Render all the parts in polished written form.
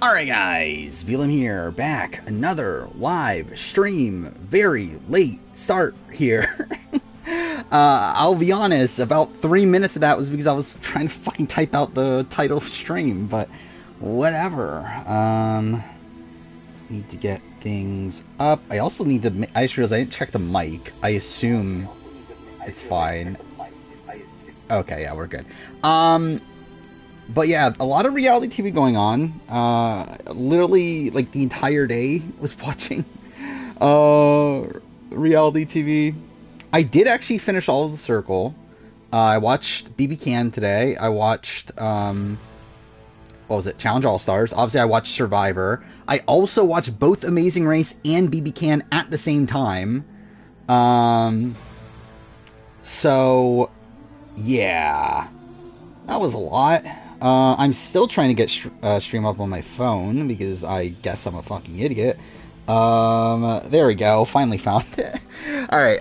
Alright guys, Velam here, back, another live stream, very late start here. I'll be honest, about 3 minutes of that was because I was trying to fucking type out the title of stream, but whatever. Need to get things up. I also need to, I just realized I didn't check the mic. I assume it's fine. Okay, yeah, we're good. But yeah, a lot of reality TV going on. Literally, like, the entire day was watching reality TV. I did actually finish all of The Circle. I watched BB Can today. I watched, what was it? Challenge All Stars. Obviously, I watched Survivor. I also watched both Amazing Race and BB Can at the same time. So, yeah. That was a lot. I'm still trying to get stream up on my phone because I guess I'm a fucking idiot. There we go. Finally found it. Alright,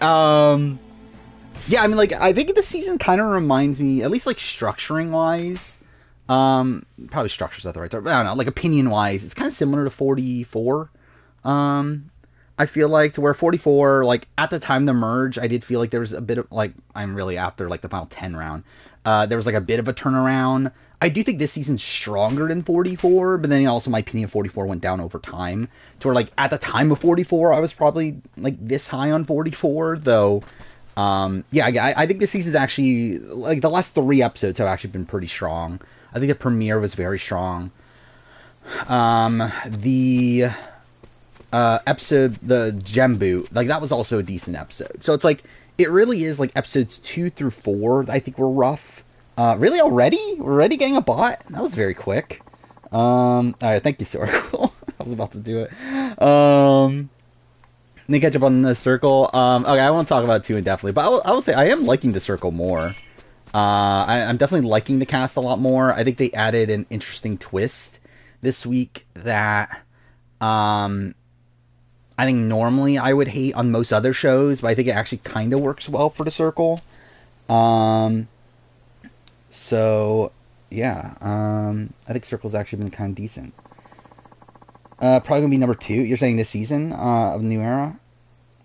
yeah, I mean, like, I think the season kind of reminds me, at least, like, structuring-wise, probably structure's not the right term, but I don't know, like, opinion-wise, it's kind of similar to 44, I feel like, to where 44, like, at the time of the merge, I did feel like there was a bit of, like, I'm really after, like, the final 10 round, there was, like, a bit of a turnaround. I do think this season's stronger than 44, but then also my opinion of 44 went down over time, to where, like, at the time of 44, I was probably, like, this high on 44, though, yeah, I think this season's actually, like, the last 3 episodes have actually been pretty strong. I think the premiere was very strong. The episode, the Gem Boot, like, that was also a decent episode. So it's like, it really is, like, episodes 2 through 4, I think were rough. Really already? We're already getting a bot? That was very quick. Alright, thank you, Circle. I was about to do it. Let me catch up on The Circle. Okay, I won't talk about it too indefinitely, but I will say I am liking The Circle more. I'm definitely liking the cast a lot more. I think they added an interesting twist this week that, I think normally I would hate on most other shows, but I think it actually kind of works well for The Circle. So, yeah, I think Circle's actually been kind of decent. Probably gonna be number 2. You're saying this season of New Era?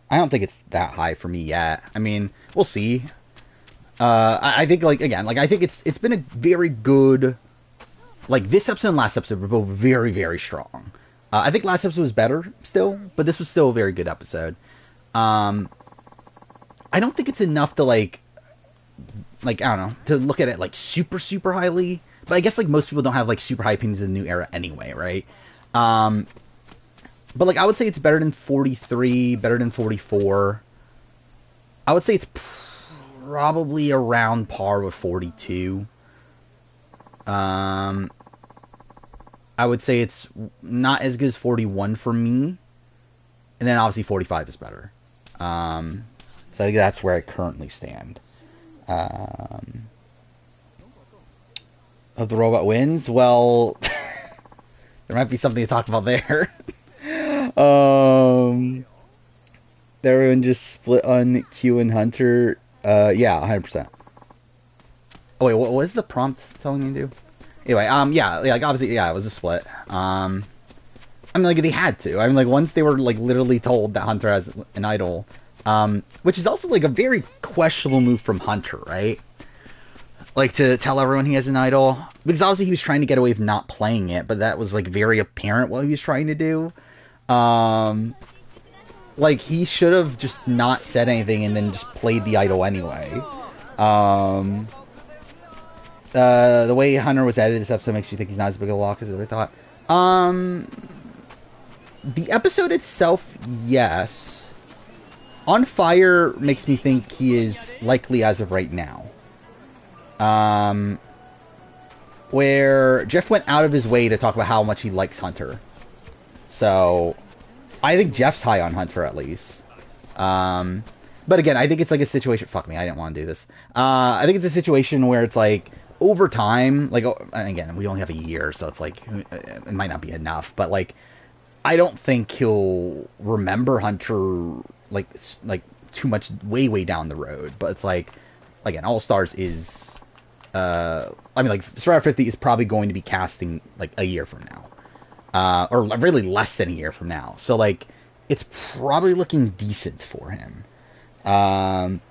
I don't think it's that high for me yet. I mean, we'll see. I think, like, again, like, I think it's been a very good, like, this episode and last episode were both very, very strong. I think last episode was better still, but this was still a very good episode. I don't think it's enough to, like, I don't know, to look at it, like, super, super highly. But I guess, like, most people don't have, like, super high opinions of the New Era anyway, right? But, like, I would say it's better than 43, better than 44. I would say it's probably around par with 42. I would say it's not as good as 41 for me. And then, obviously, 45 is better. So I think that's where I currently stand. Of the robot wins? Well, there might be something to talk about there. Everyone just split on Q and Hunter. Yeah, 100%. Oh wait, what was the prompt telling me to do? Anyway, yeah, like, obviously, yeah, it was a split. I mean, like, they had to. I mean, like, once they were, like, literally told that Hunter has an idol, which is also, like, a very questionable move from Hunter, right? Like, to tell everyone he has an idol. Because obviously he was trying to get away with not playing it, but that was, like, very apparent what he was trying to do. Like, he should have just not said anything and then just played the idol anyway. The way Hunter was edited this episode makes you think he's not as big a lock as I thought. The episode itself, yes. On Fire makes me think he is likely as of right now. Where Jeff went out of his way to talk about how much he likes Hunter. So, I think Jeff's high on Hunter at least. But again, I think it's like a situation... Fuck me, I didn't want to do this. I think it's a situation where it's like, over time, like, again, we only have a year, so it's like, it might not be enough, but like, I don't think he'll remember Hunter, like too much way down the road, but it's like, again, All Stars is, I mean, like, Survivor 50 is probably going to be casting, like, a year from now. or really less than a year from now. So like, it's probably looking decent for him. Um,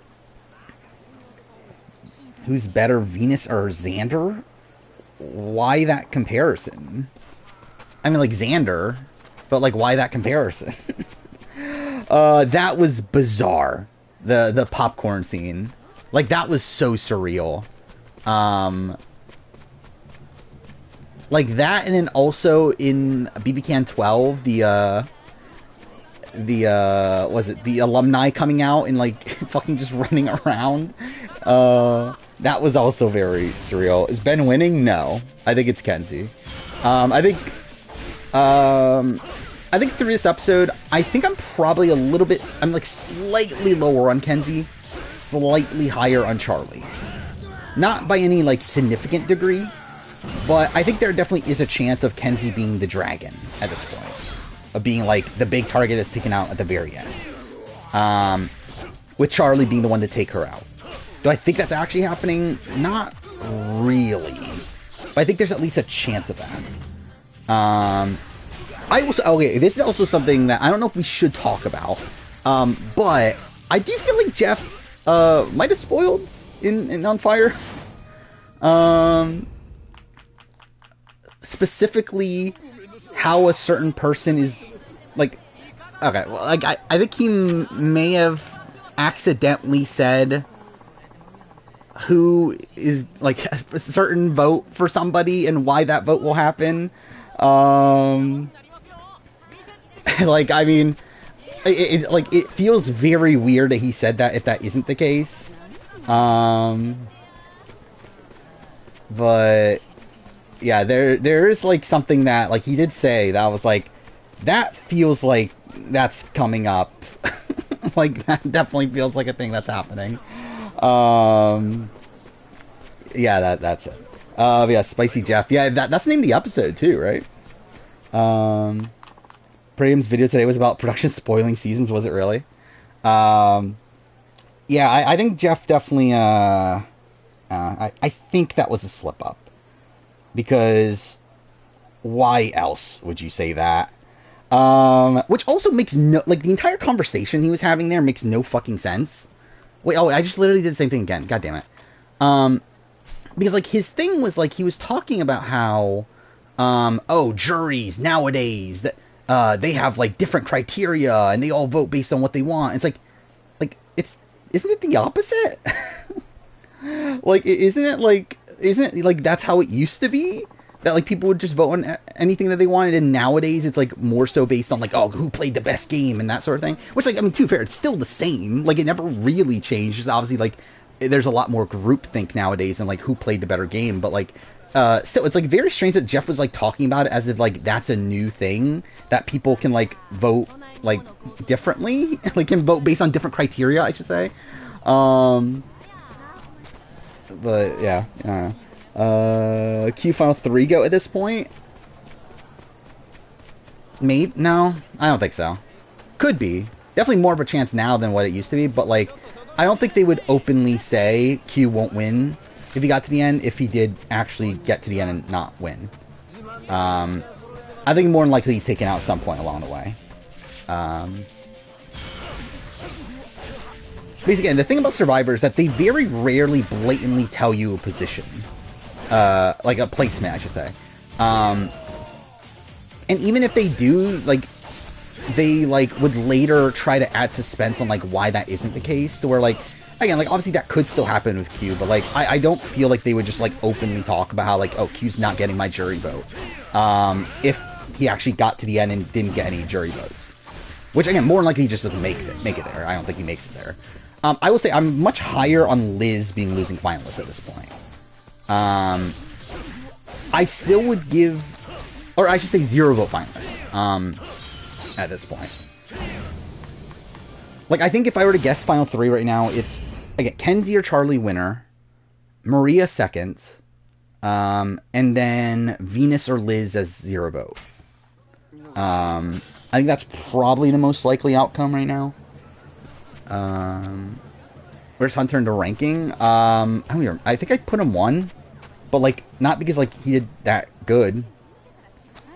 who's better, Venus or Xander? Why that comparison? I mean, like Xander, but like, why that comparison? That was bizarre. The popcorn scene, like that was so surreal. Like that, and then also in BB Can 12, was it the alumni coming out and like fucking just running around? That was also very surreal. Is Ben winning? No, I think it's Kenzie. I think through this episode, I think I'm probably I'm like slightly lower on Kenzie, slightly higher on Charlie. Not by any like significant degree, but I think there definitely is a chance of Kenzie being the dragon at this point. Of being like the big target that's taken out at the very end. With Charlie being the one to take her out. Do I think that's actually happening? Not really. But I think there's at least a chance of that. Okay, this is also something that I don't know if we should talk about. But I do feel like Jeff might have spoiled in On Fire. Specifically how a certain person is like, okay, well, like I think he may have accidentally said who is like a certain vote for somebody and why that vote will happen. Like, I mean, it feels very weird that he said that if that isn't the case. But yeah, there is like something that like he did say that was like, that feels like that's coming up. Like that definitely feels like a thing that's happening. Yeah, that's it. Yeah, Spicy Jeff. Yeah, that's the name of the episode too, right? Prayam's video today was about production spoiling seasons. Was it really? Yeah, I think Jeff definitely. I think that was a slip up. Because why else would you say that? Which also makes no, like, the entire conversation he was having there makes no fucking sense. Wait, oh, I just literally did the same thing again. God damn it. Because, like, his thing was, like, he was talking about how, oh, juries nowadays, that, they have, like, different criteria, and they all vote based on what they want. It's like, isn't it the opposite? Like, isn't it, like, that's how it used to be? That, like, people would just vote on anything that they wanted, and nowadays it's, like, more so based on, like, oh, who played the best game and that sort of thing. Which, like, I mean, to be fair, it's still the same. Like, it never really changed. Just obviously, like, there's a lot more groupthink nowadays and, like, who played the better game. But, like, still, it's, like, very strange that Jeff was, like, talking about it as if, like, that's a new thing. That people can, like, vote, like, differently. Like, can vote based on different criteria, I should say. But, yeah, I don't know. Q Final 3 go at this point? Maybe? No, I don't think so. Could be. Definitely more of a chance now than what it used to be, but, like, I don't think they would openly say Q won't win if he got to the end, if he did actually get to the end and not win. I think more than likely he's taken out at some point along the way. Basically, and the thing about Survivor is that they very rarely blatantly tell you a position. Like a placement, I should say. And even if they do, like, they, like, would later try to add suspense on, like, why that isn't the case. So where, like, again, like, obviously that could still happen with Q, but, like, I don't feel like they would just, like, openly talk about how, like, oh, Q's not getting my jury vote. If he actually got to the end and didn't get any jury votes. Which, again, more than likely he just doesn't make it there. I don't think he makes it there. I will say I'm much higher on Liz being losing finalist at this point. I still would give, or I should say 0 vote finalists, at this point. Like, I think if I were to guess Final 3 right now, it's, again, Kenzie or Charlie winner, Maria second, and then Venus or Liz as 0 vote. I think that's probably the most likely outcome right now. Where's Hunter into ranking? I think I put him 1, but, like, not because, like, he did that good.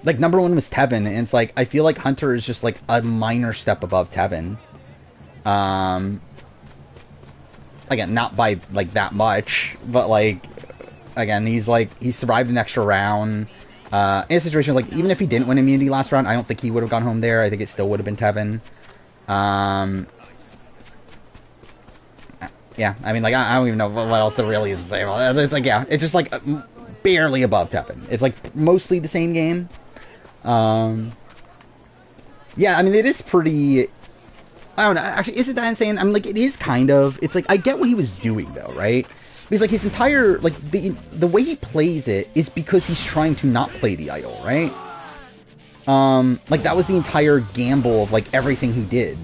Like number one was Tevin, and it's like I feel like Hunter is just like a minor step above Tevin. Um, again, not by like that much, but like again, he survived an extra round. In a situation like even if he didn't win immunity last round, I don't think he would have gone home there. I think it still would have been Tevin. Yeah, I mean, like I don't even know what else there really is to say about it. It's like yeah, it's just like barely above Tevin. It's like mostly the same game. Yeah, I mean, it is pretty. I don't know. Actually, is it that insane? I mean, like, it is kind of. It's like I get what he was doing though, right? Because like his entire like the way he plays it is because he's trying to not play the idol, right? Like that was the entire gamble of like everything he did.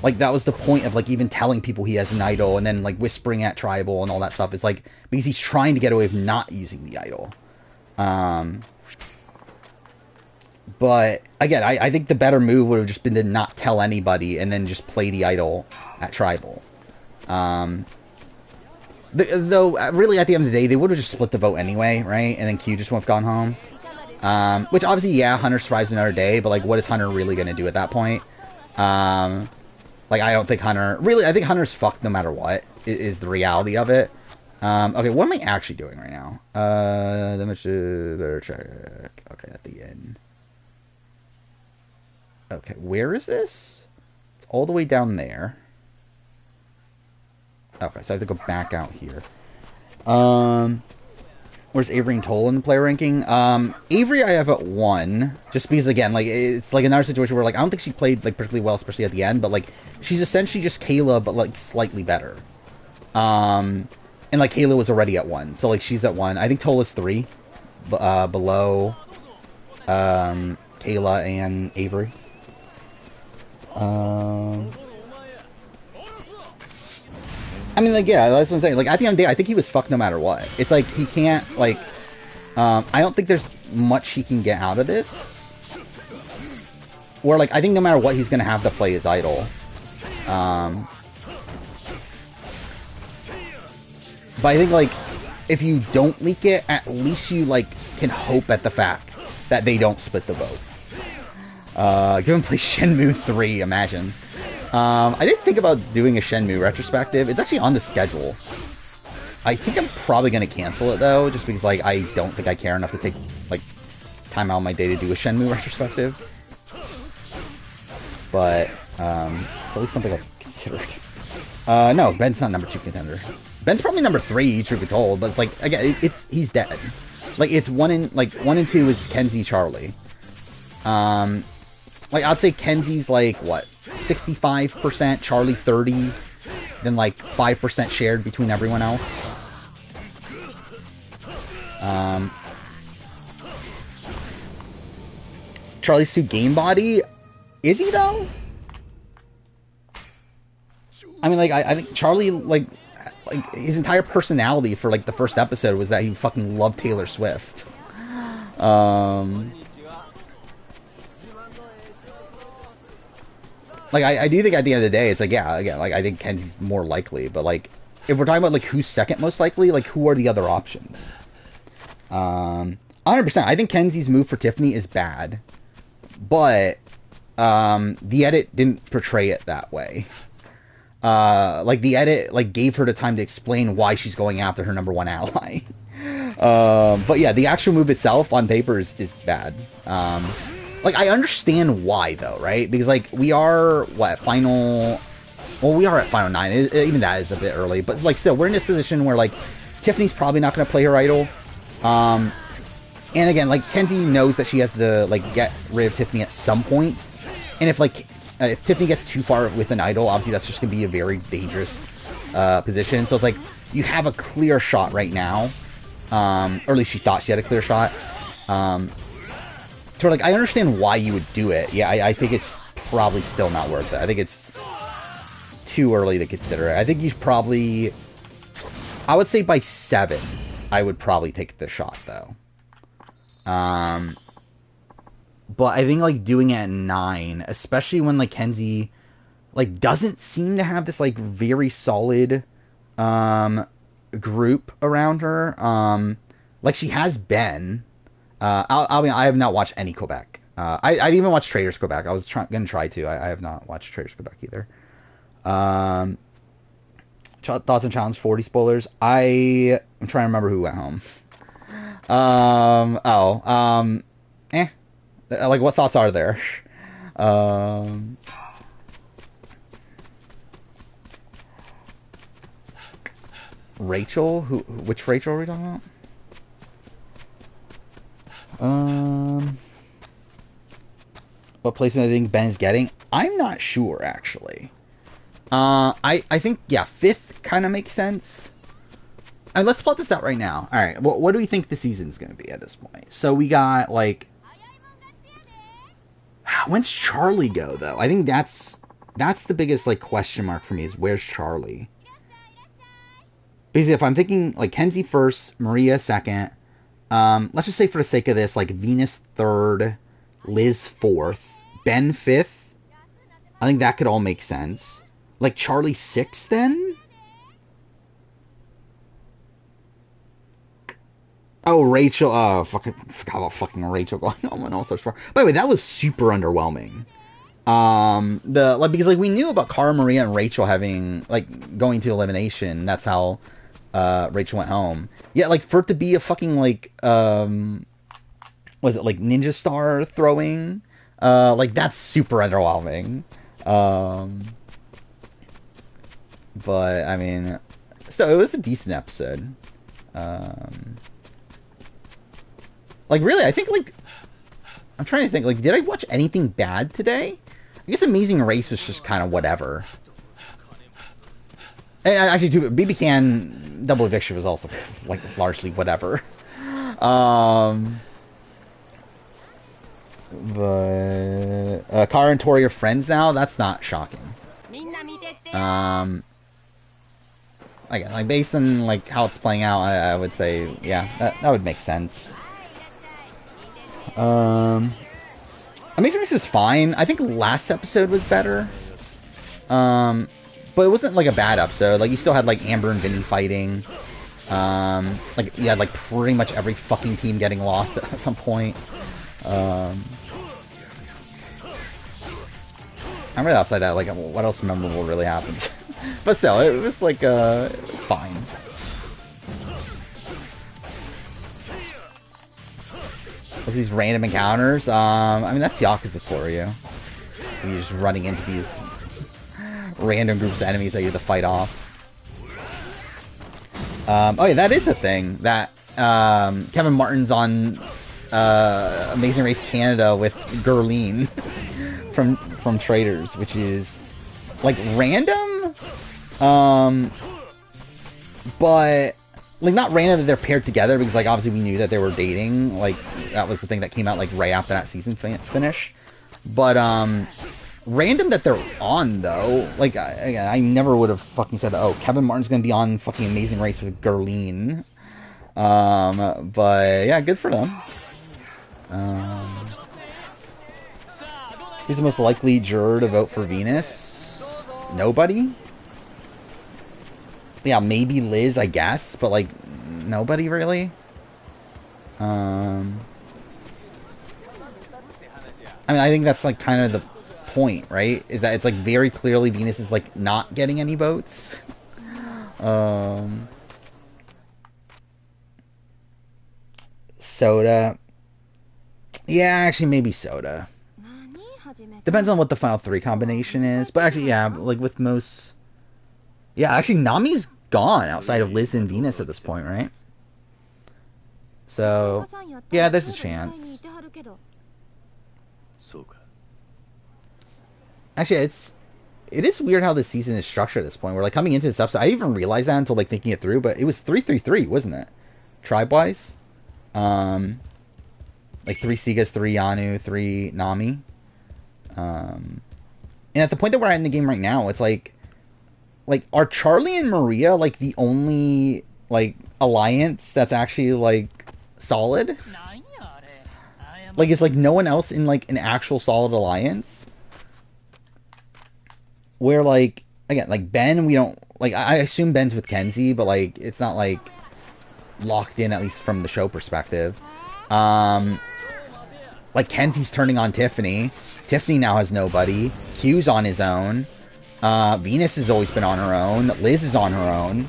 Like that was the point of like even telling people he has an idol and then like whispering at tribal and all that stuff. It's like because he's trying to get away with not using the idol. But again, I think the better move would have just been to not tell anybody and then just play the idol at tribal. Though really at the end of the day, they would have just split the vote anyway, right? And then Q just would have gone home. Which obviously, yeah, Hunter survives another day, but like, what is Hunter really going to do at that point? Like, I don't think Hunter... Really, I think Hunter's fucked no matter what, is the reality of it. Okay, what am I actually doing right now? Let me better check. Okay, at the end. Okay, where is this? It's all the way down there. Okay, so I have to go back out here. Where's Avery and Toll in the player ranking? Avery I have at 1, just because again, like it's like another situation where like I don't think she played like particularly well, especially at the end, but like she's essentially just Kayla, but like slightly better. And like Kayla was already at 1, so like she's at 1. I think Toll is 3, below Kayla and Avery. I mean, like, yeah, that's what I'm saying. Like, at the end of the day, I think he was fucked no matter what. It's like, he can't, like, I don't think there's much he can get out of this. Or, like, I think no matter what, he's gonna have to play his idol. But I think, like, if you don't leak it, at least you, like, can hope at the fact that they don't split the vote. Give him play Shenmue 3, imagine. I did think about doing a Shenmue retrospective. It's actually on the schedule. I think I'm probably going to cancel it, though, just because, like, I don't think I care enough to take, like, time out of my day to do a Shenmue retrospective. But, it's at least something I've considered. No, Ben's not number 2 contender. Ben's probably number 3, truth be told, but it's like, again, he's dead. Like, it's 1 and 2 is Kenzie Charlie. Like, I'd say Kenzie's, like, what, 65%, Charlie 30%, then, like, 5% shared between everyone else. Charlie's too game body? Is he, though? I mean, like, I think Charlie, like, his entire personality for, like, the first episode was that he fucking loved Taylor Swift. Like, I do think at the end of the day, it's like, yeah, again, like, I think Kenzie's more likely, but, like, if we're talking about, like, who's second most likely, like, who are the other options? 100%. I think Kenzie's move for Tiffany is bad, but, the edit didn't portray it that way. Like, the edit, like, gave her the time to explain why she's going after her number 1 ally. But yeah, the actual move itself on paper is bad. Like, I understand why, though, right? Because, like, we are, what, final... Well, we are at final 9. Even that is a bit early. But, like, still, we're in this position where, like, Tiffany's probably not going to play her idol. And, again, like, Kenzie knows that she has to, like, get rid of Tiffany at some point. And if, like, if Tiffany gets too far with an idol, obviously that's just going to be a very dangerous position. So, it's like, you have a clear shot right now. Or at least she thought she had a clear shot. So, like, I understand why you would do it. Yeah, I think it's probably still not worth it. I think it's too early to consider it. I think you probably... I would say by 7, I would probably take the shot, though. But I think, like, doing it at 9, especially when, like, Kenzie, like, doesn't seem to have this, like, very solid, group around her. Like, she has Ben... I have not watched any Quebec. I even watched Traders Quebec. I was gonna try to. I have not watched Traders Quebec either. Um, thoughts on Challenge 40 spoilers. I'm trying to remember who went home. Oh. Eh. Like, what thoughts are there? Um. Rachel? Which Rachel are we talking about? What placement I think Ben's getting? I'm not sure, actually. I think, yeah, fifth kind of makes sense. And let's plot this out right now. All right, what do we think the season's going to be at this point? So we got, like... When's Charlie go, though? I think that's the biggest, like, question mark for me is where's Charlie? Basically, if I'm thinking, like, Kenzie first, Maria second, let's just say for the sake of this, like, Venus third, Liz fourth, Ben fifth. I think that could all make sense. Like, Charlie sixth, then? Oh, Rachel. Oh, fucking forgot about fucking Rachel going on and all such far. By the way, that was super underwhelming. Because like we knew about Cara, Maria, and Rachel having like going to elimination. That's how Rachel went home. Yeah, like for it to be a fucking like was it like Ninja Star throwing? Like that's super underwhelming. But I mean, so it was a decent episode. Like, really, I think, like, I'm trying to think, like, did I watch anything bad today? I guess Amazing Race was just kind of whatever. Actually, BB Can Double Eviction was also, like, largely whatever. But, Cara and Tori are friends now? That's not shocking. Again, like, based on, like, how it's playing out, I would say, yeah, that would make sense. Amazing Race was fine. I think last episode was better. But it wasn't like a bad episode. Like you still had like Amber and Vinny fighting. Like you had like pretty much every fucking team getting lost at some point. I'm really outside that. Like what else memorable really happened? But still, it was like fine. These random encounters. I mean, that's Yakuza for you. You're just running into these random groups of enemies that you have to fight off. Oh yeah, that is a thing. That Kevin Martin's on Amazing Race Canada with Gurleen from Traders, which is like random, but. Like, not random that they're paired together, because, like, obviously we knew that they were dating. Like, that was the thing that came out, like, right after that season finish. But, random that they're on, though. Like, I never would have fucking said, oh, Kevin Martin's gonna be on fucking Amazing Race with Gurleen. But, yeah, good for them. Who's the most likely juror to vote for Venus? Nobody? Yeah, maybe Liz, I guess, but like nobody really. I mean, I think that's like kind of the point, right? Is that it's like very clearly Venus is like not getting any votes. Soda. Yeah, actually, maybe Soda. Depends on what the final three combination is, but actually, yeah, like with most. Yeah, actually, Nami's gone outside of Liz and Venus at this point, right? So, yeah, there's a chance. Actually, it is weird how this season is structured at this point. We're like coming into this episode. I didn't even realize that until like thinking it through, but it was 3-3-3, wasn't it? Tribe-wise, like 3 Sigas, 3 Yanu, 3 Nami. And at the point that we're at in the game right now, it's like are Charlie and Maria like the only like alliance that's actually like solid? Like is like no one else in like an actual solid alliance? Where like again, like Ben, we don't like I assume Ben's with Kenzie, but like it's not like locked in, at least from the show perspective. Um, like Kenzie's turning on Tiffany. Tiffany now has nobody. Q's on his own. Venus has always been on her own. Liz is on her own.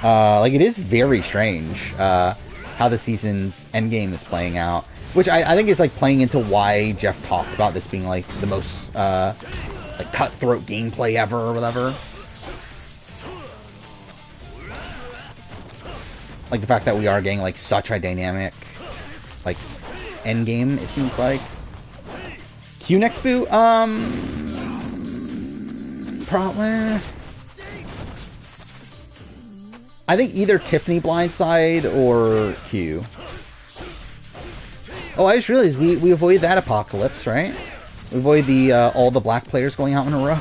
Like, it is very strange how the season's endgame is playing out. Which I think is, like, playing into why Jeff talked about this being, like, the most, like, cutthroat gameplay ever or whatever. Like, the fact that we are getting, like, such a dynamic, like, endgame, it seems like. Q next boot? Probably. I think either Tiffany blindside or Q. Oh, I just realized we avoided that apocalypse, right? We avoided the all the black players going out in a row,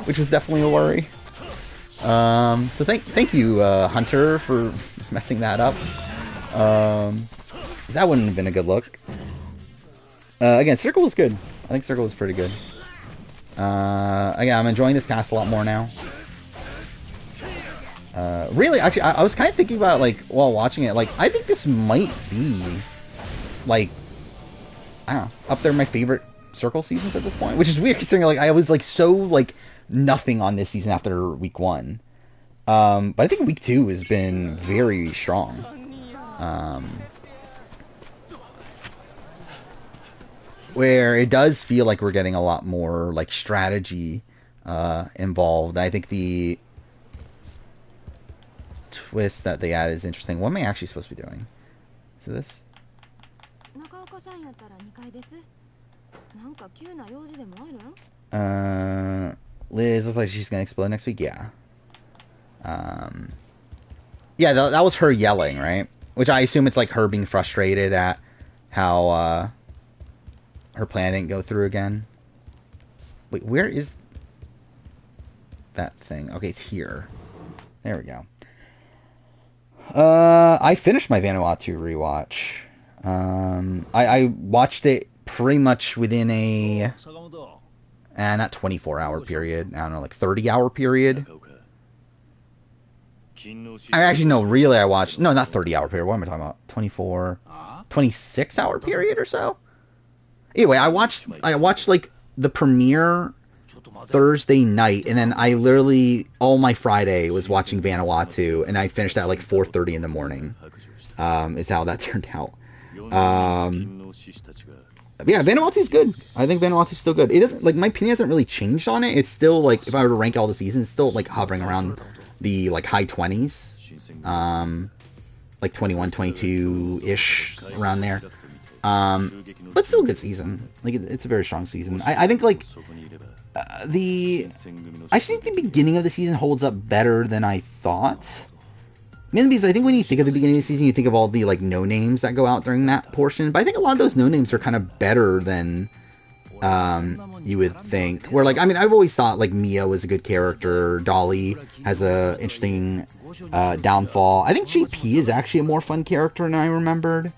which was definitely a worry. So thank you, Hunter, for messing that up. That wouldn't have been a good look. Again, Circle was good. I think Circle was pretty good. Again, I'm enjoying this cast a lot more now. Really, actually, I was kind of thinking about, like, while watching it, like, I think this might be, like, I don't know, up there my favorite Circle seasons at this point, which is weird considering, like, I was, like, so, like, nothing on this season after week 1. But I think week 2 has been very strong. Where it does feel like we're getting a lot more, like, strategy involved. I think the twist that they added is interesting. What am I actually supposed to be doing? Is it this? Liz looks like she's gonna explode next week. Yeah. Yeah, that was her yelling, right? Which I assume it's like her being frustrated at how her plan didn't go through again. Wait, where is that thing? Okay, it's here. There we go. I finished my Vanuatu rewatch. I watched it pretty much within a not 24-hour period. I don't know, like 30-hour period. I actually no, really I watched not 30-hour period. What am I talking about? 26-hour period or so. Anyway, I watched like the premiere Thursday night, and then I literally all my Friday was watching Vanuatu, and I finished at like 4:30 in the morning. Is how that turned out. Yeah, Vanuatu's good. I think Vanuatu's still good. It doesn't, like, my opinion hasn't really changed on it. It's still, like, if I were to rank all the seasons, it's still, like, hovering around the, like, high 20s. Like 21, 22-ish, around there. But still a good season. Like, it's a very strong season. I think, like, I think the beginning of the season holds up better than I thought. Mainly because I think when you think of the beginning of the season, you think of all the, like, no-names that go out during that portion. But I think a lot of those no-names are kind of better than you would think. Where, like, I mean, I've always thought, like, Mia was a good character. Dolly has a interesting downfall. I think JP is actually a more fun character than I remembered.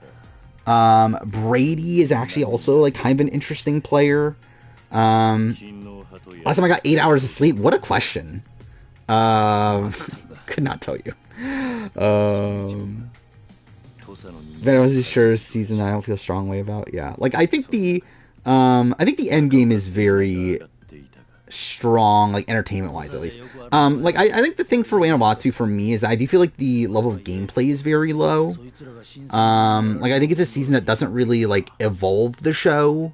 Brady is actually also, like, kind of an interesting player. Last time I got 8 hours of sleep. What a question. Could not tell you. That was a sure season I don't feel a strong way about. Yeah, like I think the end game is very strong, like entertainment wise at least. Like I think the thing for Vanuatu for me is I do feel like the level of gameplay is very low. Like I think it's a season that doesn't really like evolve the show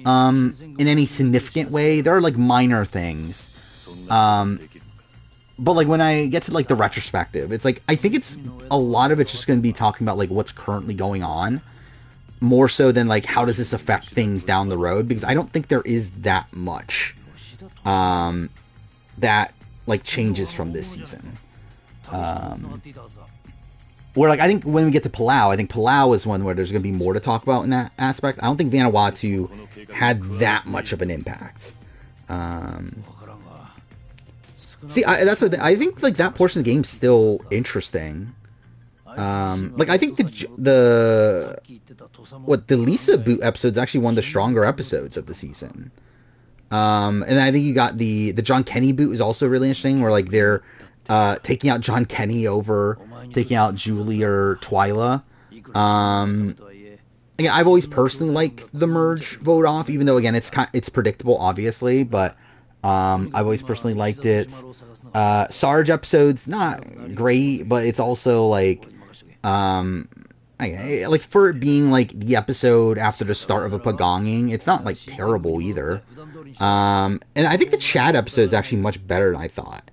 in any significant way. There are like minor things. But, like, when I get to, like, the retrospective, it's, like, I think it's, a lot of it's just going to be talking about, like, what's currently going on, more so than, like, how does this affect things down the road, because I don't think there is that much, that, like, changes from this season. Where, like, I think when we get to Palau, I think Palau is one where there's going to be more to talk about in that aspect. I don't think Vanuatu had that much of an impact. See, that's what I think. Like that portion of the game's still interesting. Like I think the Lisa boot episode is actually one of the stronger episodes of the season. And I think you got the John Kenny boot is also really interesting, where like they're taking out John Kenny over taking out Julie or Twyla. again, I've always personally liked the merge vote off, even though again it's predictable, obviously, but I've always personally liked it. Sarge episodes not great, but it's also like um, like for it being like the episode after the start of a pagonging, it's not like terrible either. And I think the Chad episode is actually much better than I thought.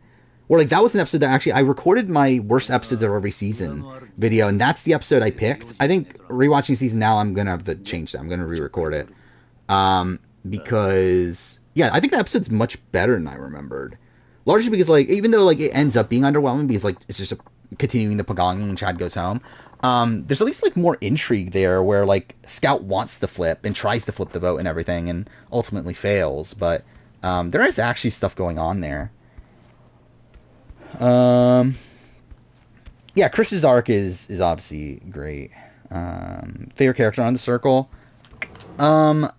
Or like that was an episode that actually I recorded my worst episodes of every season video, and that's the episode I picked. I think rewatching season now, I'm gonna have to change that. I'm gonna re-record it, because yeah, I think that episode's much better than I remembered. Largely because like even though like it ends up being underwhelming because like it's just continuing the pagonging and Chad goes home. There's at least like more intrigue there where like Scout wants to flip and tries to flip the vote and everything and ultimately fails, but there is actually stuff going on there. Um, yeah, Chris's arc is obviously great. Favorite character on the circle. Um,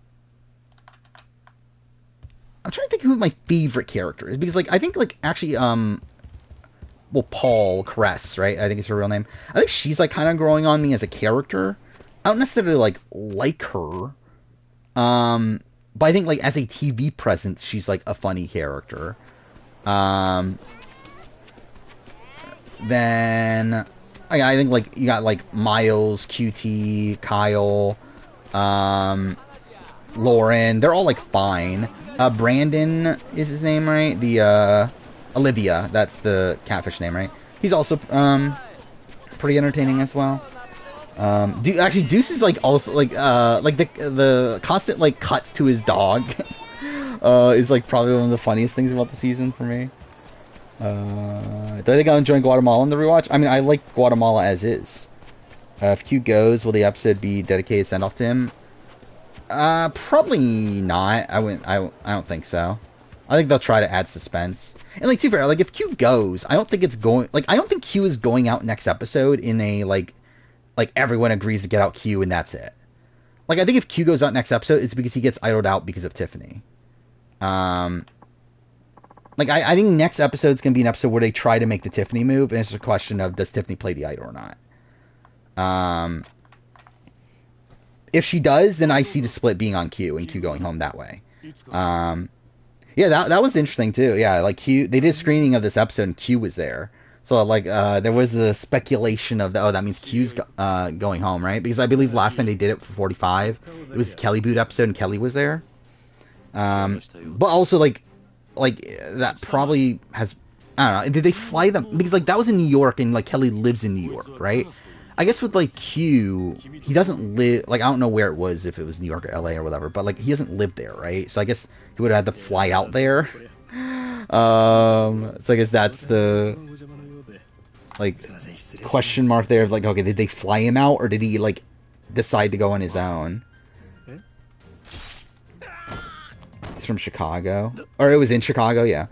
I'm trying to think who my favorite character is because like I think like actually well Paul Cress, right? I think is her real name. I think she's like kind of growing on me as a character. I don't necessarily like her. But I think like as a TV presence, she's like a funny character. Um, then I think like you got like Miles, QT, Kyle, um, Lauren. They're all like fine. Brandon is his name, right? The Olivia. That's the catfish name, right? He's also pretty entertaining as well. Actually, Deuce is like also like the constant like cuts to his dog is like probably one of the funniest things about the season for me. Do I think I'll enjoy Guatemala in the rewatch? I mean, I like Guatemala as is. If Q goes, will the episode be dedicated send off to him? Probably not. I wouldn't. I don't think so. I think they'll try to add suspense. And like to be fair, like if Q goes, I don't think it's going. Like I don't think Q is going out next episode in a like everyone agrees to get out Q and that's it. Like I think if Q goes out next episode, it's because he gets idled out because of Tiffany. Like I think next episode's gonna be an episode where they try to make the Tiffany move, and it's just a question of does Tiffany play the idol or not. If she does, then I see the split being on Q and Q going home that way. Yeah, that was interesting too. Yeah, like Q, they did a screening of this episode and Q was there. So like there was the speculation of that means Q's going home, right? Because I believe last time they did it for 45, it was the Kelly boot episode and Kelly was there. But also like that probably has I don't know. Did they fly them because like that was in New York and like Kelly lives in New York, right? I guess with like Q, he doesn't live like I don't know where it was if it was New York or LA or whatever, but like he doesn't live there, right? So I guess he would have had to fly out there. So I guess that's the like question mark there of like okay, did they fly him out or did he like decide to go on his own? He's from Chicago, or it was in Chicago, yeah.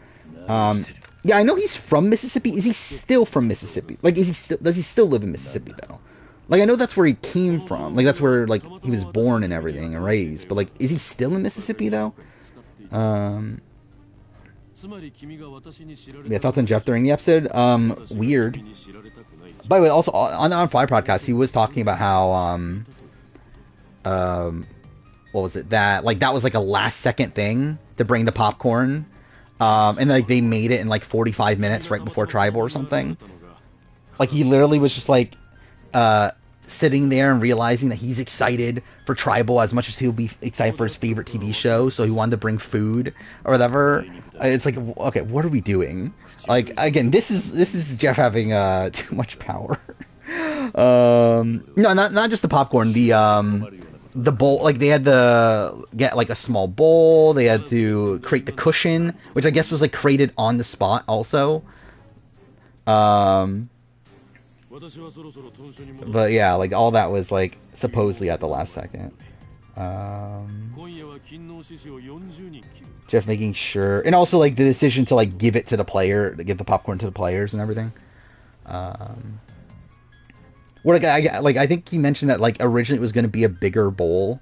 Yeah, I know he's from Mississippi. Is he still from Mississippi? Like, does he still live in Mississippi though? Like, I know that's where he came from. Like, that's where like he was born and everything and raised. But like, is he still in Mississippi though? Yeah, thoughts on Jeff during the episode? Weird. By the way, also on Fly podcast, he was talking about how what was it that like that was like a last second thing to bring the popcorn. And like they made it in like 45 minutes right before Tribal or something. Like he literally was just like sitting there and realizing that he's excited for Tribal as much as he'll be excited for his favorite TV show, so he wanted to bring food or whatever. It's like, okay, what are we doing? Like again, this is Jeff having too much power. No, not just the popcorn, the bowl, like they had to get like a small bowl, they had to create the cushion, which I guess was like created on the spot also. But yeah, like all that was like supposedly at the last second. Jeff making sure, and also like the decision to like give it to the player, to give the popcorn to the players and everything. What I think he mentioned that like originally it was going to be a bigger bowl,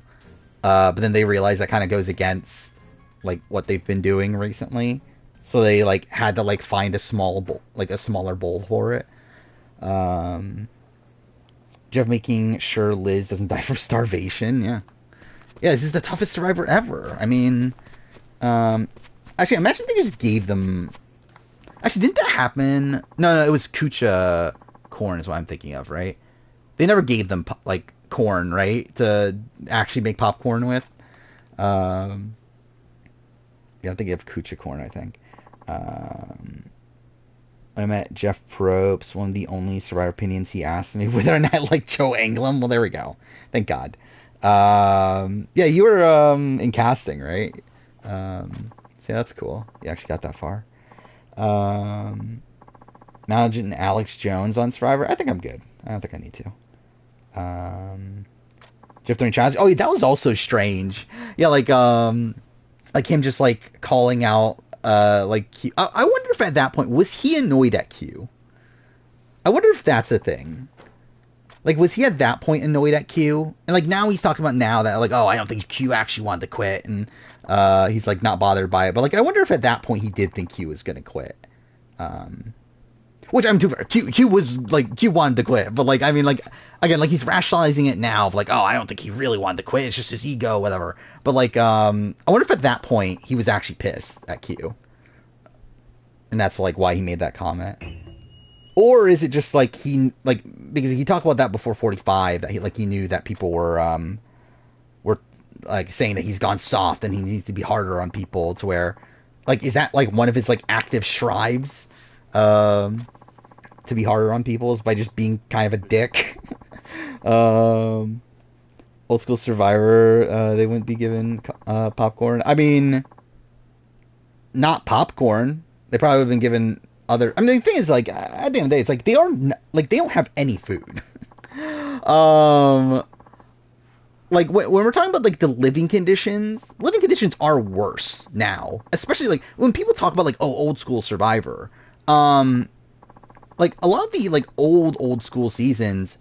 but then they realized that kind of goes against like what they've been doing recently, so they like had to like find a small bowl, like a smaller bowl for it. Jeff making sure Liz doesn't die from starvation. Yeah. Yeah, this is the toughest survivor ever. I mean, actually, imagine they just gave them... Actually, didn't that happen? No, it was Kucha corn is what I'm thinking of, right? They never gave them, like, corn, right? To actually make popcorn with. Yeah, I'm thinking of Kucha corn, I think. I met Jeff Probst, one of the only Survivor opinions he asked me whether or not I like Joe Anglem. Well, there we go. Thank God. Yeah, you were in casting, right? So that's cool. You actually got that far. Managing Alex Jones on Survivor. I think I'm good. I don't think I need to. Jeff doing challenge. Oh, yeah, that was also strange. Yeah, like him just like calling out like Q. I wonder if at that point was he annoyed at Q. I wonder if that's a thing. Like, was he at that point annoyed at Q? And like now he's talking about now that like, oh, I don't think Q actually wanted to quit, and he's like not bothered by it. But like, I wonder if at that point he did think Q was gonna quit. Which I'm too fair. Q was like Q wanted to quit, but like I mean like again like he's rationalizing it now of like, oh, I don't think he really wanted to quit. It's just his ego, whatever. But like I wonder if at that point he was actually pissed at Q, and that's like why he made that comment. Or is it just like he like because he talked about that before 45 that he knew that people were like saying that he's gone soft and he needs to be harder on people to where like is that like one of his like active strives to be harder on people is by just being kind of a dick. Old school Survivor, they wouldn't be given popcorn. I mean, not popcorn. They probably would have been given other. I mean, the thing is, like, at the end of the day, it's like they are like they don't have any food. Like when we're talking about like the living conditions are worse now. Especially like when people talk about like, oh, old school Survivor. Like a lot of the like old school seasons,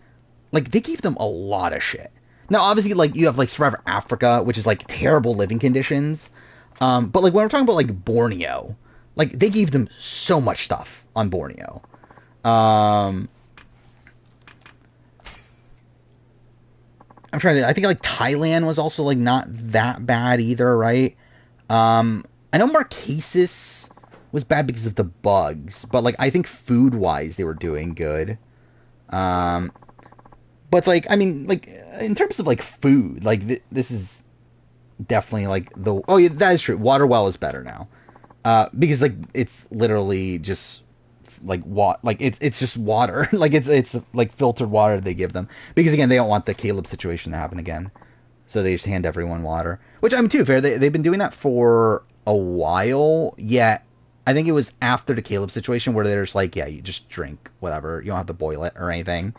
like they gave them a lot of shit. Now obviously like you have like Survivor Africa, which is like terrible living conditions. But like when we're talking about like Borneo, like they gave them so much stuff on Borneo. I'm trying to. I think like Thailand was also like not that bad either, right? I know Marquesas was bad because of the bugs, but like I think food wise they were doing good. But it's like I mean like in terms of like food, like this is definitely like the oh yeah that is true. Water well is better now, because like it's literally just like it's just water. Like it's like filtered water they give them because again they don't want the Caleb situation to happen again, so they just hand everyone water. Which I'm too fair. They've been doing that for a while. Yet I think it was after the Caleb situation where they're just like, yeah, you just drink whatever. You don't have to boil it or anything.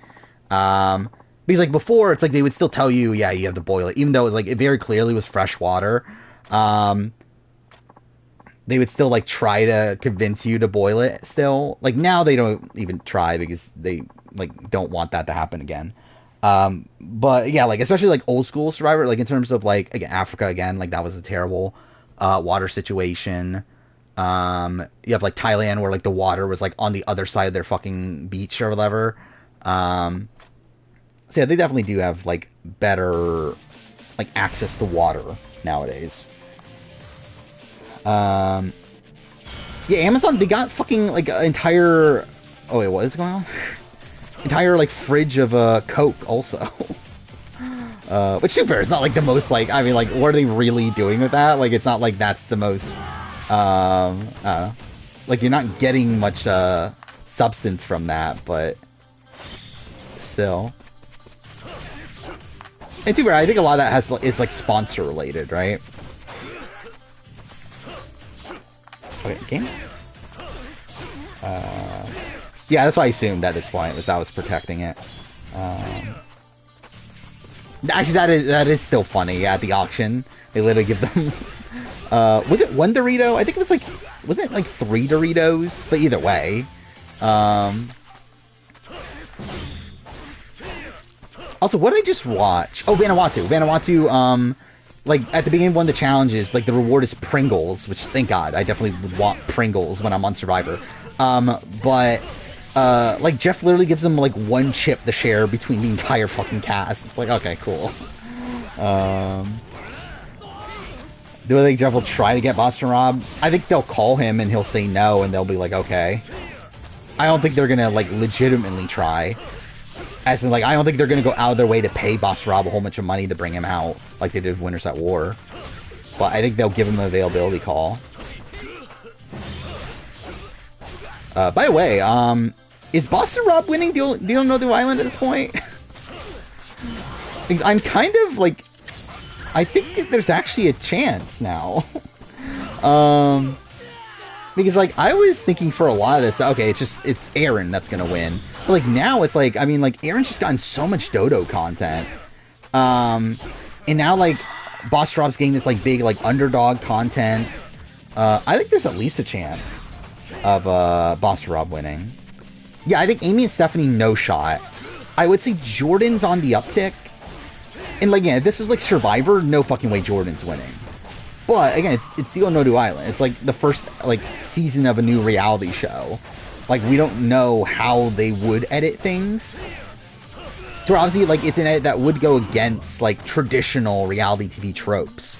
Because like before, it's like they would still tell you, yeah, you have to boil it, even though like it very clearly was fresh water. They would still like try to convince you to boil it still. Like now they don't even try because they like don't want that to happen again. But yeah, like especially like old school Survivor, like in terms of like again Africa again, like that was a terrible water situation. You have like Thailand where like the water was like on the other side of their fucking beach or whatever. So yeah, they definitely do have like better like access to water nowadays. Yeah, Amazon, they got fucking like an entire oh wait, what is going on? Entire like fridge of Coke also. Which to be fair is not like the most like I mean like what are they really doing with that? Like it's not like that's the most I don't know. Like you're not getting much substance from that, but still. And too bad, I think a lot of that is like sponsor related, right? Okay, game. Yeah, that's what I assumed at this point was that was protecting it. Actually, that is still funny. Yeah, at the auction, they literally give them. Was it one Dorito? I think it was like, wasn't it like 3 Doritos? But either way. Also, what did I just watch? Oh, Vanuatu. Vanuatu, like, at the beginning of one of the challenges, like, the reward is Pringles, which, thank God, I definitely would want Pringles when I'm on Survivor. But Like, Jeff literally gives them, like, one chip to share between the entire fucking cast. It's like, okay, cool. Do I think Jeff will try to get Boston Rob? I think they'll call him and he'll say no, and they'll be like, okay. I don't think they're gonna, like, legitimately try. As in, like, I don't think they're gonna go out of their way to pay Boston Rob a whole bunch of money to bring him out, like they did with Winners at War. But I think they'll give him an availability call. By the way, is Boston Rob winning Deal No Do Island at this point? I'm kind of, like... I think that there's actually a chance now. Because, like, I was thinking for a lot of this, okay, it's Aaron that's gonna win. But, like, now it's like, I mean, like, Aaron's just gotten so much Dodo content. And now, like, Boss Rob's getting this, like, big, like, underdog content. I think there's at least a chance of, Boss Rob winning. Yeah, I think Amy and Stephanie, no shot. I would say Jordan's on the uptick. And, like, yeah, if this is, like, Survivor, no fucking way Jordan's winning. But, again, it's Deal No Do Island. It's, like, the first, like, season of a new reality show. Like, we don't know how they would edit things. So, obviously, like, it's an edit that would go against, like, traditional reality TV tropes.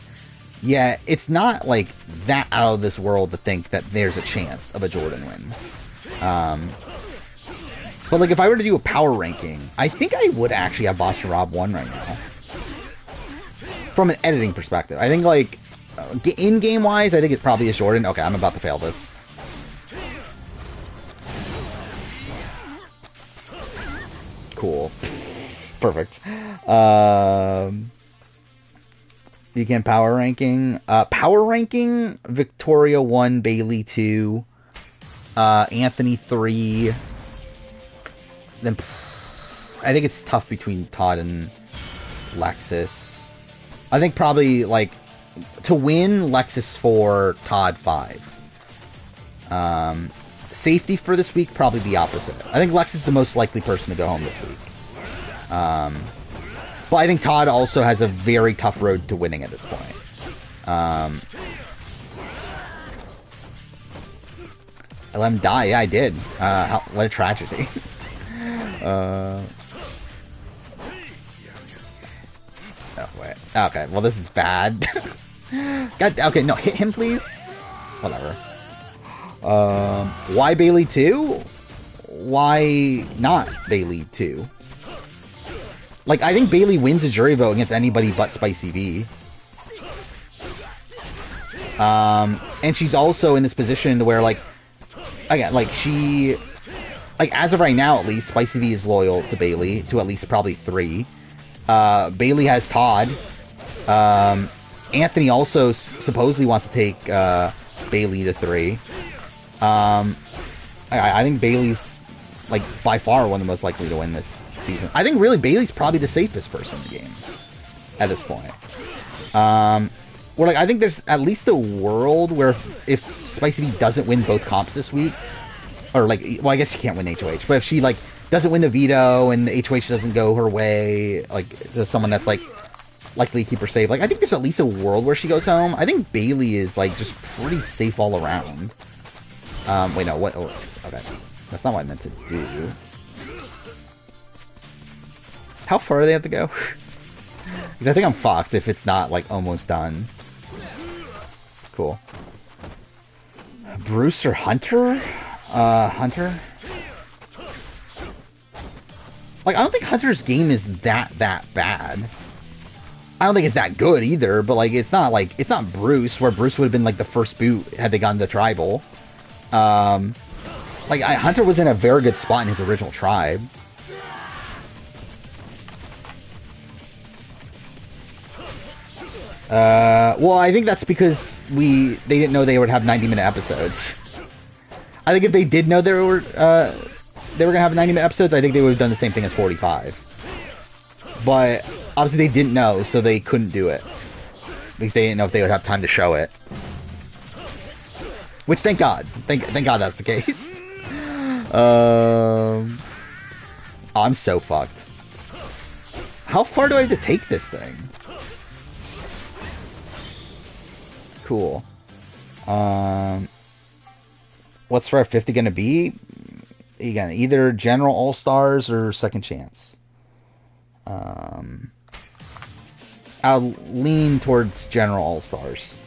Yeah, it's not, like, that out of this world to think that there's a chance of a Jordan win. But, like, if I were to do a power ranking, I think I would actually have Boston Rob 1 right now. From an editing perspective. I think, like, in-game wise, I think it probably is Jordan. Okay, I'm about to fail this. Cool. Perfect. You can power ranking. Power ranking, Victoria 1, Bailey 2, Anthony 3. Then I think it's tough between Todd and Lexus. I think probably, like, to win, Lexus 4, Todd 5. Safety for this week, probably the opposite. I think Lex is the most likely person to go home this week. But I think Todd also has a very tough road to winning at this point. I let him die. Yeah, I did. What a tragedy. Oh, wait. Okay, well, this is bad. God, okay, no, hit him, please. Whatever. Why Bailey 2? Why not Bailey 2? Like, I think Bailey wins a jury vote against anybody but Spicy V. And she's also in this position to where, like, again, like, she... Like, as of right now, at least, Spicy V is loyal to Bailey, to at least probably 3. Bailey has Todd. Anthony also supposedly wants to take Bailey to 3. I think Bailey's, like, by far one of the most likely to win this season. I think really Bailey's probably the safest person in the game at this point. Where, like, I think there's at least a world where if Spicy V doesn't win both comps this week, or, like, well, I guess she can't win HOH, but if she, like, doesn't win the veto and the HOH doesn't go her way, like, there's someone that's, like, likely to keep her safe. Like, I think there's at least a world where she goes home. I think Bailey is, like, just pretty safe all around. Wait, no, what? Oh, okay. That's not what I meant to do. How far do they have to go? Because I think I'm fucked if it's not, like, almost done. Cool. Bruce or Hunter? Hunter? Like, I don't think Hunter's game is that bad. I don't think it's that good either, but, like, it's not Bruce, where Bruce would have been, like, the first boot had they gotten the tribal. Like, Hunter was in a very good spot in his original tribe. Well, I think that's because they didn't know they would have 90-minute episodes. I think if they did know they were gonna have 90-minute episodes, I think they would have done the same thing as 45. But obviously they didn't know, so they couldn't do it because they didn't know if they would have time to show it. Which, thank God, thank God that's the case. I'm so fucked. How far do I have to take this thing? Cool. What's Rare 50 gonna be? again, either General All Stars or Second Chance. Um, I'll lean towards General All Stars.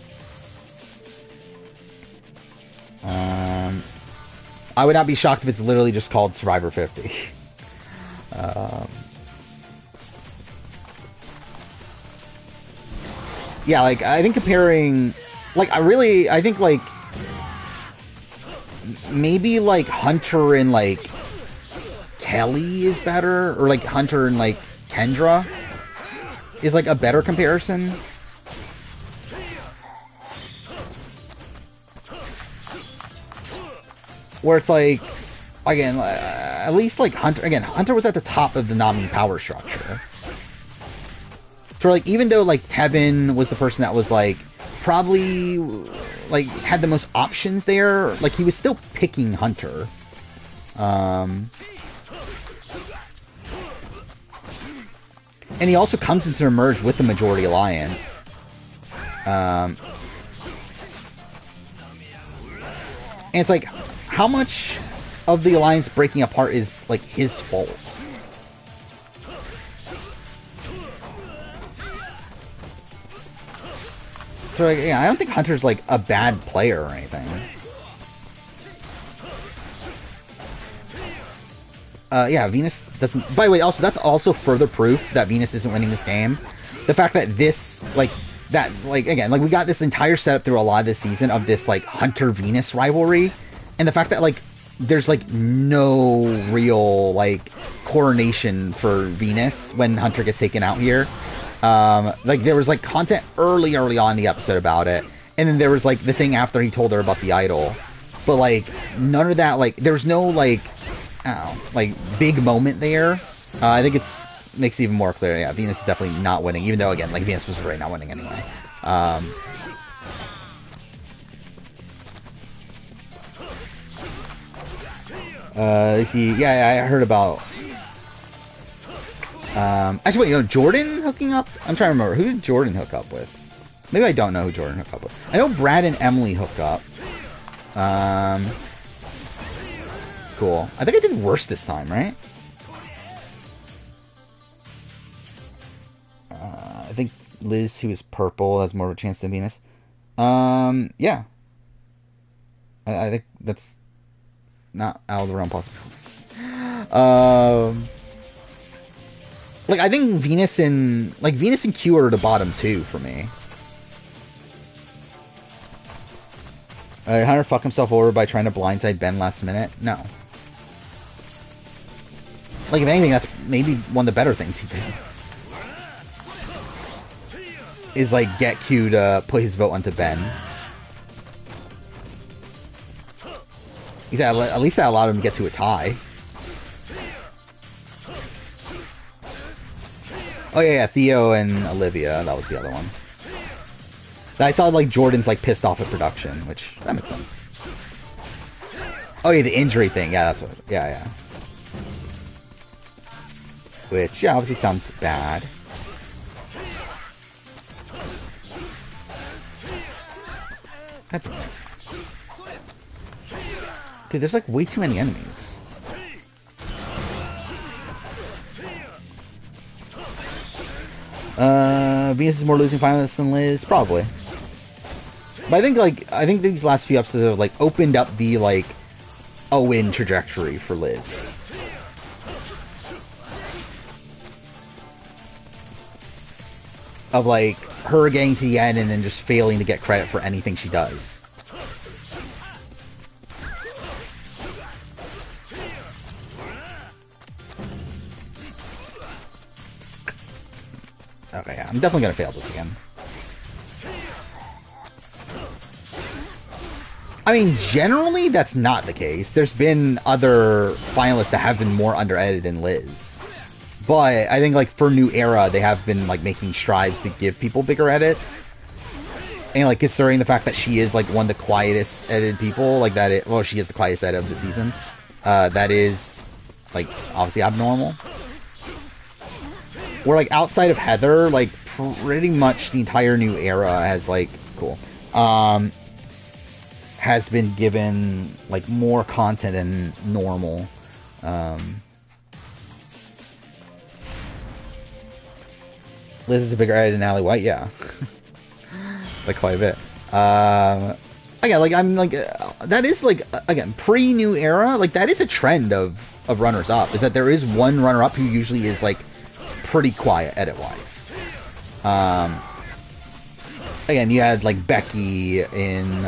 I would not be shocked if it's literally just called Survivor 50. Yeah, like, I think comparing... Like, I think, like... Maybe, like, Hunter and, like... Kelly is better? Or, like, Hunter and, like, Kendra is, like, a better comparison. Where it's, like... Again, at least, like, Hunter... Again, Hunter was at the top of the Nami power structure. So, like, even though, like, Tevin was the person that was, like, probably, like, had the most options there, like, he was still picking Hunter. And he also comes into the merge with the Majority Alliance. And it's like, how much of the Alliance breaking apart is, like, his fault? So, like, yeah, I don't think Hunter's, like, a bad player or anything. Yeah, Venus doesn't... By the way, also, that's also further proof that Venus isn't winning this game. The fact that this, like, that, like, again, like, we got this entire setup through a lot of this season of this, like, Hunter-Venus rivalry. And the fact that, like, there's, like, no real, like, coronation for Venus when Hunter gets taken out here. Like, there was, like, content early on in the episode about it. And then there was, like, the thing after he told her about the idol. But, like, none of that, like, there was no, like, I don't know, like, big moment there. I think makes it even more clear. Yeah, Venus is definitely not winning, even though, again, like, Venus was already not winning anyway. Let's see. Yeah, I heard about... actually, wait, you know, Jordan hooking up? I'm trying to remember. Who did Jordan hook up with? Maybe I don't know who Jordan hooked up with. I know Brad and Emily hook up. Cool. I think I did worse this time, right? I think Liz, who is purple, has more of a chance than Venus. Yeah. I think that's not out of the realm possible. Like, I think Venus and Q are the bottom two for me. Hunter fuck himself over by trying to blindside Ben last minute? No. Like, if anything, that's maybe one of the better things he did. Is, like, get Q to put his vote onto Ben. At least that allowed him to get to a tie. Oh, yeah, Theo and Olivia. That was the other one. I saw, like, Jordan's, like, pissed off at production, which, that makes sense. Oh, yeah, the injury thing. Yeah, that's what... Yeah. Which, yeah, obviously sounds bad. God damn it. Dude, there's, like, way too many enemies. Venus is more losing finalists than Liz? Probably. But I think these last few episodes have, like, opened up the, like, a win trajectory for Liz. Of, like, her getting to the end and then just failing to get credit for anything she does. Okay, yeah, I'm definitely gonna fail this again. I mean, generally, that's not the case. There's been other finalists that have been more under-edited than Liz. But I think, like, for New Era, they have been, like, making strides to give people bigger edits. And, like, considering the fact that she is, like, one of the quietest edited people, like, well, she is the quietest edit of the season. That is, like, obviously abnormal. Where, like, outside of Heather, like, pretty much the entire New Era has, like, cool. Has been given, like, more content than normal. Um, Liz is a bigger edit than Ally White, yeah. Like, quite a bit. Again, like, I'm like, that is like, again, pre-new era, like, that is a trend of runners-up, is that there is one runner-up who usually is, like, pretty quiet edit-wise. Again, you had, like, Becky in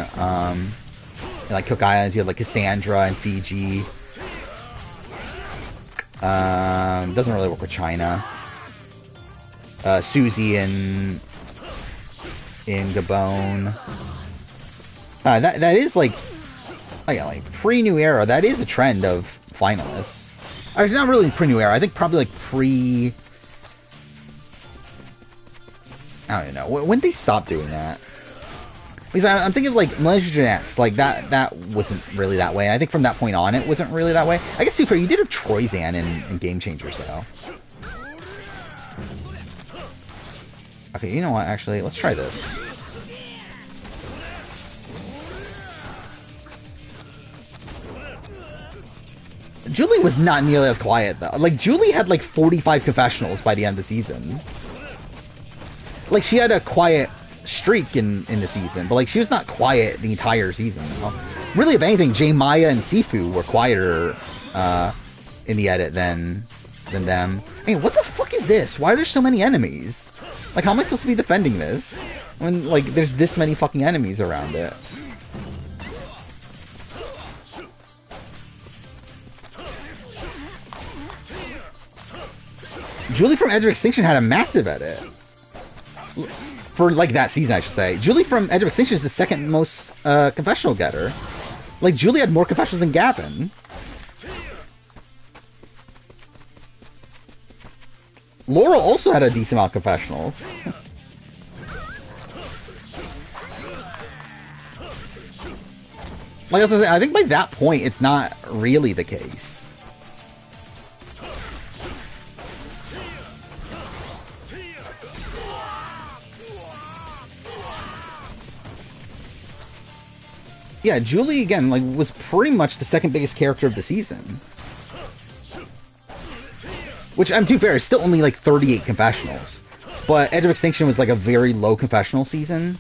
like, Cook Islands, you had, like, Cassandra in Fiji. Doesn't really work with China. Susie in Gabon. That is like, again, like pre-new era. That is a trend of finalists. Not really pre-new era. I think probably like pre. I don't know when they stopped doing that. Because I'm thinking of like Millennium Gen X. Like that wasn't really that way. And I think from that point on, it wasn't really that way. I guess too fair. You did have Troyzan in Game Changers though. Okay, you know what? Actually, let's try this. Julie was not nearly as quiet, though. Like, Julie had, like, 45 confessionals by the end of the season. Like, she had a quiet streak in the season, but, like, she was not quiet the entire season, though. Really, if anything, J. Maya and Sifu were quieter in the edit than them. I mean, what the fuck is this? Why are there so many enemies? Like, how am I supposed to be defending this when, like, there's this many fucking enemies around it? Julie from Edge of Extinction had a massive edit. For, like, that season, I should say. Julie from Edge of Extinction is the second most confessional getter. Like, Julie had more confessionals than Gavin. Laura also had a decent amount of confessionals. Like I was saying, I think by that point, it's not really the case. Yeah, Julie, again, like, was pretty much the second biggest character of the season. Which, I'm too fair, is still only, like, 38 confessionals. But Edge of Extinction was, like, a very low confessional season.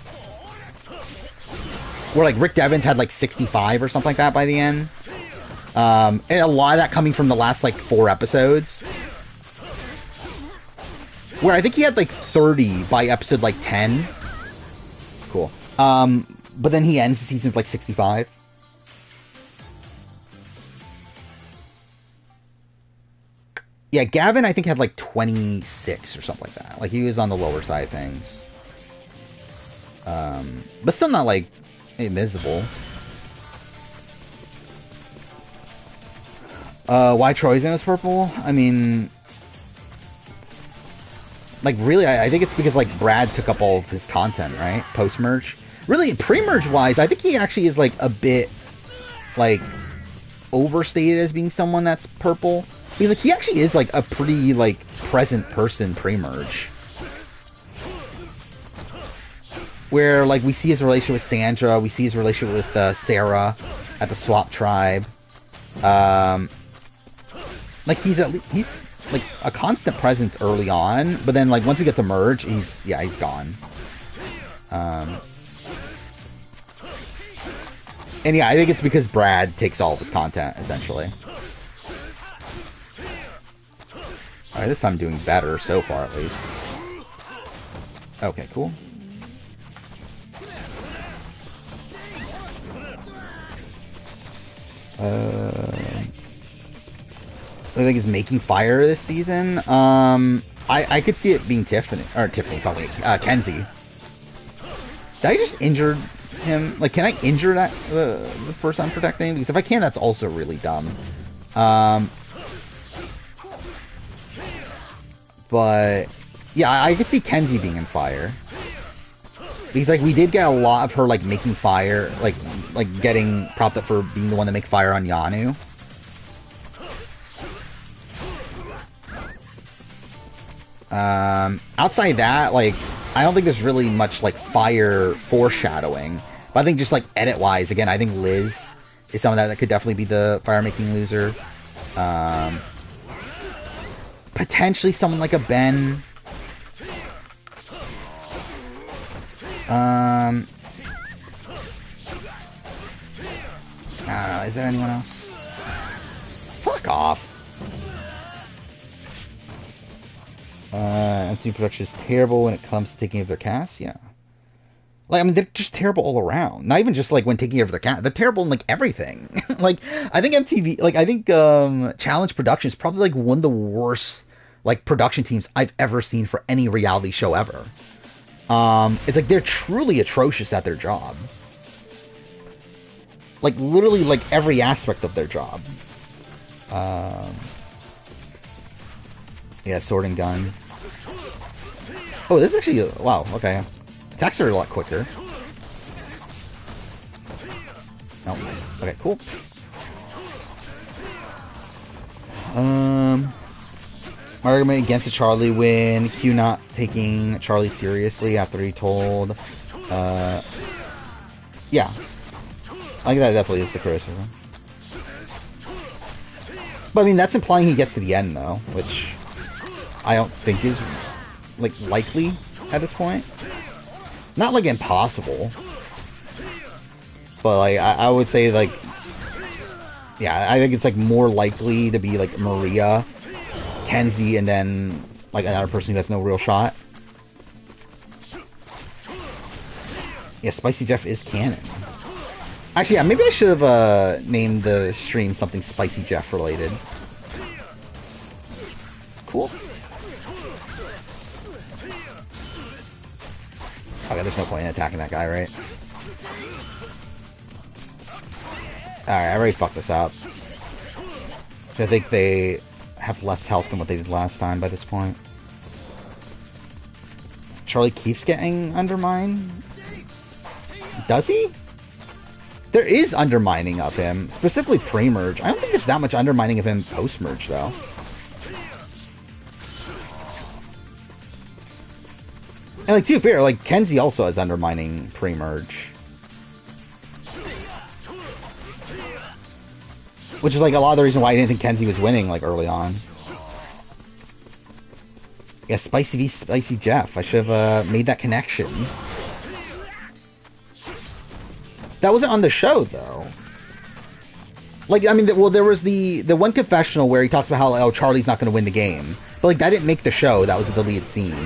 Where, like, Rick Devens had, like, 65 or something like that by the end. And a lot of that coming from the last, like, 4 episodes. Where I think he had, like, 30 by episode, like, 10. Cool. But then he ends the season with, like, 65. Yeah, Gavin, I think, had, like, 26 or something like that. Like, he was on the lower side of things. But still not, like, invisible. Why Troyzan was purple? I mean... Like, really, I think it's because, like, Brad took up all of his content, right? Post-merge. Really, pre-merge-wise, I think he actually is, like, a bit, like, overstated as being someone that's purple. Because, like, he actually is, like, a pretty, like, present person pre-merge. Where, like, we see his relationship with Sandra, we see his relationship with Sarah at the Swap Tribe. Like, he's like, a constant presence early on, but then, like, once we get to merge, he's gone. And yeah, I think it's because Brad takes all of his content, essentially. Alright, this time I'm doing better so far, at least. Okay, cool. I think is making fire this season. I could see it being Tiffany, fucking Kenzie. Did I just injure him? Like, can I injure that the person I'm protecting? Because if I can, that's also really dumb. But yeah, I could see Kenzie being in fire. Because, like, we did get a lot of her, like, making fire, like getting propped up for being the one to make fire on Yanu. Outside that, like, I don't think there's really much, like, fire foreshadowing. But I think just, like, edit-wise, again, I think Liz is someone that could definitely be the fire-making loser. Um, potentially someone like a Ben. I don't know. Is there anyone else? Fuck off. MTV production is terrible when it comes to taking over their cast. Yeah. Like, I mean, they're just terrible all around. Not even just, like, when taking over the cast. They're terrible in, like, everything. Like, I think MTV... Like, I think Challenge Productions is probably, like, one of the worst, like, production teams I've ever seen for any reality show ever. It's like they're truly atrocious at their job. Like, literally, like, every aspect of their job. Yeah, sword and gun. Oh, this is actually... Wow, okay. Attacks are a lot quicker. Oh, okay, cool. Argument against a Charlie win. Q not taking Charlie seriously after he told... Yeah. I think that definitely is the criticism. But I mean, that's implying he gets to the end, though, which I don't think is, like, likely at this point. Not, like, impossible. But, like, I would say, like... Yeah, I think it's, like, more likely to be, like, Maria, Kenzie, and then, like, another person who has no real shot. Yeah, Spicy Jeff is canon. Actually, yeah, maybe I should have named the stream something Spicy Jeff related. Cool. Okay, there's no point in attacking that guy, right? Alright, I already fucked this up. I think they have less health than what they did last time by this point. Charlie keeps getting undermined? Does he? There is undermining of him, specifically pre-merge. I don't think there's that much undermining of him post-merge, though. And, like, to be fair, like, Kenzie also has undermining pre-merge. Which is, like, a lot of the reason why I didn't think Kenzie was winning, like, early on. Yeah, Spicy v Spicy Jeff. I should have made that connection. That wasn't on the show, though. Like, I mean, well, there was the one confessional where he talks about how, oh, Charlie's not going to win the game. But, like, that didn't make the show. That was a deleted scene.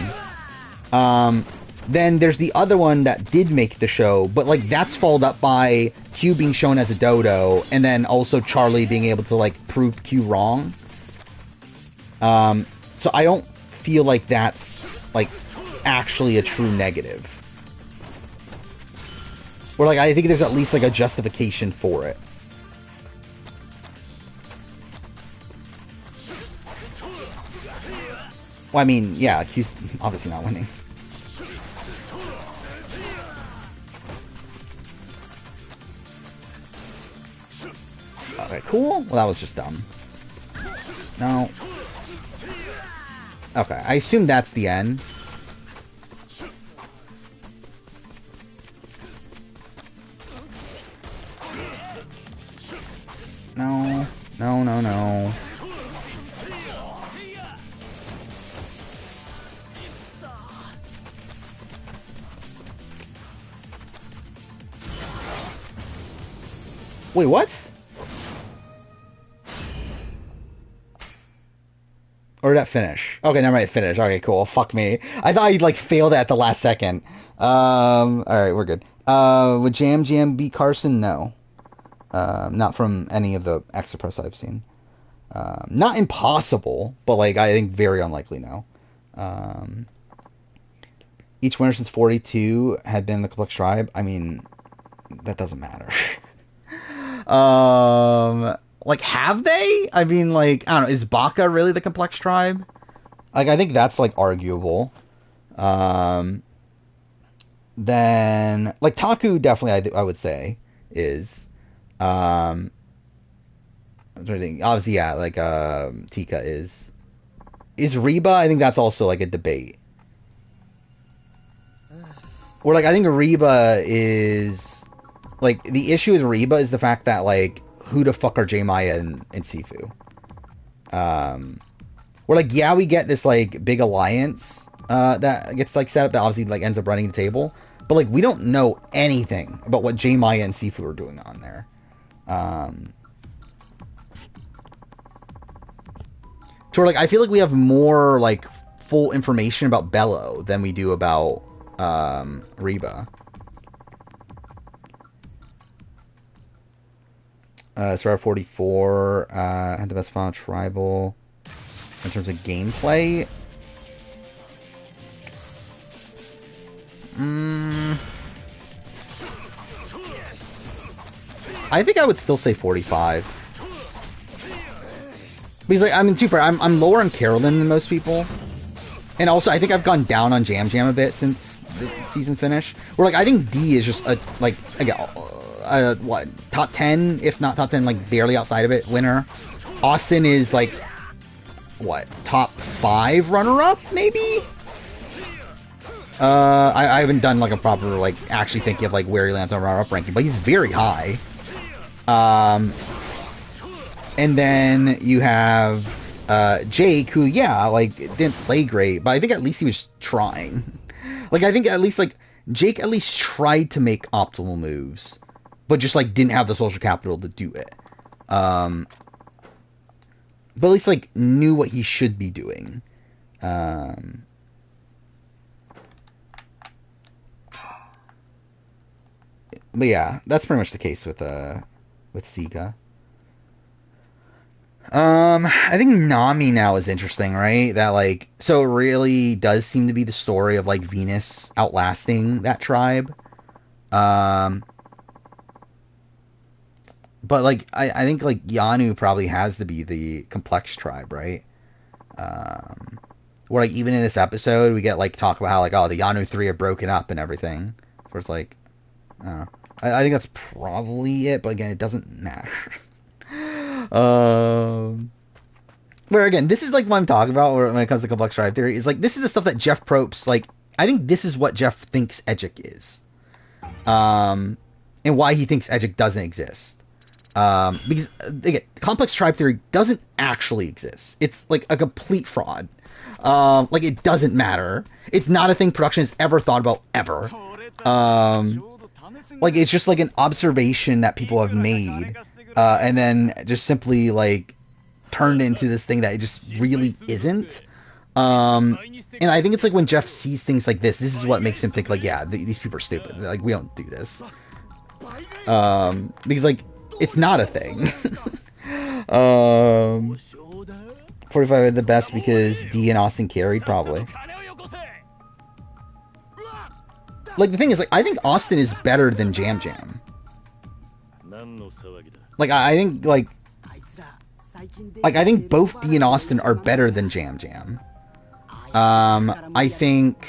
Then there's the other one that did make the show, but, like, that's followed up by Q being shown as a dodo, and then also Charlie being able to, like, prove Q wrong. So I don't feel like that's, like, actually a true negative. Or, like, I think there's at least, like, a justification for it. Well, I mean, yeah, Q's obviously not winning. Okay, cool. Well, that was just dumb. No. Okay, I assume that's the end. No. No, no, no. Wait, what? Or did that finish? Okay, never mind, finish. Okay, cool. Fuck me. I thought he like failed at the last second. Alright, we're good. Would Jam beat Carson? No. Not from any of the extra press I've seen. Not impossible, but like I think very unlikely now. Each winner since 42 had been the Complex Tribe. I mean, that doesn't matter. Like, have they? I mean, like, I don't know. Is Baka really the Complex Tribe? Like, I think that's, like, arguable. Then, like, Taku definitely, I would say, is. I'm trying to think. Obviously, yeah, like, Tika is. Is Reba? I think that's also, like, a debate. Or, like, I think Reba is. Like, the issue with Reba is the fact that, like, who the fuck are J Maya and Sifu? We're like, yeah, we get this like big alliance that gets like set up that obviously like ends up running the table, but like we don't know anything about what J Maya and Sifu are doing on there. So we're like, I feel like we have more like full information about Bello than we do about Reba. Survivor 44 had the best final tribal in terms of gameplay. I think I would still say 45. Because like, I mean, too far, I'm lower on Carolyn than most people, and also I think I've gone down on Jam Jam a bit since the season finish. Where like I think D is just a like what, top 10, if not top 10, like barely outside of it winner. Austin is like what, top 5 runner-up maybe. I haven't done like a proper like actually thinking of like where he lands on runner-up ranking, but he's very high. And then you have Jake, who, yeah, like, didn't play great, but I think at least he was trying. Like, I think at least, like, Jake at least tried to make optimal moves, but just, like, didn't have the social capital to do it. But at least, like, knew what he should be doing. But yeah, that's pretty much the case with Sika. I think Nami now is interesting, right? That like, so it really does seem to be the story of like Venus outlasting that tribe. But like, I think like Yanu probably has to be the complex tribe, right? Where like even in this episode we get like talk about how like, oh, the Yanu 3 are broken up and everything. Where it's like, I think that's probably it, but again, it doesn't matter. Where again, this is like what I'm talking about when it comes to complex tribe theory. Is like, this is the stuff that Jeff Probst, like, I think this is what Jeff thinks Edgic is, and why he thinks Edgic doesn't exist. Because again, complex tribe theory doesn't actually exist. It's like a complete fraud. Like, it doesn't matter. It's not a thing production has ever thought about ever. Like, it's just like an observation that people have made, and then just simply like turned into this thing that it just really isn't. And I think it's like when Jeff sees things like this is what makes him think like, yeah, these people are stupid. Like, we don't do this. Because like, it's not a thing. 45 are the best because D and Austin carried, probably. Like, the thing is, like, I think Austin is better than Jam Jam. Like, I think, like, I think both D and Austin are better than Jam Jam. I think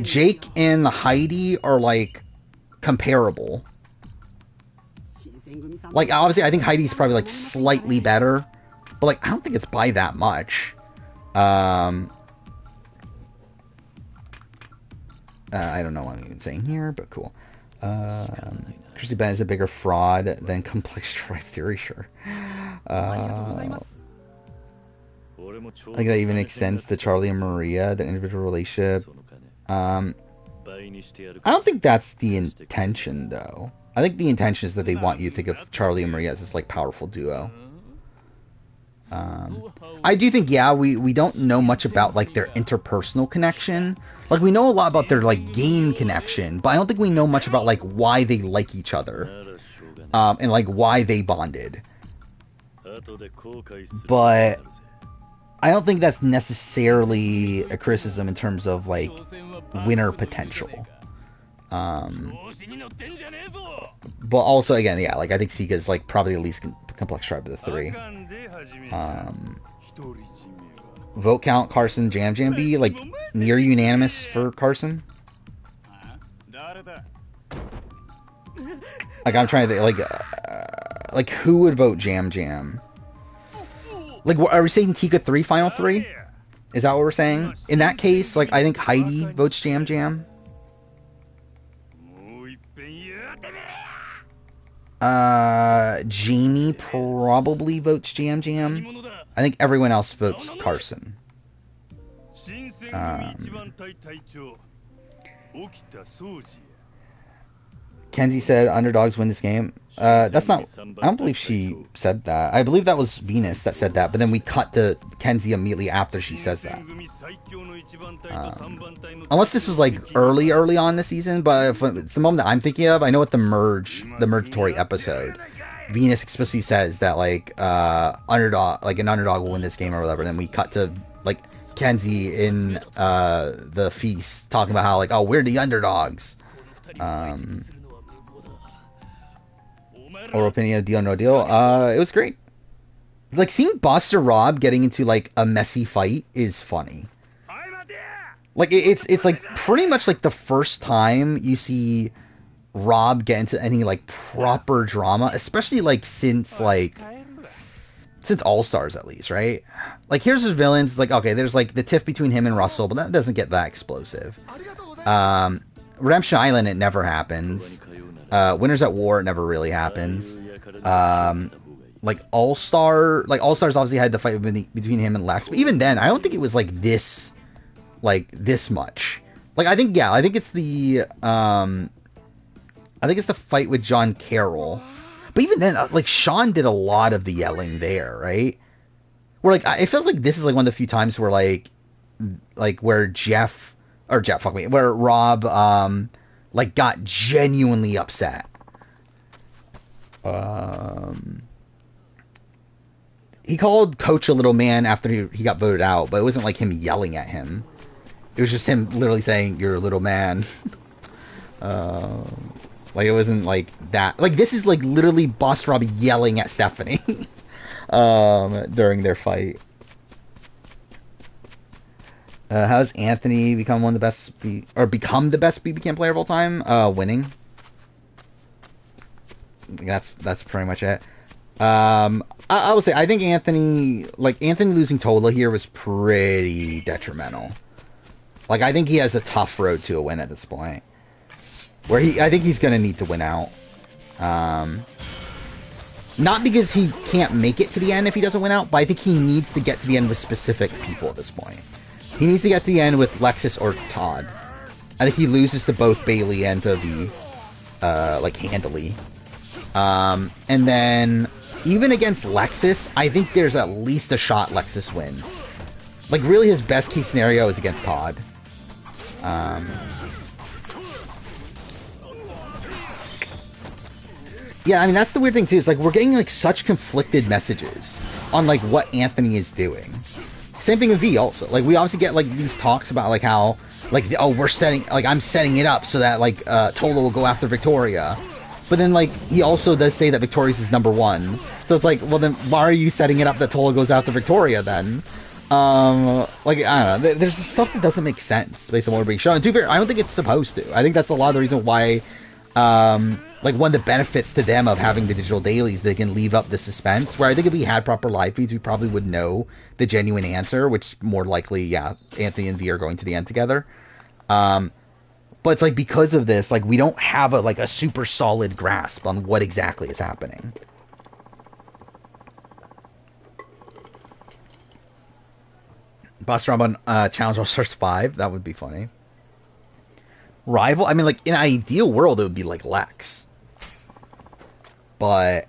Jake and Heidi are, like, comparable. Like, obviously, I think Heidi's probably, like, slightly better. But, like, I don't think it's by that much. I don't know what I'm even saying here, but cool. Chrissy Ben is a bigger fraud than complex tribe theory, sure. Like, that even extends to Charlie and Maria, the individual relationship. I don't think that's the intention, though. I think the intention is that they want you to think of Charlie and Maria as this, like, powerful duo. I do think, yeah, we don't know much about, like, their interpersonal connection. Like, we know a lot about their, like, game connection, but I don't think we know much about, like, why they like each other. And, like, why they bonded. But I don't think that's necessarily a criticism in terms of, like, winner potential. But also, again, yeah, like, I think Sika's, like, probably the least complex tribe of the 3. Vote count, Carson, Jam Jam B, like, near unanimous for Carson. Like, I'm trying to think, like, who would vote Jam Jam? Like, are we saying Tika 3 final 3? Is that what we're saying? In that case, like, I think Heidi votes Jam Jam. Jamie probably votes Jam Jam. I think everyone else votes Carson. Kenzie said underdogs win this game. That's not... I don't believe she said that. I believe that was Venus that said that, but then we cut to Kenzie immediately after she says that. Unless this was like early on the season, but if it's the moment that I'm thinking of, I know at the Mergatory episode, Venus explicitly says that like an underdog will win this game or whatever. And then we cut to like Kenzie in the feast talking about how like, oh, we're the underdogs. Oral opinion, deal no deal. It was great. Like seeing Buster Rob getting into like a messy fight is funny. Like it's like pretty much like the first time you see Rob get into any like proper drama, especially like since All Stars at least, right? Like here's his villains. Like okay, there's like the tiff between him and Russell, but that doesn't get that explosive. Redemption Island, it never happens. Winners at War, it never really happens. Like All Stars obviously had the fight between him and Lex, but even then, I don't think it was like this much. Like I think it's the fight with John Carroll, but even then, like Sean did a lot of the yelling there, right? Where like it feels like this is like one of the few times where like where where Rob like got genuinely upset. He called Coach a little man after he got voted out, but it wasn't like him yelling at him. It was just him literally saying, "You're a little man." Like it wasn't like that. Like this is like literally Boss Rob yelling at Stephanie during their fight. How's Anthony become the best BB Can player of all time? Winning. That's pretty much it. I would say I think Anthony losing Tola here was pretty detrimental. Like I think he has a tough road to a win at this point. I think he's gonna need to win out. Not because he can't make it to the end if he doesn't win out, but I think he needs to get to the end with specific people at this point. He needs to get to the end with Lexus or Todd. I think he loses to both Bailey and to the handily. And then even against Lexus, I think there's at least a shot Lexus wins. Like really his best case scenario is against Todd. Yeah, I mean that's the weird thing too. Is like we're getting like such conflicted messages on like what Anthony is doing. Same thing with V also. Like we obviously get like these talks about like how like I'm setting it up so that like Tola will go after Victoria. But then like he also does say that Victoria's his number one. So it's like, well then why are you setting it up that Tola goes after Victoria then? Like I don't know. There's just stuff that doesn't make sense based on what we're being shown. And to be fair, I don't think it's supposed to. I think that's a lot of the reason why like one of the benefits to them of having the digital dailies, they can leave up the suspense. Where I think if we had proper live feeds, we probably would know the genuine answer, which more likely, yeah, Anthony and V are going to the end together. But it's like because of this, like we don't have a super solid grasp on what exactly is happening. Boss Rob on Challenge All Stars 5, that would be funny. Rival, I mean, like in an ideal world, it would be like Lex. But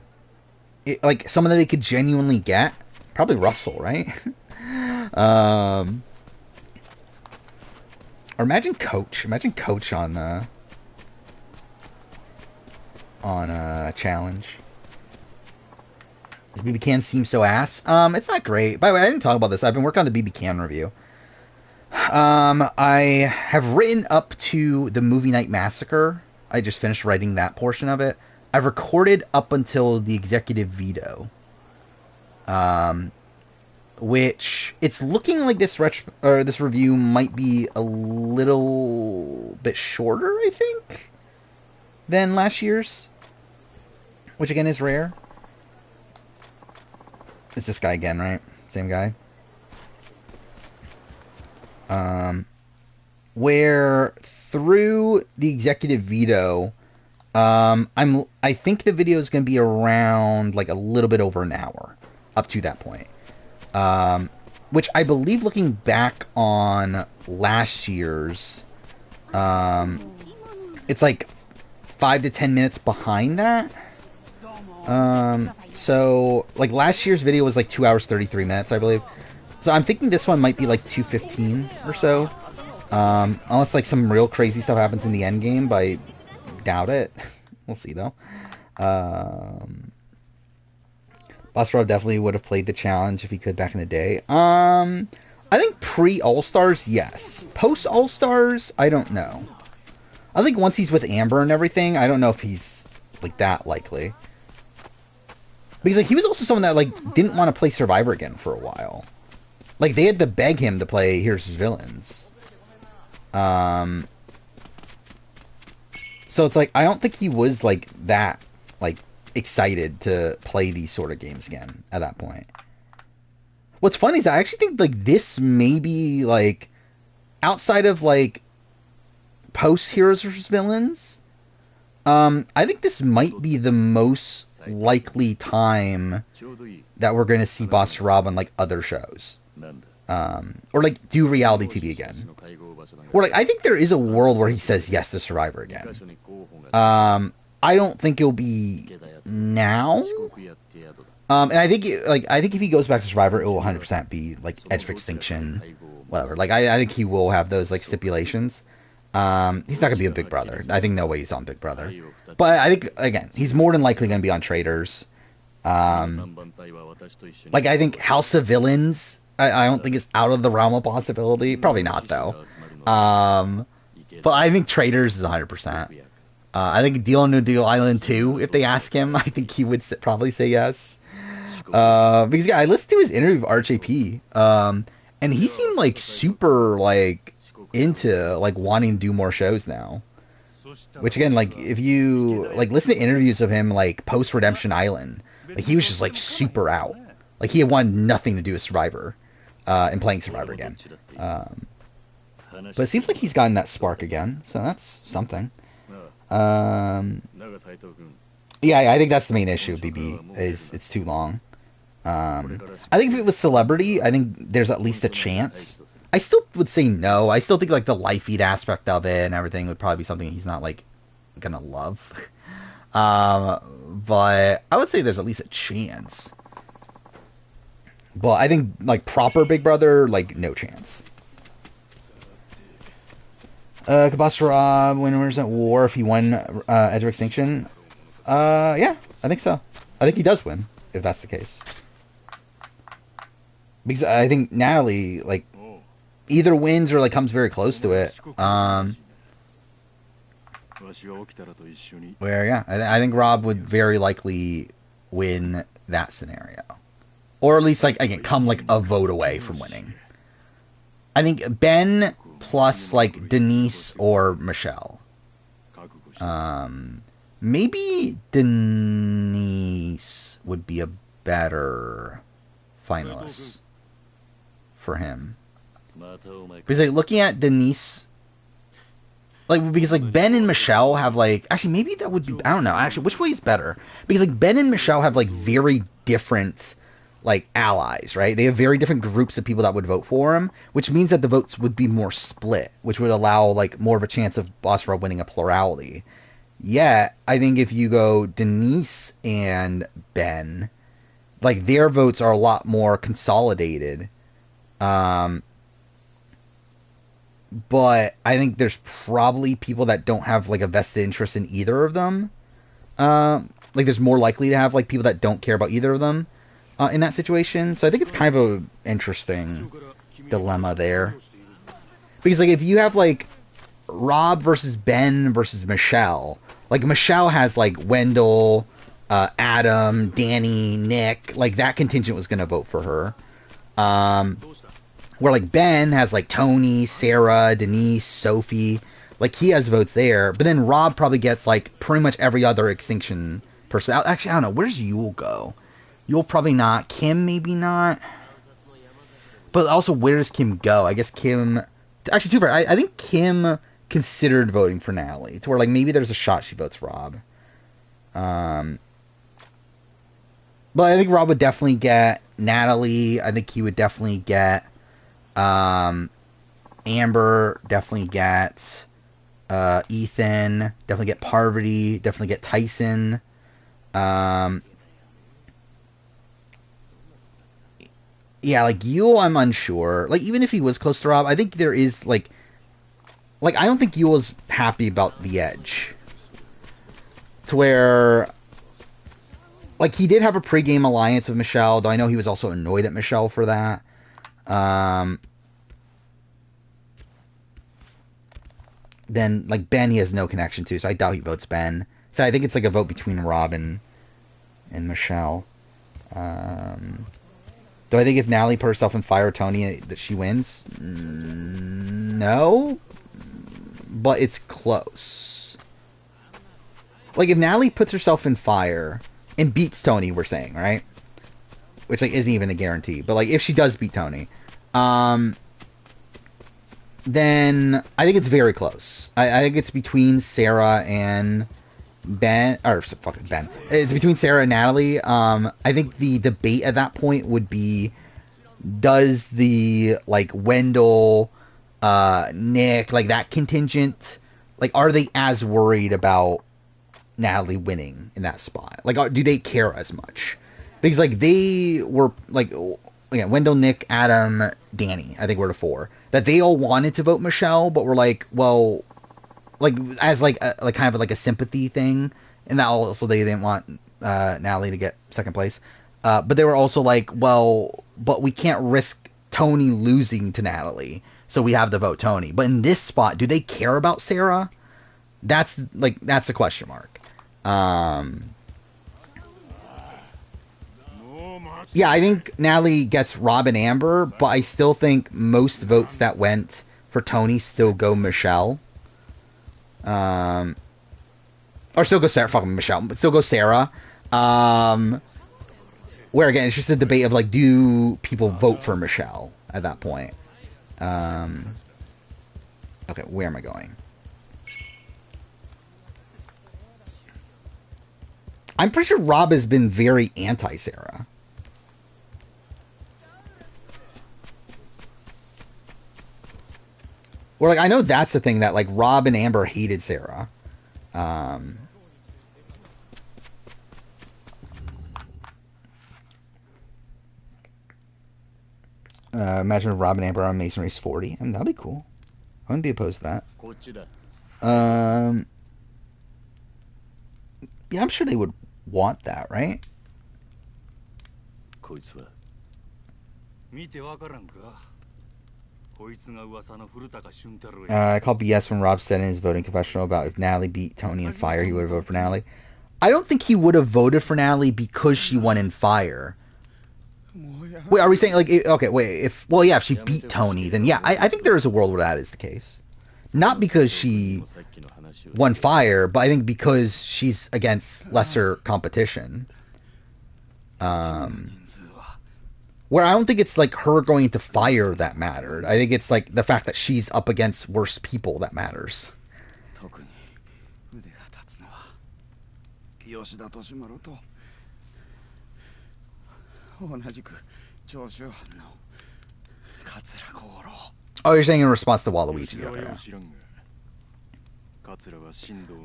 like someone that they could genuinely get, probably Russell, right? Or imagine Coach. Imagine Coach on Challenge. Does BB Can seem so ass? It's not great. By the way, I didn't talk about this. I've been working on the BB Can review. I have written up to the Movie Night Massacre. I just finished writing that portion of it. I've recorded up until the executive veto. Which it's looking like this review might be a little bit shorter, I think, than last year's, which again is rare. It's this guy again, right? Same guy. Where through the executive veto, I think the video is going to be around like a little bit over an hour up to that point. which I believe, looking back on last year's, it's like 5 to 10 minutes behind that. So like last year's video was like 2 hours 33 minutes, I believe. So I'm thinking this one might be like 2:15 or so. Unless like some real crazy stuff happens in the end game, but I doubt it. We'll see though. Bossrov definitely would have played the challenge if he could back in the day. I think pre All-Stars, yes. Post All-Stars, I don't know. I think once he's with Amber and everything, I don't know if he's like that likely. Because like he was also someone that like didn't want to play Survivor again for a while. Like they had to beg him to play Here's His Villains. So it's like I don't think he was like that like excited to play these sort of games again at that point. What's funny is I actually think like this may be like outside of like post Heroes vs Villains. I think this might be the most likely time that we're going to see Boss Rob on like other shows. Or like do reality TV again. Or like I think there is a world where he says yes to Survivor again. I don't think it'll be now. And I think if he goes back to Survivor, it will 100% be like Edge of Extinction, whatever. Like I think he will have those like stipulations. He's not gonna be a Big Brother. I think no way he's on Big Brother. But I think again, he's more than likely gonna be on Traders. Like I think House of Villains, I don't think it's out of the realm of possibility. Probably not though. But I think Traders is 100%. I think Deal No Deal Island 2, if they ask him, I think he would probably say yes. Because yeah, I listened to his interview with RJP, and he seemed like super like into like wanting to do more shows now. Which again, like if you like listen to interviews of him like post Redemption Island, like he was just like super out. Like he had wanted nothing to do with Survivor, and playing Survivor again. But it seems like he's gotten that spark again, so that's something. Yeah, I think that's the main issue. BB is it's too long. I think if it was celebrity, I think there's at least a chance. I still would say no. I still think like the live feed aspect of it and everything would probably be something he's not like gonna love. But I would say there's at least a chance. But I think like proper Big Brother, like no chance. Kabasra winners at war if he won Edge of Extinction. Yeah, I think so. I think he does win if that's the case. Because I think Natalie like either wins or like comes very close to it. Where yeah, I think Rob would very likely win that scenario, or at least like again come like a vote away from winning. I think Ben plus like Denise or Michelle. Maybe Denise would be a better finalist for him. Because like looking at Denise, like because like Ben and Michelle have like actually maybe that would be I don't know actually which way is better because like Ben and Michelle have like very different like allies, right? They have very different groups of people that would vote for him, which means that the votes would be more split, which would allow like more of a chance of Boss Rob winning a plurality. Yet, I think if you go Denise and Ben, like their votes are a lot more consolidated. But I think there's probably people that don't have like a vested interest in either of them. Like there's more likely to have like people that don't care about either of them. In that situation, so I think it's kind of a interesting dilemma there. Because like if you have like Rob versus Ben versus Michelle, like Michelle has like Wendell, Adam, Danny, Nick, like that contingent was gonna vote for her. Where like Ben has like Tony, Sarah, Denise, Sophie, like he has votes there. But then Rob probably gets like pretty much every other Extinction person. Actually, I don't know. Where's Yule go? You'll probably not. Kim, maybe not. But also, where does Kim go? I guess Kim... Actually, too far. I think Kim considered voting for Natalie. To where, like, maybe there's a shot she votes Rob. But I think Rob would definitely get Natalie. I think he would definitely get. Amber, definitely get. Ethan, definitely get Parvati, definitely get Tyson. Um, yeah, like Yule, I'm unsure. Like even if he was close to Rob, I think there is like I don't think Yule's happy about the edge. To where like he did have a pregame alliance with Michelle, though I know he was also annoyed at Michelle for that. Um, then like Ben, he has no connection to, so I doubt he votes Ben. So I think it's like a vote between Rob and Michelle. Do I think if Natalie put herself in fire Tony that she wins? No, but it's close. Like if Natalie puts herself in fire and beats Tony, we're saying, right? Which like isn't even a guarantee, but like if she does beat Tony, then I think it's very close. I think it's between Sarah and Ben, or fucking Ben. It's between Sarah and Natalie. I think the debate at that point would be, does the like Wendell, Nick, like that contingent, like are they as worried about Natalie winning in that spot? Like, do they care as much? Because like they were like, again, Wendell, Nick, Adam, Danny, I think were the four that they all wanted to vote Michelle, but were like, well, like as like like kind of like a sympathy thing, and that also they didn't want Natalie to get second place, but they were also like, well, but we can't risk Tony losing to Natalie, so we have to vote Tony. But in this spot, do they care about Sarah? That's a question mark. Yeah, I think Natalie gets Rob and Amber, but I still think most votes that went for Tony still go Michelle. Or still go Sarah, fucking Michelle, but still go Sarah. Where again, it's just a debate of like, do people vote for Michelle at that point? Okay, where am I going? I'm pretty sure Rob has been very anti-Sarah. Or like, I know that's the thing that like Rob and Amber hated Sarah. Imagine if Rob and Amber on Mason Race 40. I mean, that'd be cool. I wouldn't be opposed to that. Yeah, I'm sure they would want that, right? I call BS when Rob said in his voting confessional about if Natalie beat Tony in Fire, he would have voted for Natalie. I don't think he would have voted for Natalie because she won in Fire. Wait, are we saying like okay? Wait, if she beat Tony, then yeah, I think there is a world where that is the case. Not because she won Fire, but I think because she's against lesser competition. Where I don't think it's like her going to Fire that mattered. I think it's like the fact that she's up against worse people that matters. Oh, you're saying in response to Waluigi. Okay, yeah.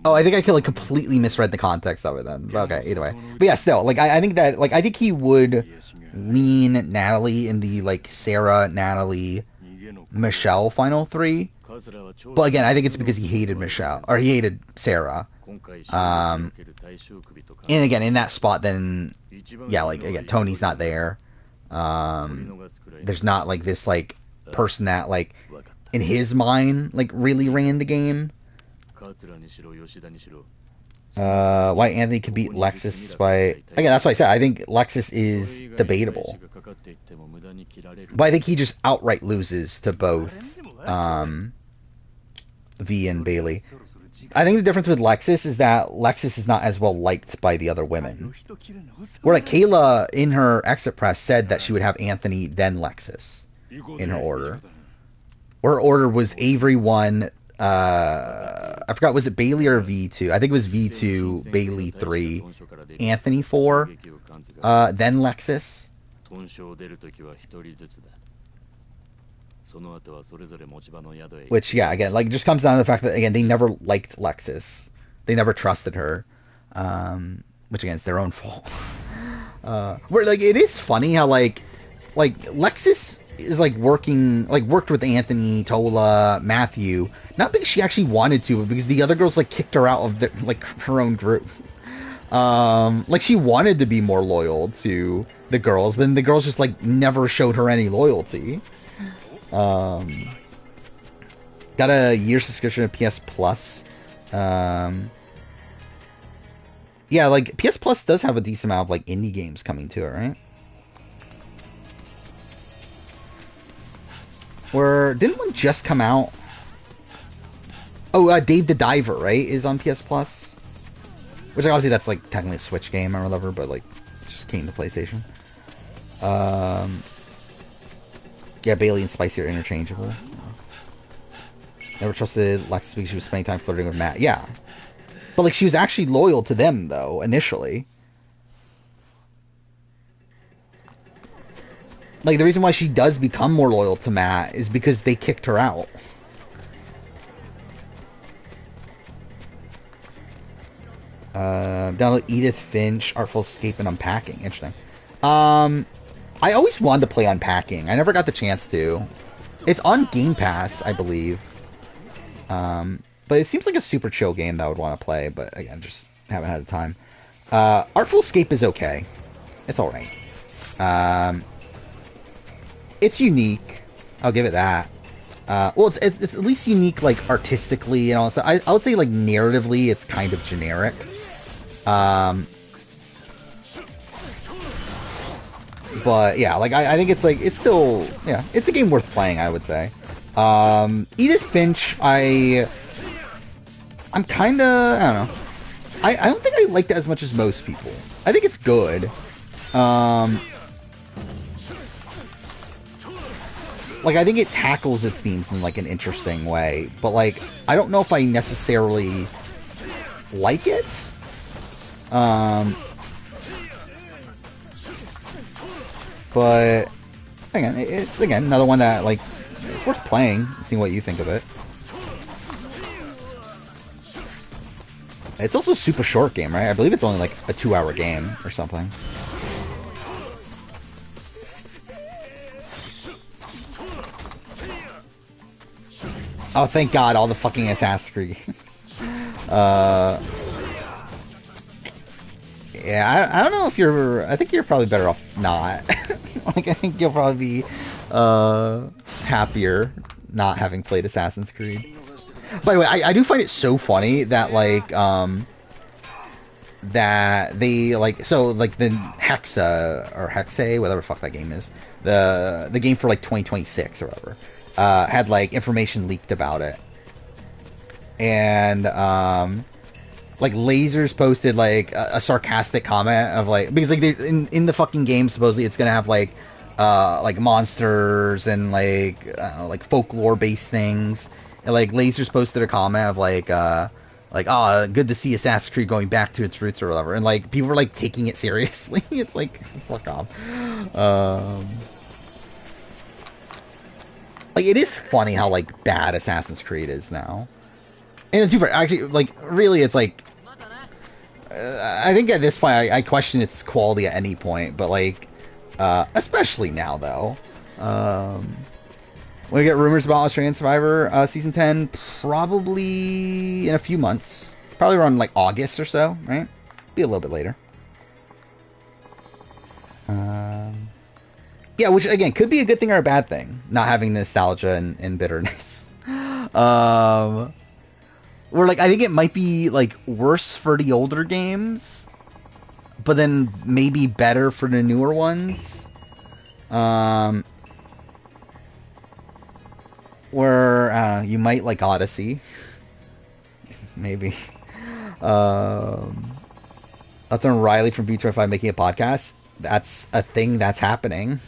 Oh, I think I like completely misread the context of it then. But okay, either way. But yeah, still, like I think that like I think he would lean Natalie in the like Sarah, Natalie, Michelle final three. But again, I think it's because he hated Michelle or he hated Sarah. And again, in that spot, then yeah, like again, Tony's not there. There's not like this like person that like in his mind like really ran the game. Why Anthony could beat Lexus by again, that's what I said. I think Lexus is debatable, but I think he just outright loses to both V and Bailey. I think the difference with Lexus is that Lexus is not as well liked by the other women. Where like Kayla in her exit press said that she would have Anthony then Lexus in her order. Her order was Avery 1, I forgot, was it Bailey or V2? I think it was V2, Bailey 3, Anthony 4, then Lexus. Which, yeah, again, like, just comes down to the fact that, again, they never liked Lexus. They never trusted her. Which, again, is their own fault. Where, like, it is funny how, like, Lexus is, like, worked with Anthony, Tola, Matthew, not because she actually wanted to, but because the other girls, like, kicked her out of, her own group. Like, she wanted to be more loyal to the girls, but then the girls just, like, never showed her any loyalty. Got a year subscription to PS Plus. Yeah, like, PS Plus does have a decent amount of, like, indie games coming to it, right? Didn't one just come out? Oh, Dave the Diver, right, is on PS Plus? Which, obviously, that's, like, technically a Switch game or whatever, but, like, it just came to PlayStation. Yeah, Bailey and Spicy are interchangeable. Never trusted Lexus because she was spending time flirting with Matt. Yeah. But, like, she was actually loyal to them, though, initially. Like, the reason why she does become more loyal to Matt is because they kicked her out. Download Edith Finch, Artful Escape, and Unpacking. Interesting. I always wanted to play Unpacking. I never got the chance to. It's on Game Pass, I believe. But it seems like a super chill game that I would want to play, but again, just haven't had the time. Artful Escape is okay. It's alright. It's unique. I'll give it that. Well, it's at least unique, like, artistically and all that stuff. I would say, like, narratively, it's kind of generic. But, yeah, like, I think it's, like, it's still, yeah, it's a game worth playing, I would say. Edith Finch, I'm kinda, I don't know. I don't think I liked it as much as most people. I think it's good. Like, I think it tackles its themes in, like, an interesting way. But, like, I don't know if I necessarily like it. But, again, it's, again, another one that, like, it's worth playing and seeing what you think of it. It's also a super short game, right? I believe it's only, like, a 2-hour game or something. Oh, thank God, all the fucking Assassin's Creed games. Yeah, I don't know if you're... I think you're probably better off not. Like, I think you'll probably be happier not having played Assassin's Creed. By the way, I do find it so funny that, like, that they, like... So, like, the Hexa, or Hexe, whatever the fuck that game is. The game for, like, 2026 or whatever. Had, like, information leaked about it. And, like, Lasers posted, like, a sarcastic comment of, like... Because, like, in the fucking game, supposedly, it's gonna have, like monsters and, like folklore-based things. And, like, Lasers posted a comment of, like, oh, good to see Assassin's Creed going back to its roots or whatever. And, like, people were, like, taking it seriously. It's like, fuck off. Like, it is funny how, like, bad Assassin's Creed is now. And it's super, actually, like, really, it's like... I think at this point, I question its quality at any point, but, like, especially now, though. We get rumors about Australian Survivor Season 10, probably in a few months. Probably around, like, August or so, right? Be a little bit later. Yeah, which, again, could be a good thing or a bad thing. Not having nostalgia and bitterness. Where, like, I think it might be, like, worse for the older games, but then maybe better for the newer ones. Where, you might like Odyssey. Maybe. That's on Riley from B25 making a podcast. That's a thing that's happening.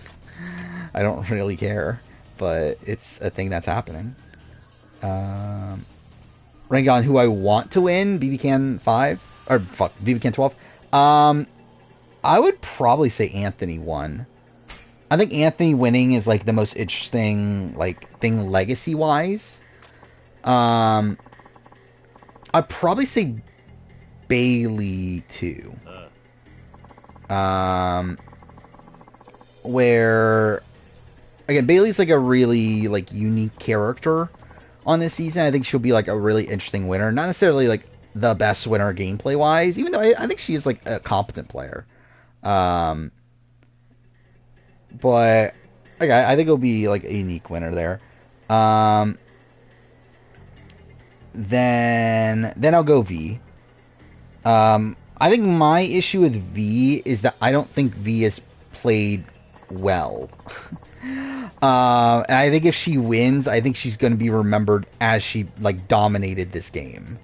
I don't really care, but it's a thing that's happening. Ranking on who I want to win, BB-Can 5, or fuck, BB-Can 12. I would probably say Anthony won. I think Anthony winning is like the most interesting like thing legacy wise. I'd probably say Bailey too. Where again, Bailey's like a really like unique character on this season. I think she'll be like a really interesting winner. Not necessarily like the best winner gameplay wise, even though I think she is like a competent player. But okay, I think it'll be like a unique winner there. Then I'll go V. I think my issue with V is that I don't think V has played well. And I think if she wins, I think she's going to be remembered as she like dominated this game.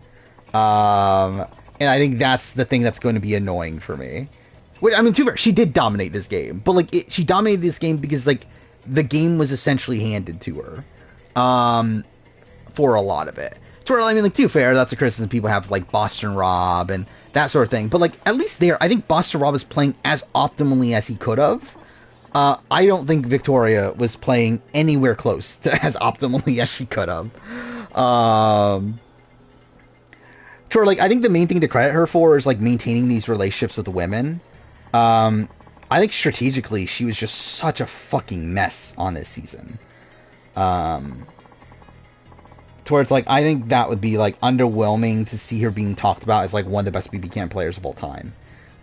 And I think that's the thing that's going to be annoying for me. I mean, too fair, she did dominate this game, but like she dominated this game because like the game was essentially handed to her, for a lot of it. To where, I mean, like, too fair, that's a criticism people have like Boston Rob and that sort of thing. But like at least there, I think Boston Rob is playing as optimally as he could have. I don't think Victoria was playing anywhere close to as optimally as she could have. To where, like, I think the main thing to credit her for is like maintaining these relationships with the women. I think strategically she was just such a fucking mess on this season. To where it's like, I think that would be like underwhelming to see her being talked about as like one of the best BB Camp players of all time,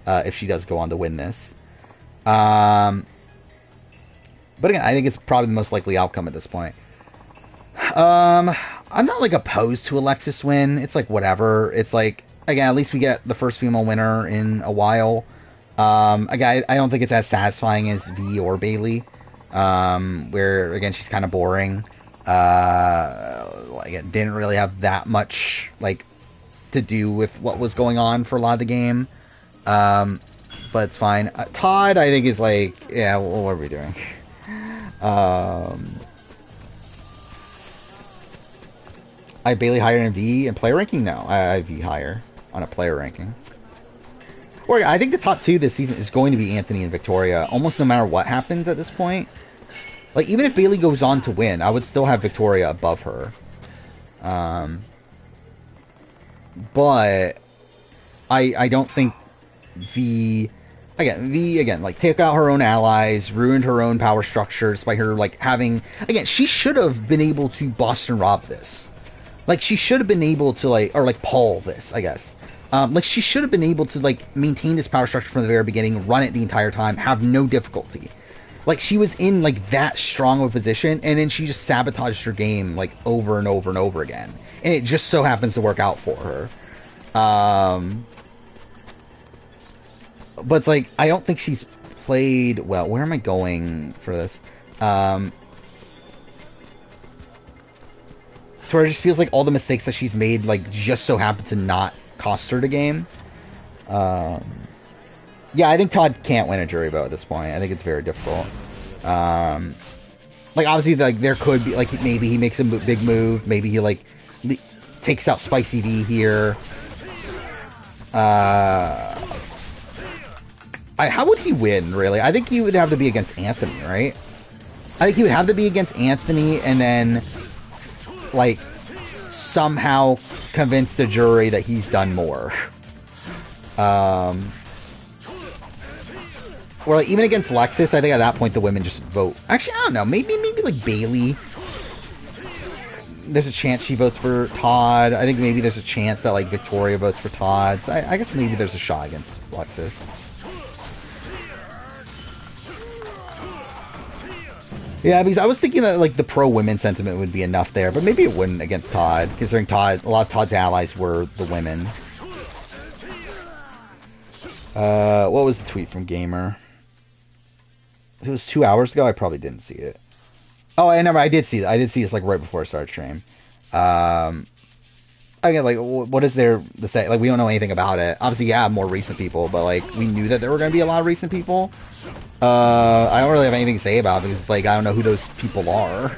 if she does go on to win this. But again, I think it's probably the most likely outcome at this point. I'm not like opposed to Alexis win. It's like whatever. It's like, again, at least we get the first female winner in a while. Again, I don't think it's as satisfying as V or Bailey, where again she's kind of boring. Like it didn't really have that much like to do with what was going on for a lot of the game. But it's fine. Todd, I think is like, yeah, what are we doing? I Bailey higher than V in player ranking? No, I V higher on a player ranking. Or I think the top two this season is going to be Anthony and Victoria, almost no matter what happens at this point. Like, even if Bailey goes on to win, I would still have Victoria above her. But I don't think V, like, take out her own allies, ruined her own power structures by her, like, having... Again, she should have been able to Boston Rob this. Like, she should have been able to, like... Or, like, Paul this, I guess. Like, she should have been able to, like, maintain this power structure from the very beginning, run it the entire time, have no difficulty. Like, she was in, like, that strong of a position, and then she just sabotaged her game, like, over and over and over again. And it just so happens to work out for her. But it's like, I don't think she's played well. Where am I going for this? To where it just feels like all the mistakes that she's made, like, just so happen to not cost her the game. Yeah, I think Todd can't win a jury vote at this point. I think it's very difficult. Like, obviously, like, there could be, like, maybe he makes a big move. Maybe he, like, takes out Spicy V here. How would he win, really? I think he would have to be against Anthony, right? I think he would have to be against Anthony and then, like, somehow convince the jury that he's done more. Or like, even against Lexus, I think at that point the women just vote. Actually, I don't know. Maybe like Bailey. There's a chance she votes for Todd. I think maybe there's a chance that like Victoria votes for Todd. So I guess maybe there's a shot against Lexus. Yeah, because I was thinking that like the pro-women sentiment would be enough there, but maybe it wouldn't against Todd, considering a lot of Todd's allies were the women. What was the tweet from Gamer? If it was 2 hours ago, I probably didn't see it. Oh, I did see it. I did see this like right before I started stream. Again, like, what is there to say? Like, we don't know anything about it. Obviously, yeah, more recent people, but like, we knew that there were going to be a lot of recent people. I don't really have anything to say about it because it's like I don't know who those people are.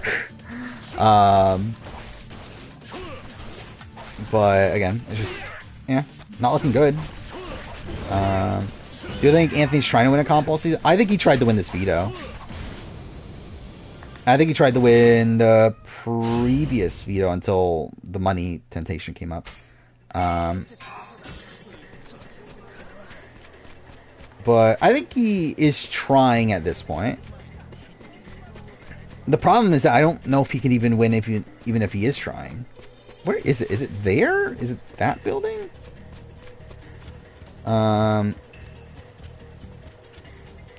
But again, it's just not looking good. Do you think Anthony's trying to win a comp all season? I think he tried to win this veto. I think he tried to win the previous veto until the money temptation came up. But I think he is trying at this point. The problem is that I don't know if he can even win even if he is trying. Where is it? Is it there? Is it that building?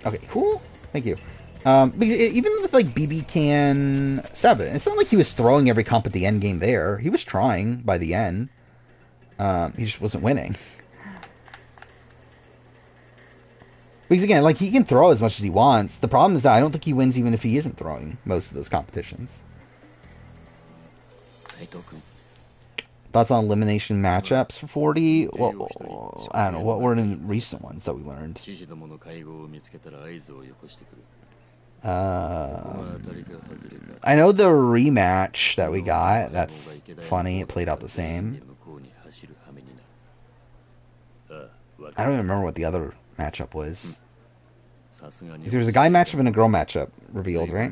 Okay, cool. Thank you. Because even with like BB Can 7, it's not like he was throwing every comp at the end game there. He was trying by the end. He just wasn't winning. Because again, like he can throw as much as he wants. The problem is that I don't think he wins even if he isn't throwing most of those competitions. Thoughts on elimination matchups for 40? Well, I don't know. What were the recent ones that we learned? I know the rematch that we got. That's funny. It played out the same. I don't even remember what the other matchup was. There was a guy matchup and a girl matchup revealed, right?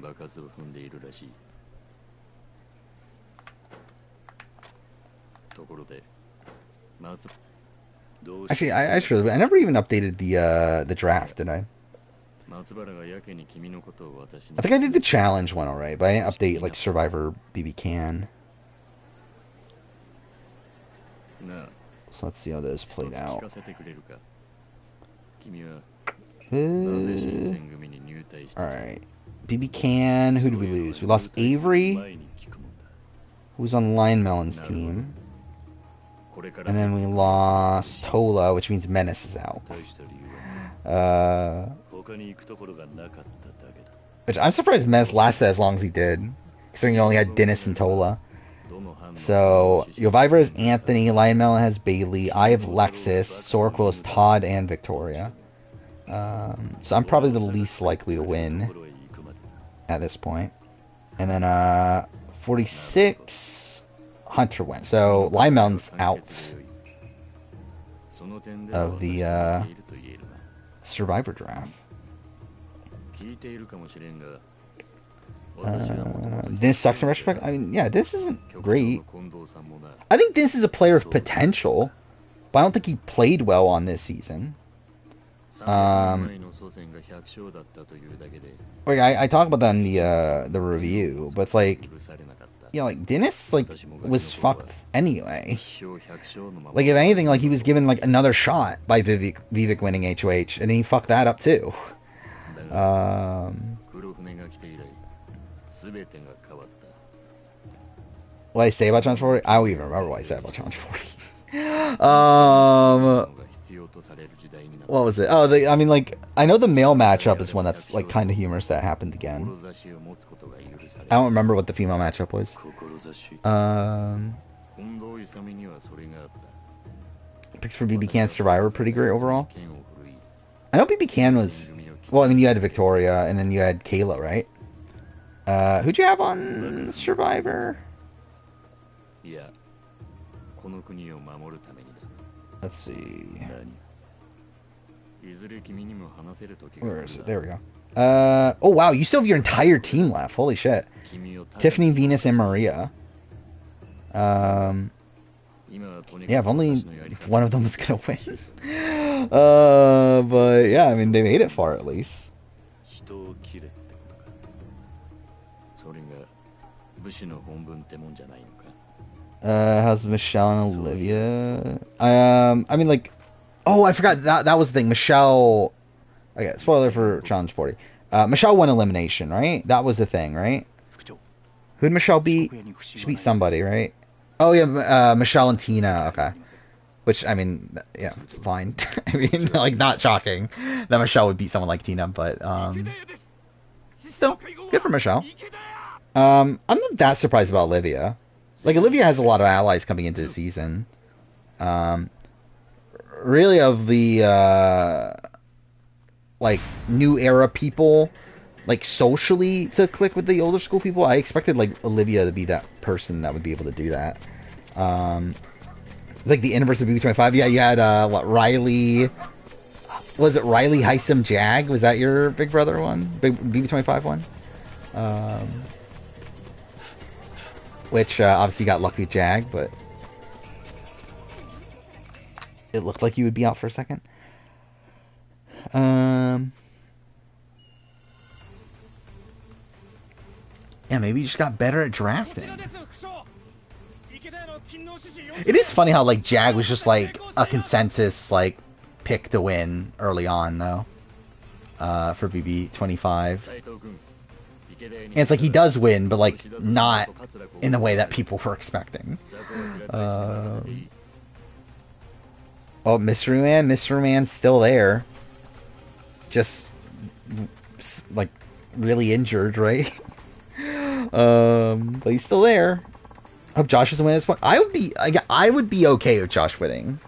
Actually, I never even updated the draft, did I? I think I did the challenge one alright, but I didn't update like Survivor BB Can. So let's see how this played out. Alright. BB Can, who did we lose? We lost Avery, who was on Lion Melon's team. And then we lost Tola, which means Menace is out. Which I'm surprised Menace lasted as long as he did, considering he only had Dennis and Tola. So, Yovivor has Anthony, Lion Melon has Bailey, I have Lexus, Sorquil is Todd and Victoria. So I'm probably the least likely to win at this point. And then 46, Hunter went. So Lion Melon's out of the Survivor draft. This sucks in retrospect. I mean, yeah, this isn't great. I think this is a player of potential, but I don't think he played well on this season. Like I talk about that in the review, but it's like, yeah, like Dennis like was fucked anyway. Like if anything, like he was given like another shot by Vivek winning HOH, and he fucked that up too. What I say about Challenge 40? I don't even remember what I said about Challenge 40. What was it? Oh, I mean, like, I know the male matchup is one that's, like, kind of humorous that happened again. I don't remember what the female matchup was. Picks for BB Can Survivor pretty great overall. I know BB Can was... Well, I mean, you had Victoria, and then you had Kayla, right? Who'd you have on Survivor? Let's see. Where is it? There we go. Oh wow, you still have your entire team left. Holy shit. Tiffany, Venus, and Maria. Yeah, if only one of them was gonna win. But yeah, I mean, they made it far at least. How's Michelle and Olivia? I mean, like, oh, I forgot that was the thing. Michelle. Okay, spoiler for Challenge 40. Michelle won elimination, right? That was the thing, right? Who'd Michelle beat? She beat somebody, right? Oh yeah, Michelle and Tina. Okay. Which, I mean, yeah, fine. I mean, like, not shocking that Michelle would beat someone like Tina, but still, good for Michelle. I'm not that surprised about Olivia. Like, Olivia has a lot of allies coming into the season. Really, of the, like, new era people, like, socially to click with the older school people, I expected, like, Olivia to be that person that would be able to do that. Like, the inverse of BB25. Yeah, you had, what, Riley... Was it Riley Heisem Jag? Was that your Big Brother one? Big BB25 one? Um, which obviously got lucky with Jag, but it looked like you would be out for a second. Yeah, maybe you just got better at drafting. It is funny how like Jag was just like a consensus like pick to win early on though. For BB25. And it's like he does win, but like not in the way that people were expecting. Oh, Mystery Man? Mystery Man's still there. Just like really injured, right? But he's still there. Hope Josh doesn't win this one. I would be okay with Josh winning.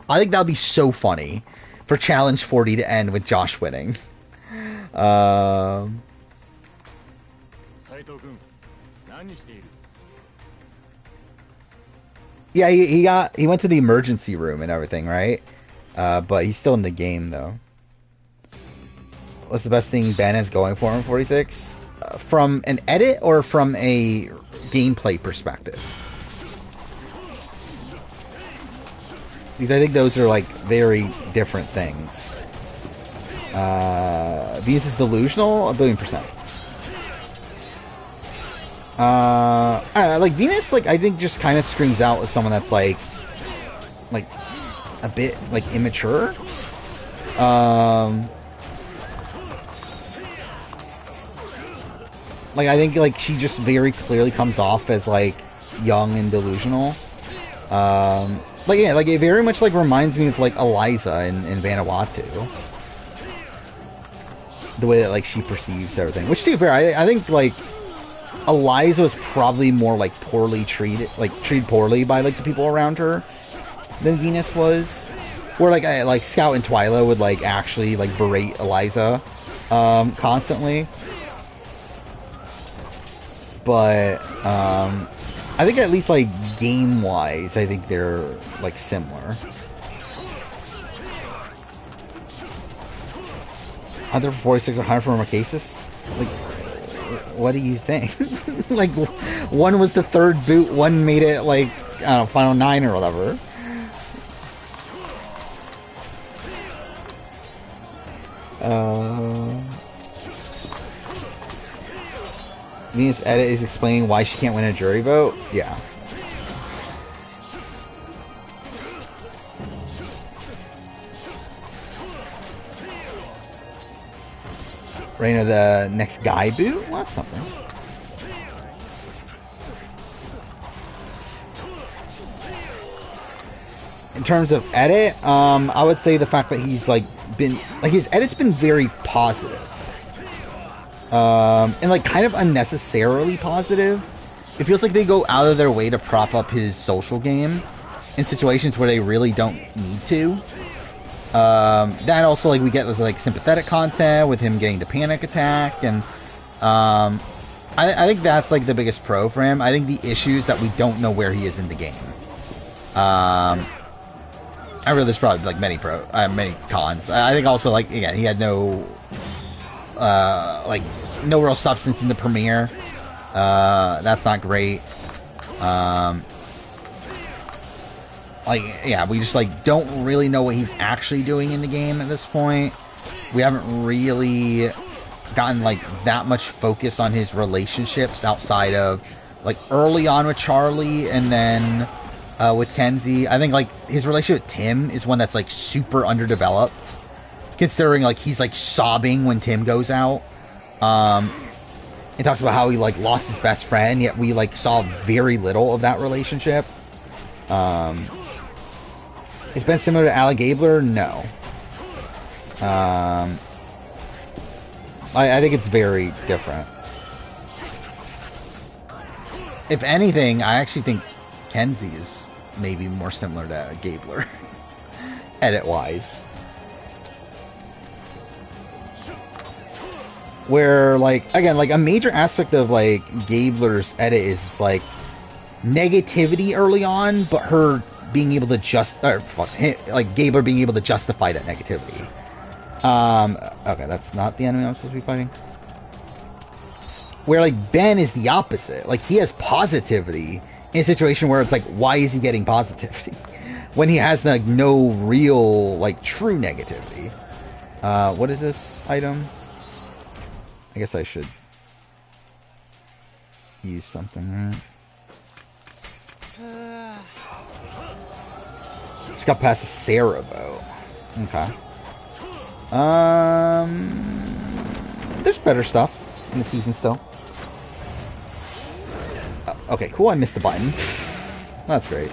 I think that would be so funny for Challenge 40 to end with Josh winning. Yeah, he went to the emergency room and everything, right? But he's still in the game though. What's the best thing Ben is going for in 46? From an edit or from a gameplay perspective? Because I think those are like very different things. Venus is delusional, 1,000,000,000%. I don't know, like Venus, like I think just kind of screams out as someone that's like a bit like immature. Like I think like she just very clearly comes off as like young and delusional. Like yeah, like it very much like reminds me of like Eliza in Vanuatu. The way that like she perceives everything, which to be fair, I think like Eliza was probably more like poorly treated, like treated poorly by like the people around her than Venus was. Where like Scout and Twyla would like actually like berate Eliza constantly. But I think at least like game wise, I think they're like similar. 100 for 46, 100 for Marquesas? Like, what do you think? Like, one was the third boot, one made it like, I don't know, Final 9 or whatever. Venus edit is explaining why she can't win a jury vote? Yeah. Raina, the next guy boot? Well, that's something. In terms of edit, I would say the fact that he's like been like his edit's been very positive. And like kind of unnecessarily positive. It feels like they go out of their way to prop up his social game in situations where they really don't need to. That also like we get this like sympathetic content with him getting the panic attack, and I think that's like the biggest pro for him. I think the issue is that we don't know where he is in the game. I really there's probably like many cons. I think also like again he had no like no real substance in the premiere. That's not great. Like yeah, we just like don't really know what he's actually doing in the game at this point. We haven't really gotten like that much focus on his relationships outside of like early on with Charlie and then with Kenzie. I think like his relationship with Tim is one that's like super underdeveloped, considering like he's like sobbing when Tim goes out. It talks about how he like lost his best friend, yet we like saw very little of that relationship. It's been similar to Alec Gabler? No. I think it's very different. If anything, I actually think Kenzie is maybe more similar to Gabler, edit-wise. Where, like, again, like, a major aspect of, like, Gabler's edit is, like, negativity early on, but her being able to like, Gabler being able to justify that negativity. Okay, that's not the enemy I'm supposed to be fighting. Where, like, Ben is the opposite. Like, he has positivity in a situation where it's like, why is he getting positivity? When he has, like, no real, like, true negativity. What is this item? I guess I should use something, right? Just got past the Sarah, though. Okay. There's better stuff in the season still. Okay, cool. I missed the button. That's great.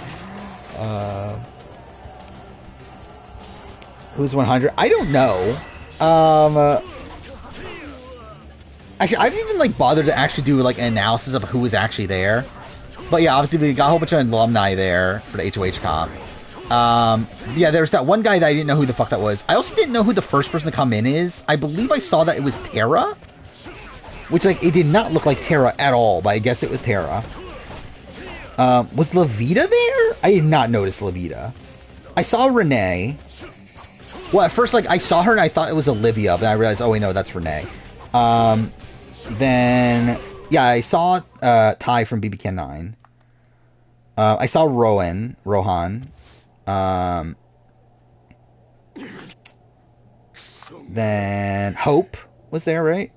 Who's 100? I don't know. Actually, I haven't even like bothered to actually do like an analysis of who was actually there. But yeah, obviously we got a whole bunch of alumni there for the HOH comp. Yeah, there was that one guy that I didn't know who the fuck that was. I also didn't know who the first person to come in is. I believe I saw that it was Terra. Which, like, it did not look like Terra at all, but I guess it was Terra. Was Levita there? I did not notice Levita. I saw Renee. Well, at first, like, I saw her and I thought it was Olivia, but I realized, oh, wait, no, that's Renee. Then, yeah, I saw Ty from BBK 9. I saw Rohan. Then Hope was there, right?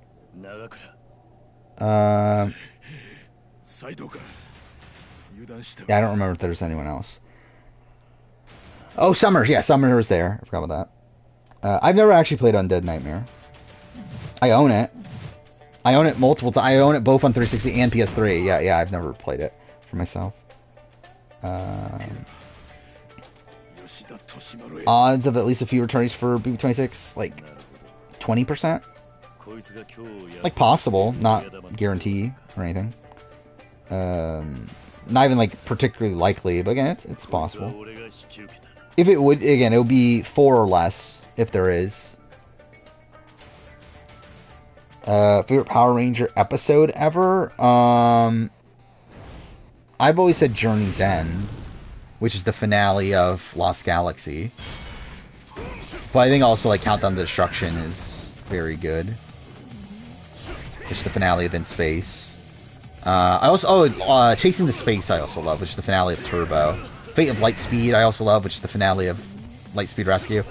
Yeah, I don't remember if there's anyone else. Oh, Summer. Yeah, Summer was there. I forgot about that. I've never actually played Undead Nightmare. I own it. I own it multiple times. I own it both on 360 and PS3. Yeah, I've never played it for myself. Odds of at least a few returnees for BB26, like 20%? Like possible, not guarantee or anything. Not even like particularly likely, but again, it's possible. If it would, again, it would be 4 or less if there is. Favorite Power Ranger episode ever? I've always said Journey's End, which is the finale of Lost Galaxy. But I think also like Countdown to Destruction is very good. Which is the finale of In Space. I also Chasing the Space I also love, which is the finale of Turbo. Fate of Lightspeed I also love, which is the finale of Lightspeed Rescue.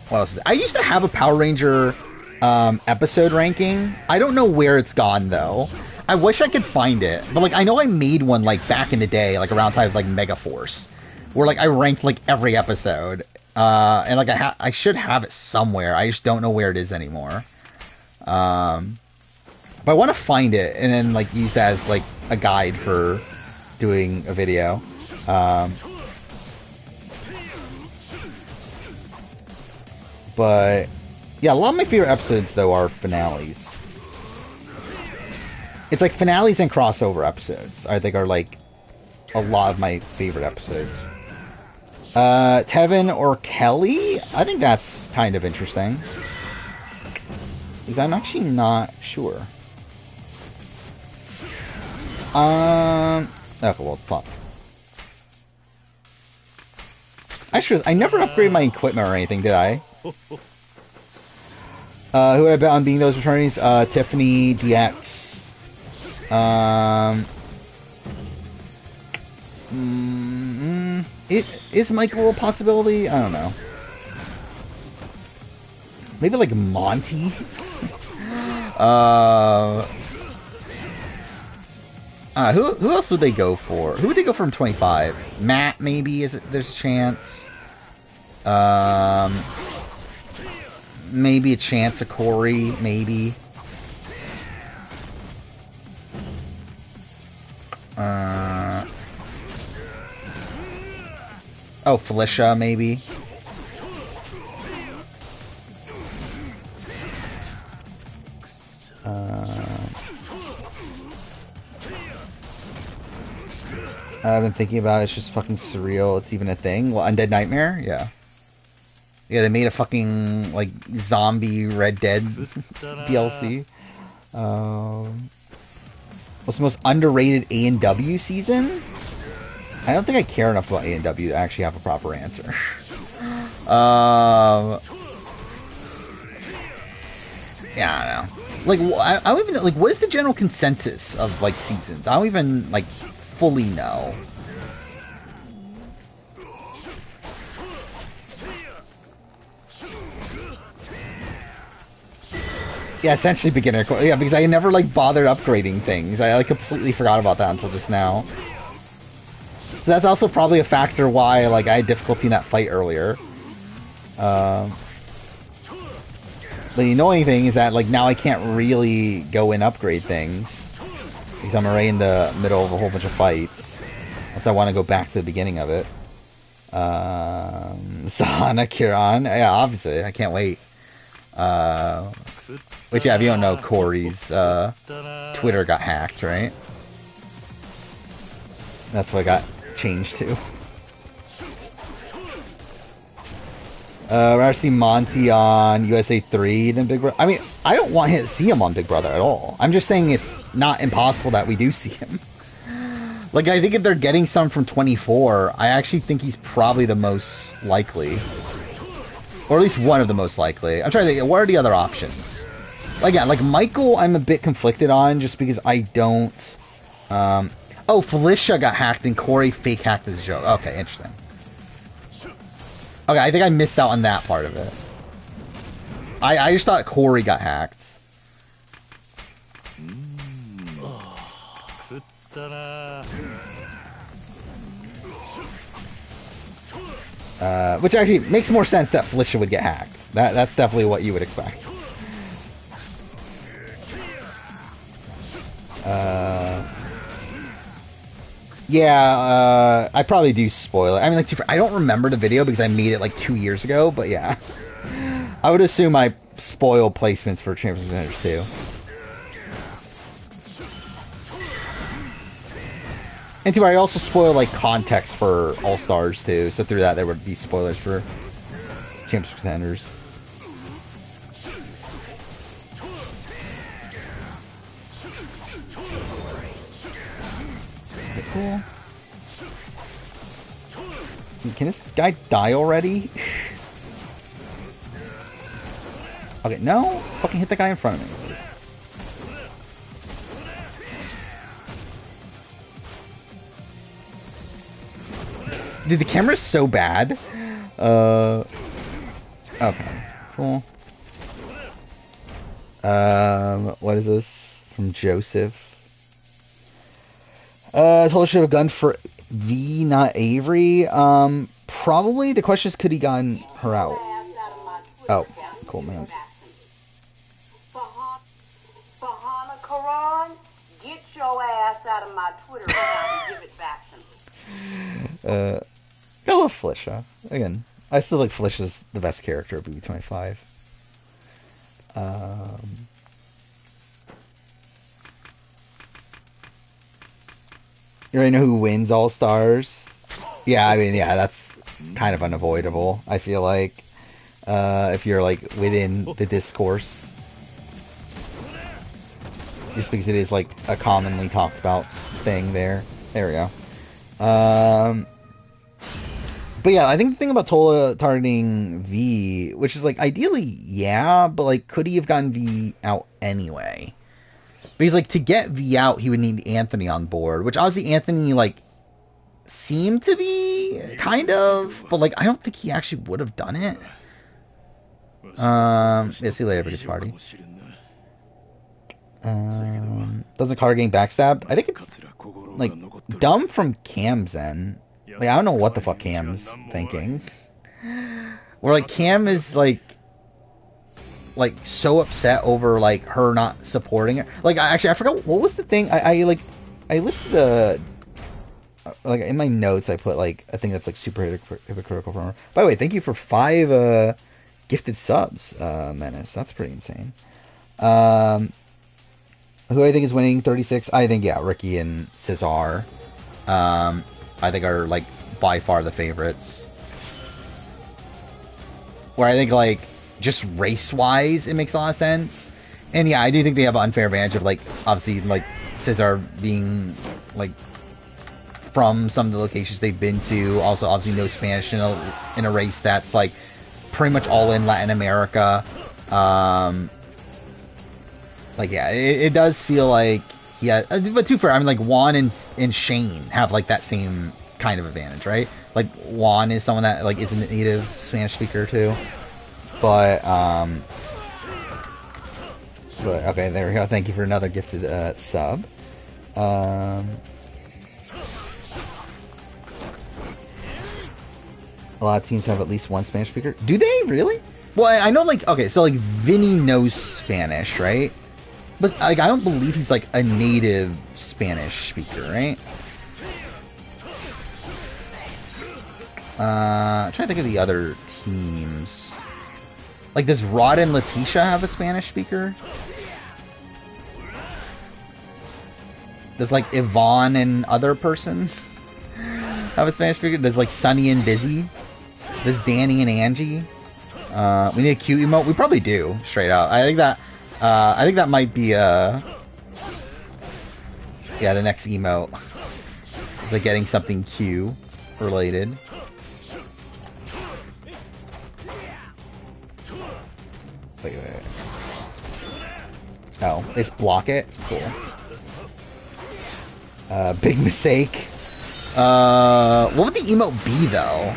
What else is it? I used to have a Power Ranger episode ranking. I don't know where it's gone though. I wish I could find it, but like I know I made one like back in the day, like around time of like Mega Force, where like I ranked like every episode, and like I should have it somewhere. I just don't know where it is anymore. But I want to find it and then like use that as like a guide for doing a video. But yeah, a lot of my favorite episodes though are finales. It's like finales and crossover episodes, I think, are like a lot of my favorite episodes. Tevin or Kelly? I think that's kind of interesting. Because I'm actually not sure. Okay, well, fuck. I never upgraded my equipment or anything, did I? Who would I bet on being those returnees? Tiffany, DX. Is Michael a possibility? I don't know. Maybe like Monty? Who else would they go for? Who would they go from 25? Matt, maybe? There's a chance. Maybe a chance of Corey, maybe. Oh, Felicia, maybe. I've been thinking about it. It's just fucking surreal. It's even a thing. Well, Undead Nightmare? Yeah. Yeah, they made a fucking, like, zombie Red Dead DLC. What's the most underrated A&W season? I don't think I care enough about A&W to actually have a proper answer. Yeah, I don't know. Like, I don't even know, like, what is the general consensus of, like, seasons? I don't even, like, fully know. Yeah, essentially beginner. Yeah, because I never, like, bothered upgrading things. I, like, completely forgot about that until just now. So that's also probably a factor why, like, I had difficulty in that fight earlier. The annoying thing is that, like, now I can't really go and upgrade things. Because I'm already in the middle of a whole bunch of fights. Unless I want to go back to the beginning of it. Sana Kiran. Yeah, obviously. I can't wait. Which, yeah, if you don't know, Corey's Twitter got hacked, right? That's what got changed to. I'd rather see Monty on USA 3 than Big Brother. I mean, I don't want to see him on Big Brother at all. I'm just saying it's not impossible that we do see him. Like, I think if they're getting some from 24, I actually think he's probably the most likely. Or at least one of the most likely. I'm trying to think, what are the other options? Like, yeah, like Michael, I'm a bit conflicted on just because I don't... oh, Felicia got hacked and Corey fake hacked his joke. Okay, interesting. Okay, I think I missed out on that part of it. I just thought Corey got hacked. Which actually makes more sense that Felicia would get hacked. That's definitely what you would expect. Yeah, I probably do spoil it. I mean, like, I don't remember the video because I made it like 2 years ago, but yeah. I would assume I spoil placements for Champions Contenders too. And too, I also spoil like context for All Stars too, so through that there would be spoilers for Champions Contenders. Cool. Can this guy die already? Okay, no! Fucking hit the guy in front of me, please. Dude, the camera's so bad. Okay, cool. What is this? From Joseph. I told you should have gone for V, not Avery. Probably. The question is, could he gotten her out? Oh, cool, man. Sahana Karan, get your ass out of my Twitter account and give it back to me. I love Felicia. Again, I still think Felicia's the best character of BB25. You already know who wins All Stars? Yeah, I mean, yeah, that's kind of unavoidable, I feel like. If you're, like, within the discourse. Just because it is, like, a commonly talked about thing there. There we go. But yeah, I think the thing about Tola targeting V, which is, like, ideally, yeah, but, like, could he have gotten V out anyway? Because, like, to get V out, he would need Anthony on board, which obviously Anthony, like, seemed to be, kind of, but, like, I don't think he actually would have done it. Yeah, see you later, biggest party. Doesn't card getting backstabbed? I think it's, like, dumb from Cam's end. Like, I don't know what the fuck Cam's thinking. Where, like, Cam is, like, so upset over, like, her not supporting her. Like, I forgot, what was the thing? I listed the, like, in my notes, I put, like, I think that's, like, super hypocritical from her. By the way, thank you for 5, gifted subs, Menace. That's pretty insane. Who I think is winning 36? I think, yeah, Ricky and Cesar. I think are, like, by far the favorites. Where I think, like, just race-wise, it makes a lot of sense. And yeah, I do think they have an unfair advantage of, like, obviously, like, Cesar being, like, from some of the locations they've been to. Also, obviously, no Spanish in a race that's, like, pretty much all in Latin America. Like, yeah, it does feel like, yeah, but too fair. I mean, like Juan and Shane have like that same kind of advantage, right? Like Juan is someone that like is a native Spanish speaker too, but okay, there we go. Thank you for another gifted sub. Um, a lot of teams have at least one Spanish speaker. Do they really? Well, I know, like, okay, so like Vinny knows Spanish, right? But like, I don't believe he's like a native Spanish speaker, right? I'm trying to think of the other teams. Like, does Rod and Letitia have a Spanish speaker? Does like Yvonne and other person have a Spanish speaker? Does like Sunny and Busy? Does Danny and Angie? We need a cute emote. We probably do, straight out. I think that might be yeah, the next emote. It's like getting something Q related. Wait. Oh, just block it. Cool. Big mistake. What would the emote be though?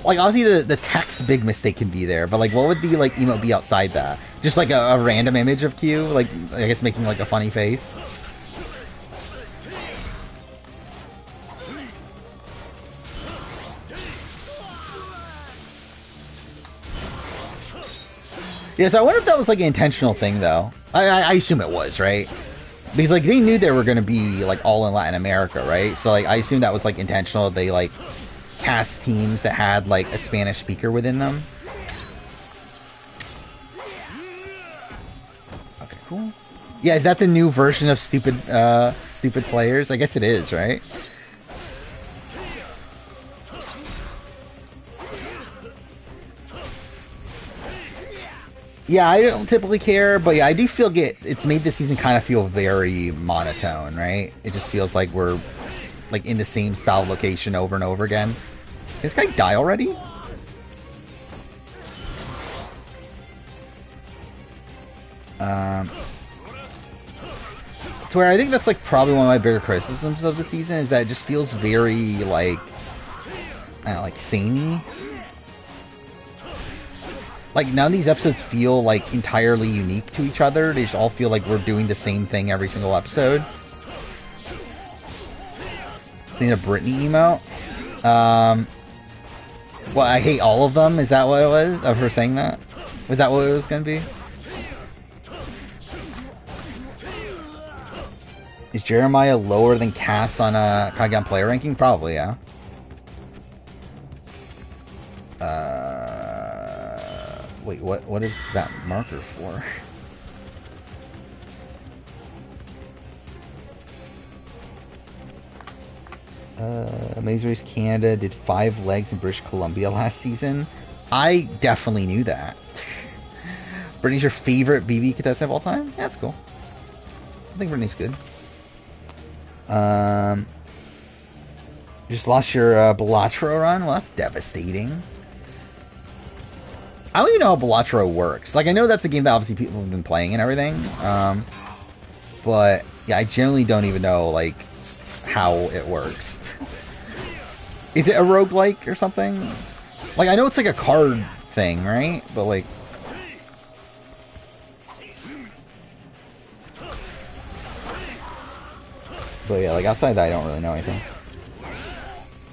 Like, obviously the text big mistake can be there, but like, what would the like emote be outside that? Just like a random image of Q, like I guess making like a funny face. Yeah, so I wonder if that was like an intentional thing though. I assume it was, right? Because like they knew they were gonna be like all in Latin America, right? So like I assume that was like intentional. They like cast teams that had like a Spanish speaker within them. Okay, cool. Yeah, is that the new version of stupid players? I guess it is, right? Yeah, I don't typically care, but yeah, I do feel it's made this season kind of feel very monotone, right? It just feels like we're like in the same style location over and over again. Did this guy die already? To where I think that's like probably one of my bigger criticisms of the season is that it just feels very like, I don't know, like samey. Like, none of these episodes feel, like, entirely unique to each other. They just all feel like we're doing the same thing every single episode. Seen a Britney emote. Well, I hate all of them. Is that what it was? Of her saying that? Was that what it was going to be? Is Jeremiah lower than Cass on a Kageon player ranking? Probably, yeah. Wait, what is that marker for? Amazing Race Canada did 5 legs in British Columbia last season. I definitely knew that. Brittany's your favorite BB contestant of all time? Yeah, that's cool. I think Brittany's good. Just lost your Balatro run? Well, that's devastating. I don't even know how Balatro works. Like, I know that's a game that obviously people have been playing and everything. But, yeah, I generally don't even know, like, how it works. Is it a roguelike or something? Like, I know it's like a card thing, right? But, like... But, yeah, like, outside that, I don't really know anything.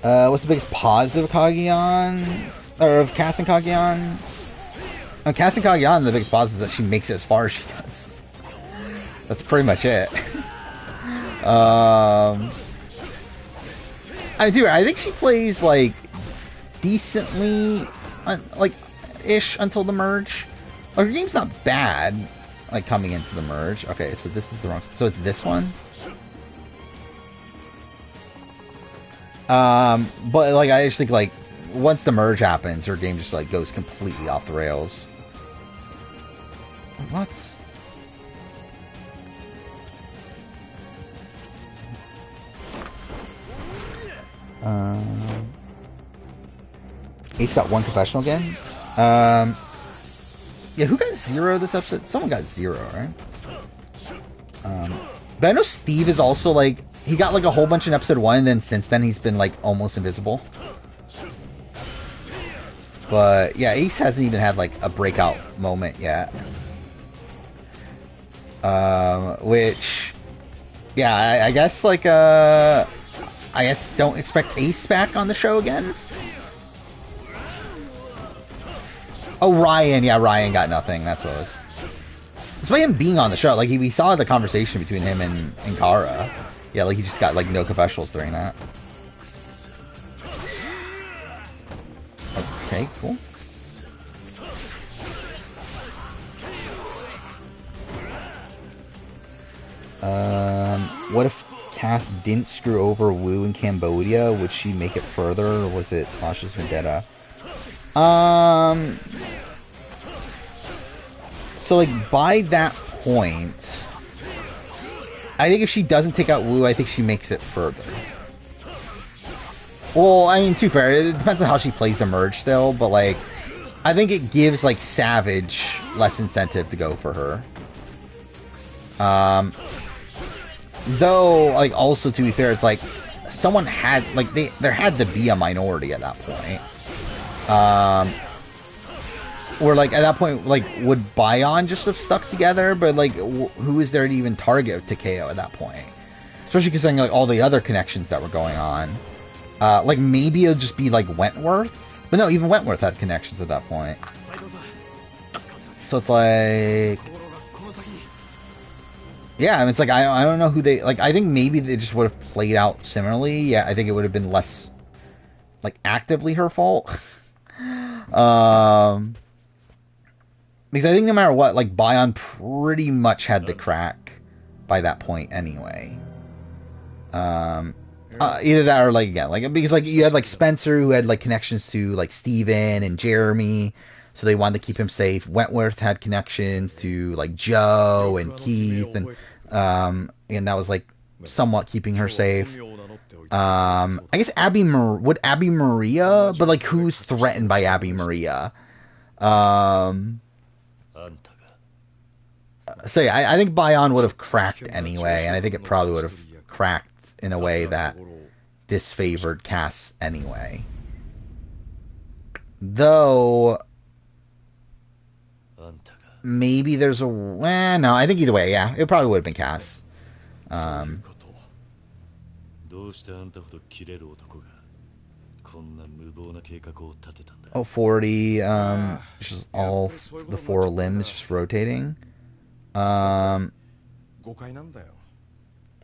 What's the biggest positive of Kageon? Or of casting Kageon? Casting Kageon, the biggest positive is that she makes it as far as she does. That's pretty much it. I think she plays, like, decently, like, ish until the merge. Like, her game's not bad, like, coming into the merge. Okay, so this is the wrong... So it's this one? But, like, I just think, like, once the merge happens, her game just, like, goes completely off the rails. What? Ace got 1 confessional again. Yeah, who got 0 this episode? Someone got 0, right? Um, but I know Steve is also like he got like a whole bunch in episode 1, and then since then he's been like almost invisible. But yeah, Ace hasn't even had like a breakout moment yet. Which, yeah, I guess like I guess don't expect Ace back on the show again. Oh, Ryan, yeah, Ryan got nothing. That's what it was. Despite him being on the show, like we saw the conversation between him and Kara. Yeah, like he just got like no confessionals during that. Okay, cool. What if Cass didn't screw over Wu in Cambodia? Would she make it further, or was it Lasha's vendetta? So like by that point, I think if she doesn't take out Wu, I think she makes it further. Well, I mean, to be fair, it depends on how she plays the merge still, but like, I think it gives like Savage less incentive to go for her. Though, like, also to be fair, it's like someone had like there had to be a minority at that point. Or like at that point, like would Bion just have stuck together? But like, who is there to even target to KO at that point? Especially considering like all the other connections that were going on. Like maybe it'll just be like Wentworth, but no, even Wentworth had connections at that point. So it's like, yeah, I mean, it's like I don't know who they like. I think maybe they just would have played out similarly. Yeah, I think it would have been less like actively her fault. Because I think no matter what, like Bion pretty much had the crack by that point anyway. Either that or like again, like because like you had like Spencer who had like connections to like Steven and Jeremy, so they wanted to keep him safe. Wentworth had connections to like Joe and Keith, and that was like somewhat keeping her safe. I guess would Abby Maria, but like who's threatened by Abby Maria? So yeah, I think Bion would have cracked anyway, and I think it probably would have cracked in a way that disfavored Cass anyway. Though maybe there's a no, I think either way, yeah, it probably would have been Cass. Oh, 40, just all the 4 limbs just rotating.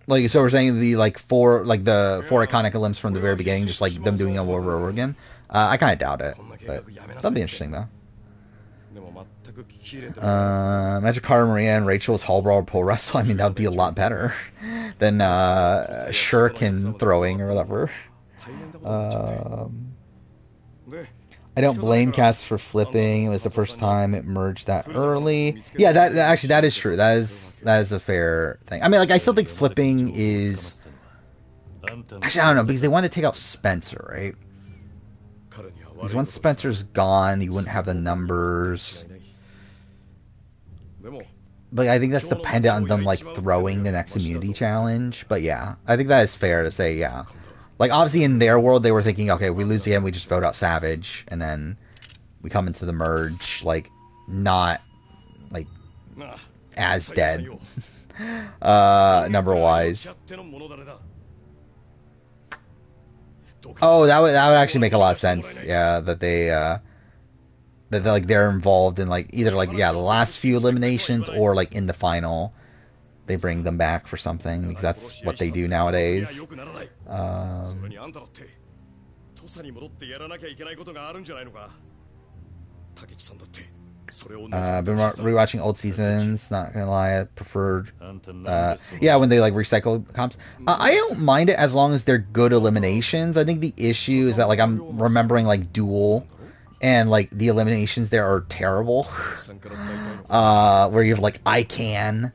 Like, so we're saying the like the four iconic limbs from the very beginning, just like them doing it over and over again. I kind of doubt it, but that'd be interesting though. Imagine Cara Maria and Rachel's Hall Brawl Pole Wrestle. I mean, that would be a lot better than Shuriken throwing or whatever. I don't blame Cass for flipping. It was the first time it merged that early. Yeah, that actually that is true. That is a fair thing. I mean, like I still think flipping is. Actually, I don't know because they want to take out Spencer, right? Because once Spencer's gone, you wouldn't have the numbers. But I think that's dependent on them like throwing the next immunity challenge. But yeah, I think that is fair to say. Yeah. Like, obviously, in their world, they were thinking, okay, we lose again, we just vote out Savage, and then we come into the merge, like, not, like, as dead, number-wise. Oh, that would actually make a lot of sense, yeah, that they're involved in, like, either, like, yeah, the last few eliminations, or, like, in the final. They bring them back for something because that's what they do nowadays. I've been rewatching old seasons. Not gonna lie, I preferred. Yeah, when they like recycle comps. I don't mind it as long as they're good eliminations. I think the issue is that like I'm remembering like Duel. And like the eliminations there are terrible. Where you have like I Can,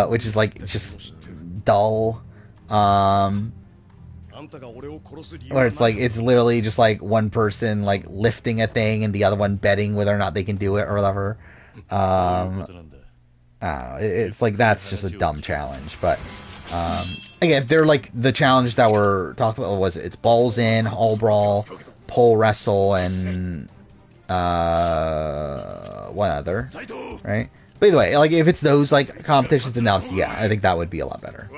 which is like just dull. Where it's like it's literally just like one person like lifting a thing and the other one betting whether or not they can do it or whatever. I don't know. It's like that's just a dumb challenge. But again, if they're like the challenge that we're talking about was it's balls in, hall brawl, pole wrestle, and one other, right? But either way, like if it's those like competitions, then yeah, I think that would be a lot better.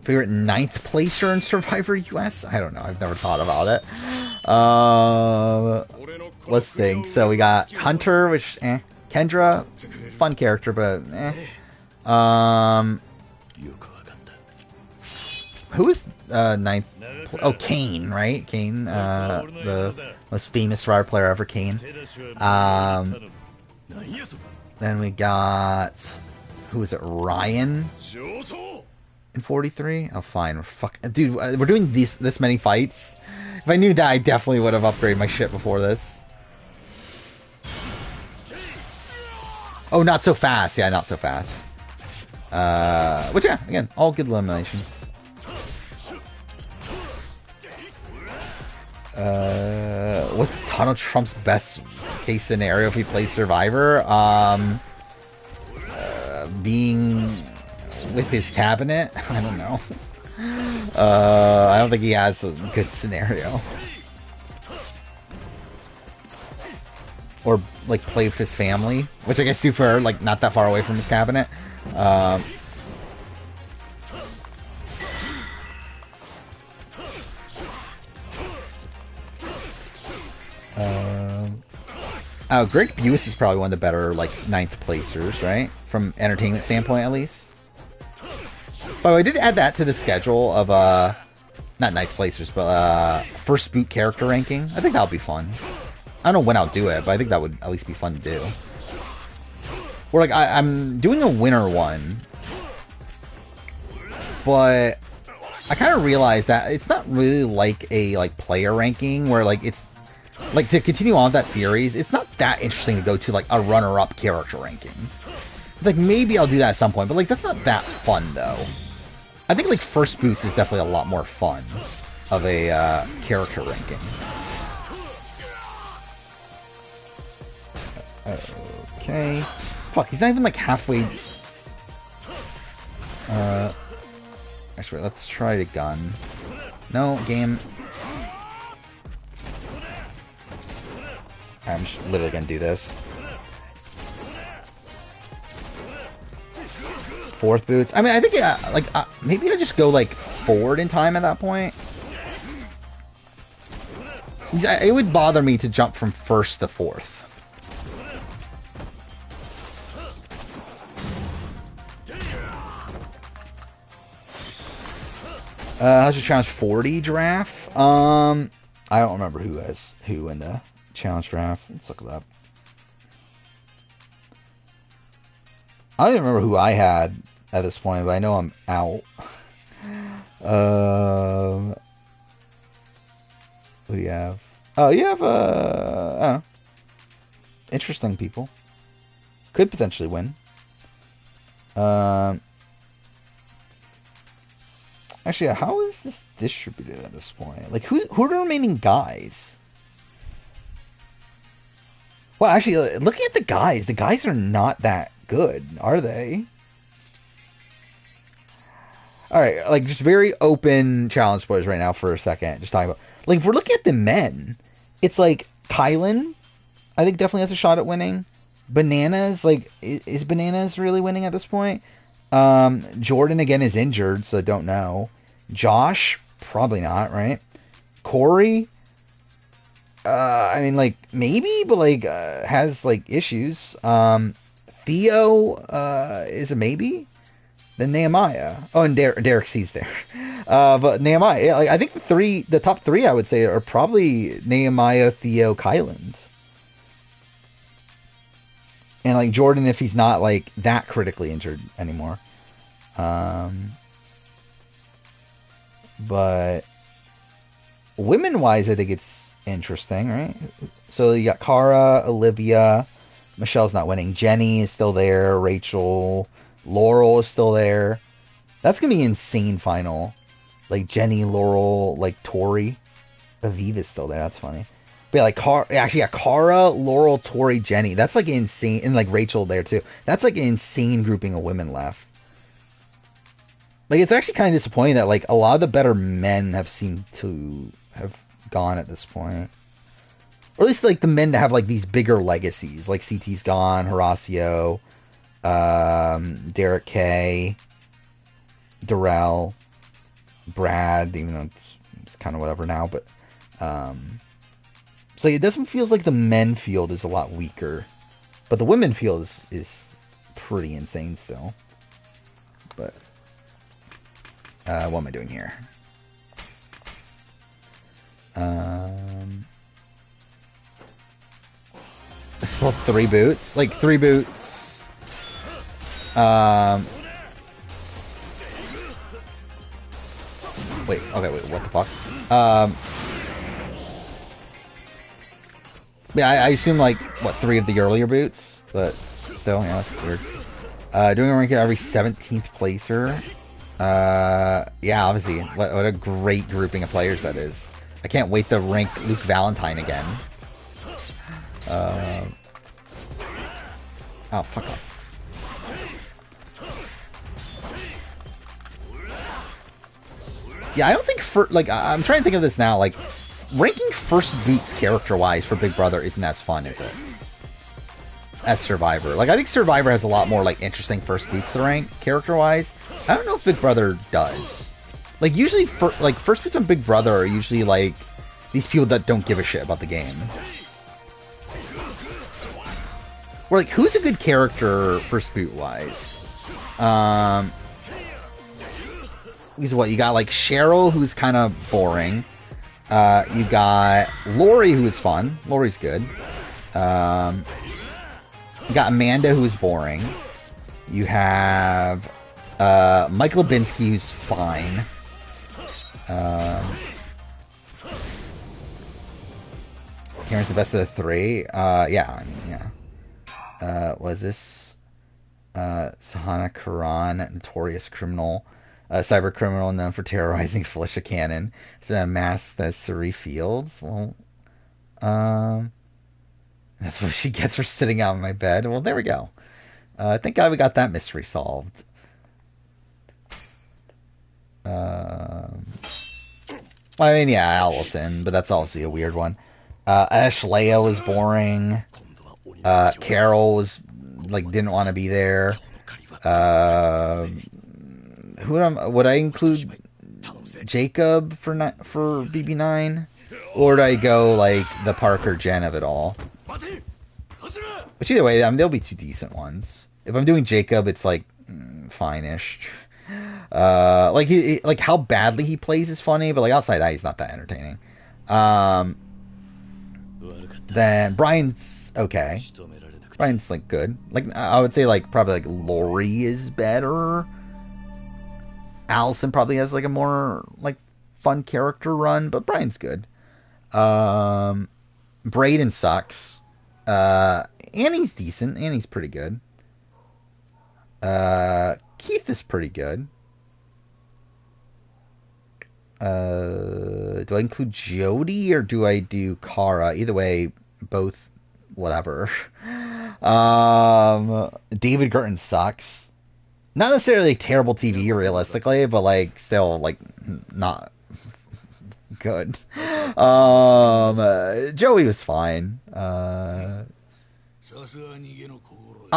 Favorite 9th placer in Survivor US? I don't know. I've never thought about it. Let's think. So we got Hunter, which Kendra, fun character, but who is 9th? Oh, Kane, right? Kane, the most famous Survivor player ever, Kane. Then we got, who is it? Ryan in 43. Oh, fine. Dude, we're doing this many fights. If I knew that, I definitely would have upgraded my shit before this. Oh, not so fast. Yeah, not so fast. Which, yeah, again, all good eliminations. What's Donald Trump's best case scenario if he plays Survivor? Being with his cabinet? I don't know. I don't think he has a good scenario. Or, like, play with his family, which I guess too far, like, not that far away from his cabinet. Greg Buse is probably one of the better, like, 9th placers, right? From entertainment standpoint, at least. By the way, I did add that to the schedule of, not 9th placers, but, first boot character ranking. I think that'll be fun. I don't know when I'll do it, but I think that would at least be fun to do. Or, like, I'm doing a winner one. But I kind of realized that it's not really like a, like, player ranking where, like, it's like, to continue on with that series, it's not that interesting to go to, like, a runner-up character ranking. It's like, maybe I'll do that at some point, but, like, that's not that fun, though. I think, like, First Boots is definitely a lot more fun of a character ranking. Okay. Fuck, he's not even, like, halfway... Actually, let's try the gun. No, game... I'm just literally gonna do this. 4th boots. I mean, I think, like, maybe I just go, like, forward in time at that point. It would bother me to jump from 1st to 4th. How's your challenge 40 giraffe? I don't remember who has who in the challenge draft. Let's look it up. I don't even remember who I had at this point, but I know I'm out. Who do you have? Oh, you have, I don't know. Interesting people. Could potentially win. Actually, how is this distributed at this point? Like, who are the remaining guys? Well, actually, looking at the guys are not that good, are they? Alright, like, just very open challenge spoilers right now for a second. Just talking about, like, if we're looking at the men, it's like, Kylan, I think definitely has a shot at winning. Bananas, like, is Bananas really winning at this point? Jordan, again, is injured, so I don't know. Josh, probably not, right? Corey, I mean, like, maybe, but, like, has, like, issues. Theo, is a maybe? Then Nehemiah. Oh, and Derek C's there. But Nehemiah, like, I think the top three, I would say, are probably Nehemiah, Theo, Kylan's. And, like, Jordan, if he's not, like, that critically injured anymore. But women-wise, I think it's interesting, right? So you got Cara, Olivia, Michelle's not winning. Jenny is still there. Rachel, Laurel is still there. That's gonna be an insane final. Like Jenny, Laurel, like Tori, Aviva's still there. That's funny. But yeah, like actually, yeah, Kara, Laurel, Tori, Jenny. That's like insane, and like Rachel there too. That's like an insane grouping of women left. Like it's actually kind of disappointing that like a lot of the better men have seemed to have gone at this point, or at least like the men that have like these bigger legacies. Like CT's gone, Horacio, Derek K, Darrell, Brad. Even though it's kind of whatever now, but so it doesn't feels like the men field is a lot weaker, but the women field is pretty insane still. But what am I doing here? I spelled 3 boots. Like 3 boots. Wait, okay, wait, what the fuck? Yeah, I assume like, what, 3 of the earlier boots? But still, yeah, that's weird. Doing a rank every 17th placer. Yeah, obviously, what a great grouping of players that is. I can't wait to rank Luke Valentine again. Oh, fuck off. Yeah, I don't think I'm trying to think of this now, like, ranking first boots character-wise for Big Brother isn't as fun, is it? As Survivor. Like, I think Survivor has a lot more, like, interesting first boots to rank, character-wise. I don't know if Big Brother does. Like, usually, first boots on Big Brother are usually, like, these people that don't give a shit about the game. Or, like, who's a good character first boot-wise? Because what, you got, like, Cheryl, who's kind of boring. You got Lori, who is fun. Lori's good. You got Amanda, who's boring. You have Mike Lebinsky, who's fine. Karen's the best of the 3. Yeah, I mean, yeah. Was this Sahana Karan, notorious criminal, cyber criminal known for terrorizing Felicia Cannon? Is it a mask that's Suri Fields? Well, that's what she gets for sitting out on my bed. Well, there we go. Thank God we got that mystery solved. I mean, yeah, Allison, but that's obviously a weird one. Ashlea was boring. Carol was, like, didn't want to be there. Would I include Jacob for BB9? Or do I go, like, the Parker Jen of it all? Which either way, I mean, there'll be 2 decent ones. If I'm doing Jacob, it's like fine-ish. Like how badly he plays is funny, but like outside that, he's not that entertaining. Then Brian's okay. Brian's like good. Like I would say, like probably like Lori is better. Allison probably has like a more like fun character run, but Brian's good. Braden sucks. Annie's decent. Annie's pretty good. Keith is pretty good. Do I include Jody or do I do Kara? Either way, both, whatever. David Gurton sucks. Not necessarily like, terrible TV realistically, but like still like not good. Joey was fine. I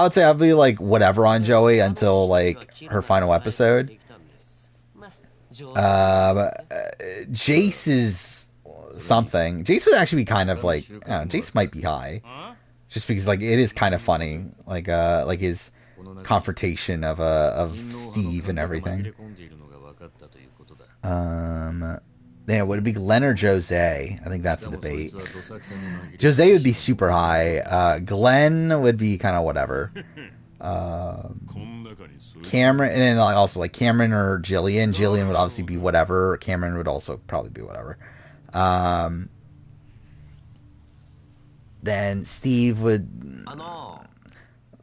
would say I'll be like whatever on Joey until like her final episode. Jace is something. Jace would actually be kind of like, I don't know, Jace might be high, just because like it is kind of funny, like his confrontation of Steve and everything. Yeah, would it be Glenn or Jose? I think that's the debate. Jose would be super high. Glenn would be kind of whatever. Cameron, and then also like Cameron or Jillian. Jillian would obviously be whatever. Cameron would also probably be whatever. Then Steve would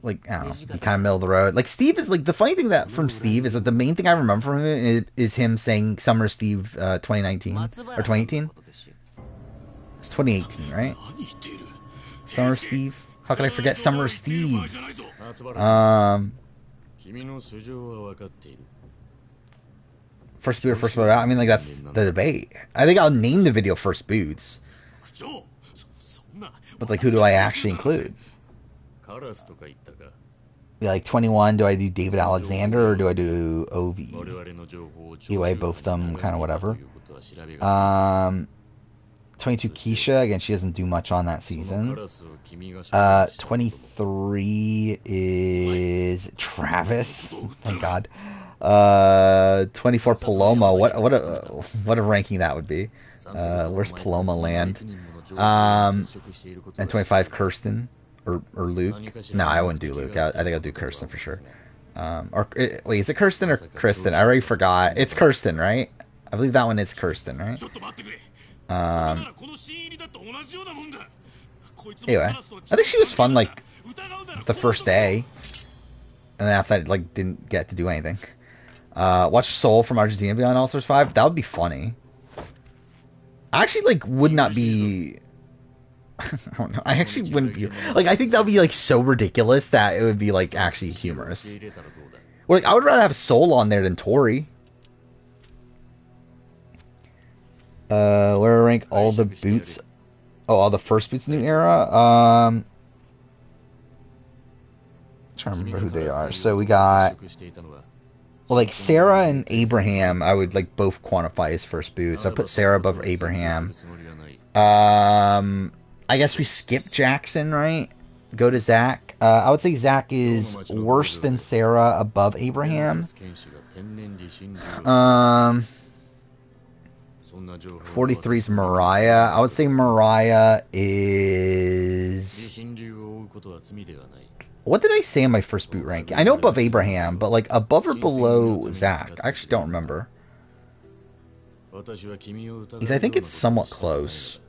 like, I don't know, be kind of middle of the road. Like Steve is like, the funny thing that from Steve is that the main thing I remember from him is him saying Summer Steve 2019 or 2018. It's 2018, right? Summer Steve. How could I forget Summer Steve? Um, First boot or first boot out. I mean, like that's the debate. I think I'll name the video First Boots, but like, who do I actually include? Like 21. Do I do David Alexander or do I do Ovi? Either way, both of them kind of whatever. 22 Keisha. Again, she doesn't do much on that season. 23 is Travis. Thank God. 24 Paloma. What a ranking that would be. Where's Paloma land? And 25 Kirsten or Luke. No, I wouldn't do Luke. I think I'll do Kirsten for sure. Wait, is it Kirsten or Kristen? I already forgot. It's Kirsten, right? I believe that one is Kirsten, right? Anyway, I think she was fun like the first day, and then after that, like didn't get to do anything. Watch Soul from Argentina be on All Stars 5. That would be funny. I actually like would not be. I don't know. I actually wouldn't be like. I think that would be like so ridiculous that it would be like actually humorous. Or, like I would rather have Soul on there than Tori. Where I rank all the boots. Oh, all the first boots new era. Trying to remember who they are. So we got. Well, like Sarah and Abraham, I would like both quantify as first boots. I put Sarah above Abraham. I guess we skip Jackson, right? Go to Zach. I would say Zach is worse than Sarah, above Abraham. 43 is Mariah. I would say Mariah is. What did I say in my first boot rank? I know above Abraham, but like above or below Zach? I actually don't remember. Because I think it's somewhat close.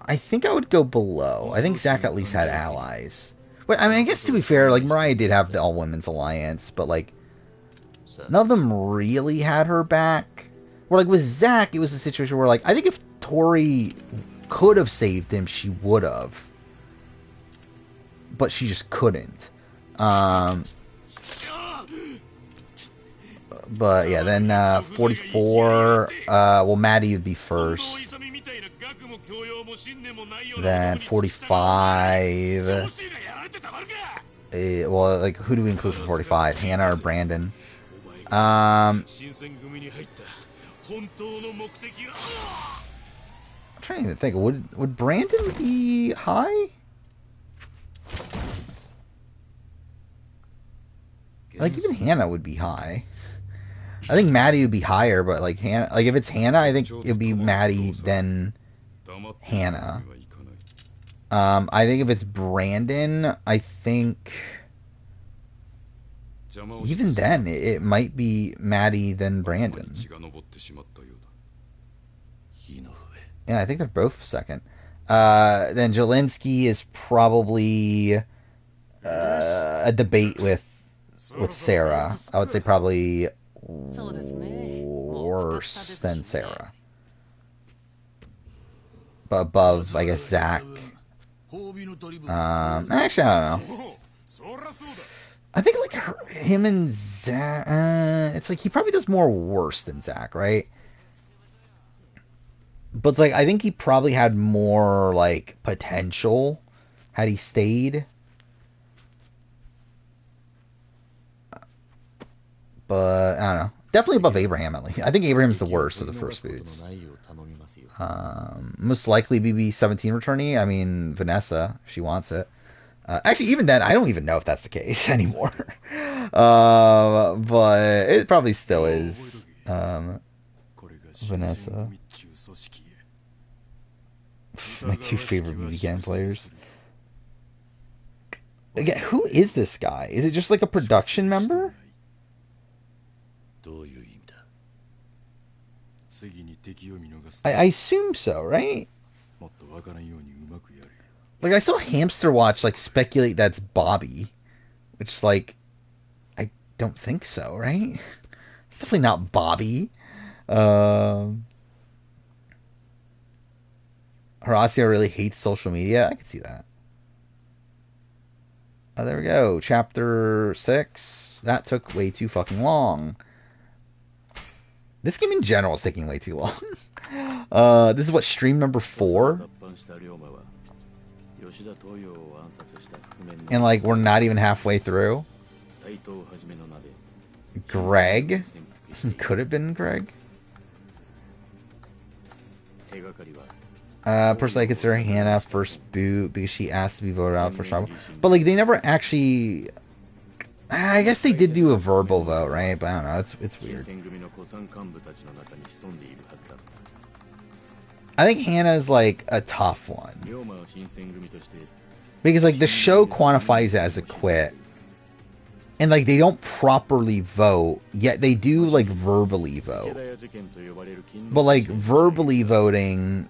I think I would go below. I think Zach at least had allies. But I mean, I guess to be fair, like Mariah did have the All Women's Alliance, but like none of them really had her back. Where like with Zach, it was a situation where like I think if Tori could have saved him, she would have. But she just couldn't. But yeah, then 44. Well, Maddie would be first. Then 45. Well, like who do we include for 45? Hannah or Brandon? I'm trying to think. Would Brandon be high? Like even Hannah would be high. I think Maddie would be higher, but like Hannah, like if it's Hannah, I think it'd be Maddie then Hannah. I think if it's Brandon, I think even then it might be Maddie then Brandon. Yeah, I think they're both second. Then Jelinski is probably a debate with Sarah. I would say probably worse than Sarah. But above, I guess, Zach. Actually, I don't know. I think like him and Zach, it's like he probably does more worse than Zach, right? But like I think he probably had more like potential had he stayed. But I don't know. Definitely above Abraham at least. I think Abraham's the worst of the first boots. Most likely BB17 returnee. I mean Vanessa, if she wants it. Actually, even then, I don't even know if that's the case anymore. But it probably still is. Vanessa. My two favorite BB Gang players. Again, who is this guy? Is it just like a production member? I assume so, right? Like I saw Hamster Watch like speculate that's Bobby, which like I don't think so, right? It's definitely not Bobby. Horacio really hates social media. I can see that. Oh, there we go. Chapter 6. That took way too fucking long. This game in general is taking way too long. This is what, stream number 4? And like, we're not even halfway through. Greg? Could have been Greg. Personally, I consider Hannah first boot because she asked to be voted out for Sharp. But like, they never actually. I guess they did do a verbal vote, right? But I don't know. It's weird. I think Hannah is like a tough one because like the show quantifies it as a quit, and like they don't properly vote, yet they do like verbally vote. But like verbally voting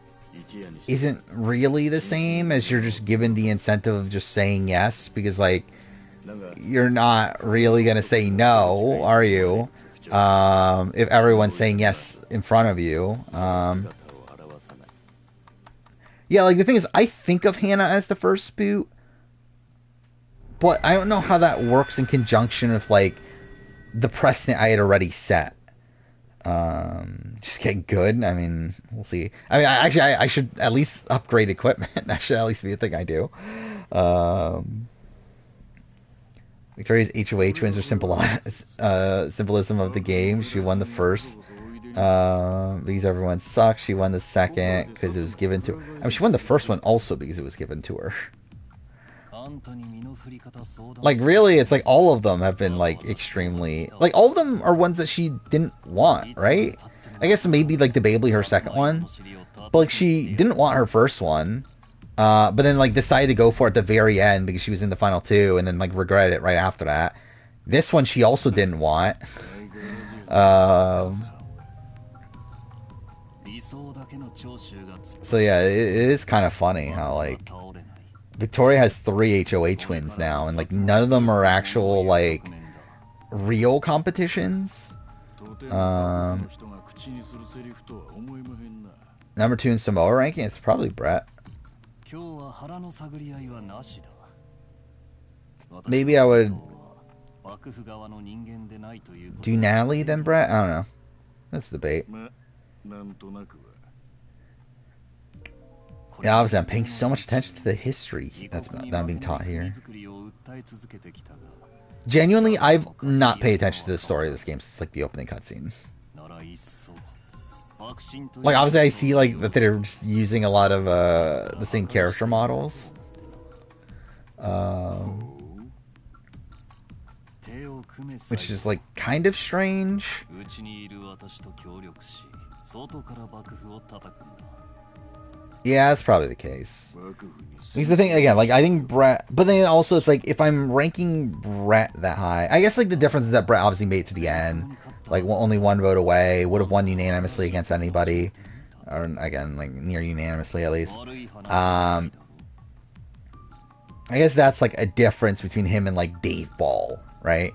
isn't really the same as you're just given the incentive of just saying yes, because like you're not really gonna say no, are you? If everyone's saying yes in front of you. Yeah, like the thing is, I think of Hannah as the first boot, but I don't know how that works in conjunction with like the precedent I had already set. Just get good. I mean, we'll see. I mean, I should at least upgrade equipment. That should at least be a thing I do. Victoria's HOH wins are symbolism of the game. She won the first because everyone sucks. She won the second because it was given to her. I mean, she won the first one also because it was given to her. Like, really, it's like all of them have been like extremely. Like, all of them are ones that she didn't want, right? I guess maybe like debatably her second one. But like, she didn't want her first one. But then like decided to go for it at the very end because she was in the final 2, and then like regretted it right after that. This one she also didn't want. So yeah, it is kind of funny how like Victoria has 3 HOH wins now, and like none of them are actual like real competitions. Number 2 in Samoa ranking, it's probably Brett. Maybe I would do Natalie then Brett? I don't know. That's debate. Yeah, obviously I'm paying so much attention to the history that I'm being taught here. Genuinely, I've not paid attention to the story of this game since like the opening cutscene. Like, obviously I see like that they're just using a lot of the same character models. Which is like kind of strange. Yeah, that's probably the case. Because the thing, again, like, I think Brett... But then also, it's like, if I'm ranking Brett that high... I guess, like, the difference is that Brett obviously made it to the end. Like, only 1 vote away. Would have won unanimously against anybody. Or, again, like, near unanimously, at least. I guess that's, like, a difference between him and, like, Dave Ball, right?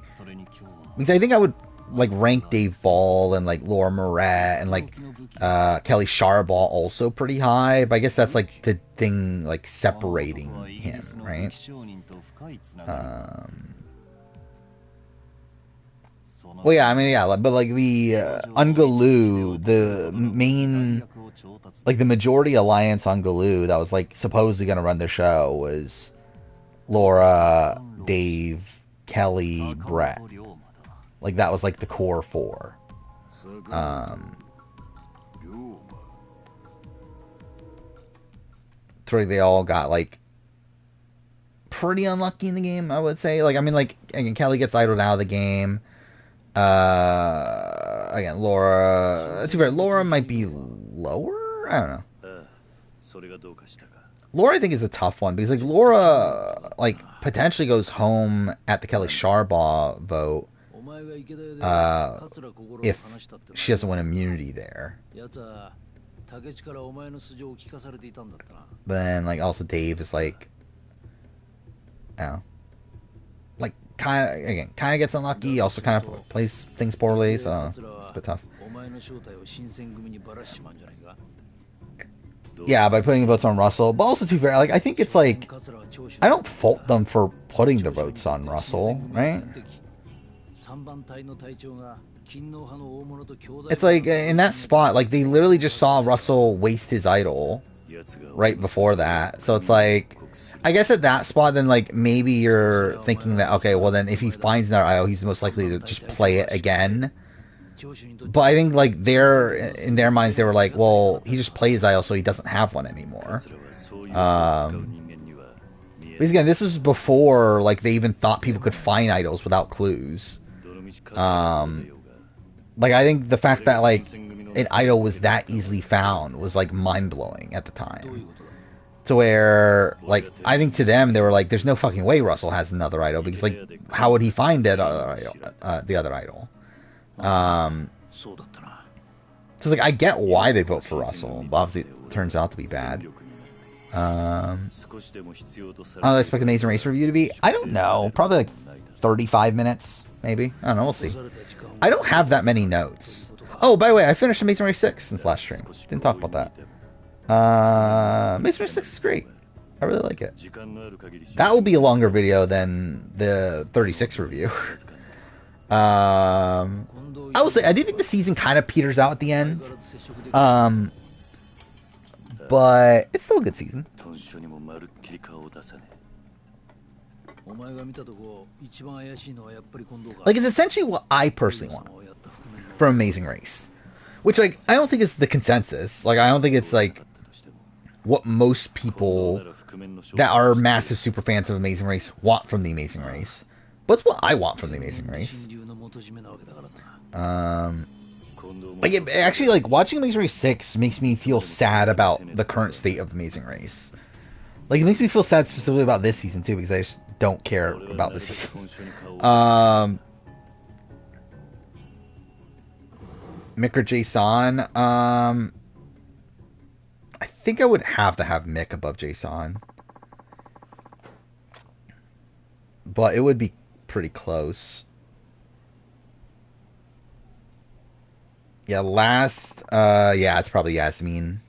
Because I think I would, like, rank Dave Ball and, like, Laura Moret and, like... Kelly Sharbaugh also pretty high, but I guess that's like the thing like separating him, right? Well, yeah, I mean, yeah, but like the Ungaloo, the main, like the majority alliance on Galoo that was like supposedly gonna run the show was Laura, Dave, Kelly, Brett. Like that was like the core 4. They all got like pretty unlucky in the game, I would say. Like, I mean, like, again, Kelly gets idled out of the game. Again, Laura, too fair, Laura might be lower. I don't know. Laura, I think, is a tough one because like Laura, like, potentially goes home at the Kelly Sharbaugh vote if she doesn't win immunity there. But then, like, also Dave is like, I don't know, like, kind of gets unlucky. Also, kind of plays things poorly, so it's a bit tough. Yeah, by putting the votes on Russell, but also too fair. Like I think it's like I don't fault them for putting the votes on Russell, right? It's like in that spot, like they literally just saw Russell waste his idol right before that. So it's like, I guess at that spot, then like maybe you're thinking that okay, well then if he finds another idol, he's most likely to just play it again. But I think like they're in their minds, they were like, well, he just plays idol, so he doesn't have one anymore. Because again, this was before like they even thought people could find idols without clues. Like I think the fact that like an idol was that easily found was like mind blowing at the time. To where like I think to them they were like, "There's no fucking way Russell has another idol because like how would he find that other idol, the other idol?" So like I get why they vote for Russell, but obviously it turns out to be bad. How do I expect Amazing Race review to be? I don't know. Probably like 35 minutes, maybe. I don't know. We'll see. I don't have that many notes. Oh, by the way, I finished Amazing Race 6 since last stream. Didn't talk about that. Amazing Race 6 is great. I really like it. That will be a longer video than the 36 review. I will say, I do think the season kind of peters out at the end. But it's still a good season. Like, it's essentially what I personally want from Amazing Race. Which, like, I don't think is the consensus. Like, I don't think it's, like, what most people that are massive super fans of Amazing Race want from the Amazing Race. But it's what I want from the Amazing Race. Like, it, actually, like, watching Amazing Race 6 makes me feel sad about the current state of Amazing Race. Like, it makes me feel sad specifically about this season, too, because I just don't care about this season. Mick or Jason? I think I would have to have Mick above Jason. But it would be pretty close. Yeah, last, yeah, it's probably Yasmin.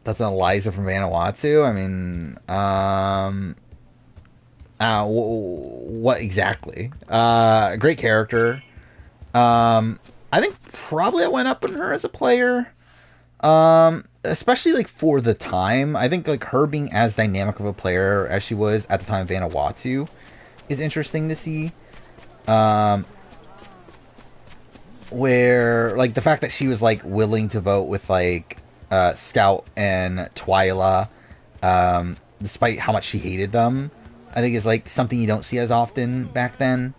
That's an Eliza from Vanuatu. I mean, what exactly? Great character. I think probably I went up on her as a player. Especially like for the time. I think like her being as dynamic of a player as she was at the time of Vanuatu is interesting to see. Where like the fact that she was like willing to vote with like Scout and Twyla, despite how much she hated them, I think is like something you don't see as often back then.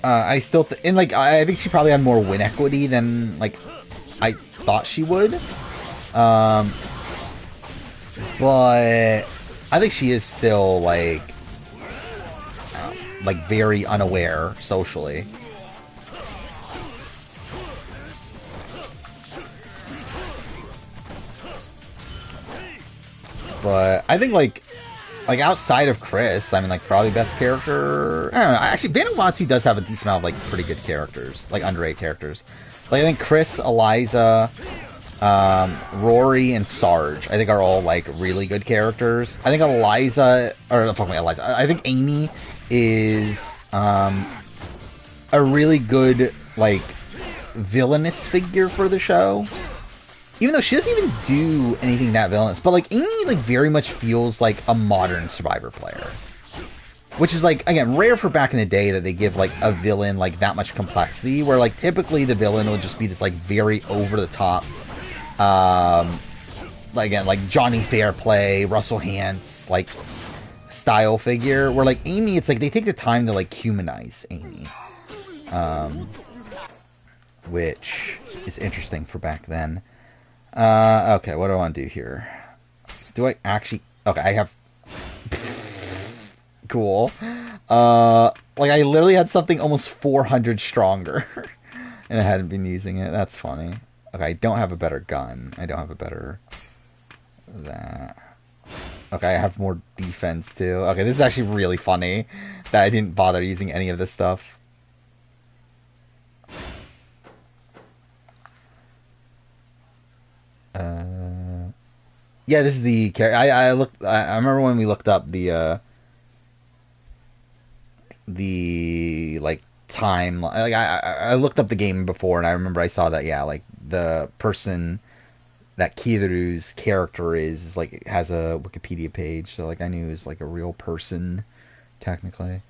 I still and like I think she probably had more win equity than like I thought she would. But I think she is still like very unaware socially. But I think like outside of Chris, I mean like probably best character. I don't know. Actually, Vanuatu does have a decent amount of like pretty good characters, like underrated characters. Like I think Chris, Eliza, Rory, and Sarge, I think are all like really good characters. I think Eliza, or not talking about Eliza. I think Amy is a really good like villainous figure for the show. Even though she doesn't even do anything that villainous, but like Amy like very much feels like a modern Survivor player, which is like again rare for back in the day that they give like a villain like that much complexity. Where like typically the villain would just be this like very over the top, like again like Johnny Fairplay, Russell Hantz like style figure. Where like Amy, it's like they take the time to like humanize Amy, which is interesting for back then. Okay, what do I want to do here? So do I actually... Okay, I have... Cool. Like, I literally had something almost 400 stronger. And I hadn't been using it. That's funny. Okay, I don't have a better gun. I don't have a better... That... Okay, I have more defense, too. Okay, this is actually really funny that I didn't bother using any of this stuff. Yeah, this is the character. I looked. I remember when we looked up the like time. Like I looked up the game before, and I remember I saw that. Yeah, like the person that Kiru's character is like has a Wikipedia page, so like I knew it was like a real person technically.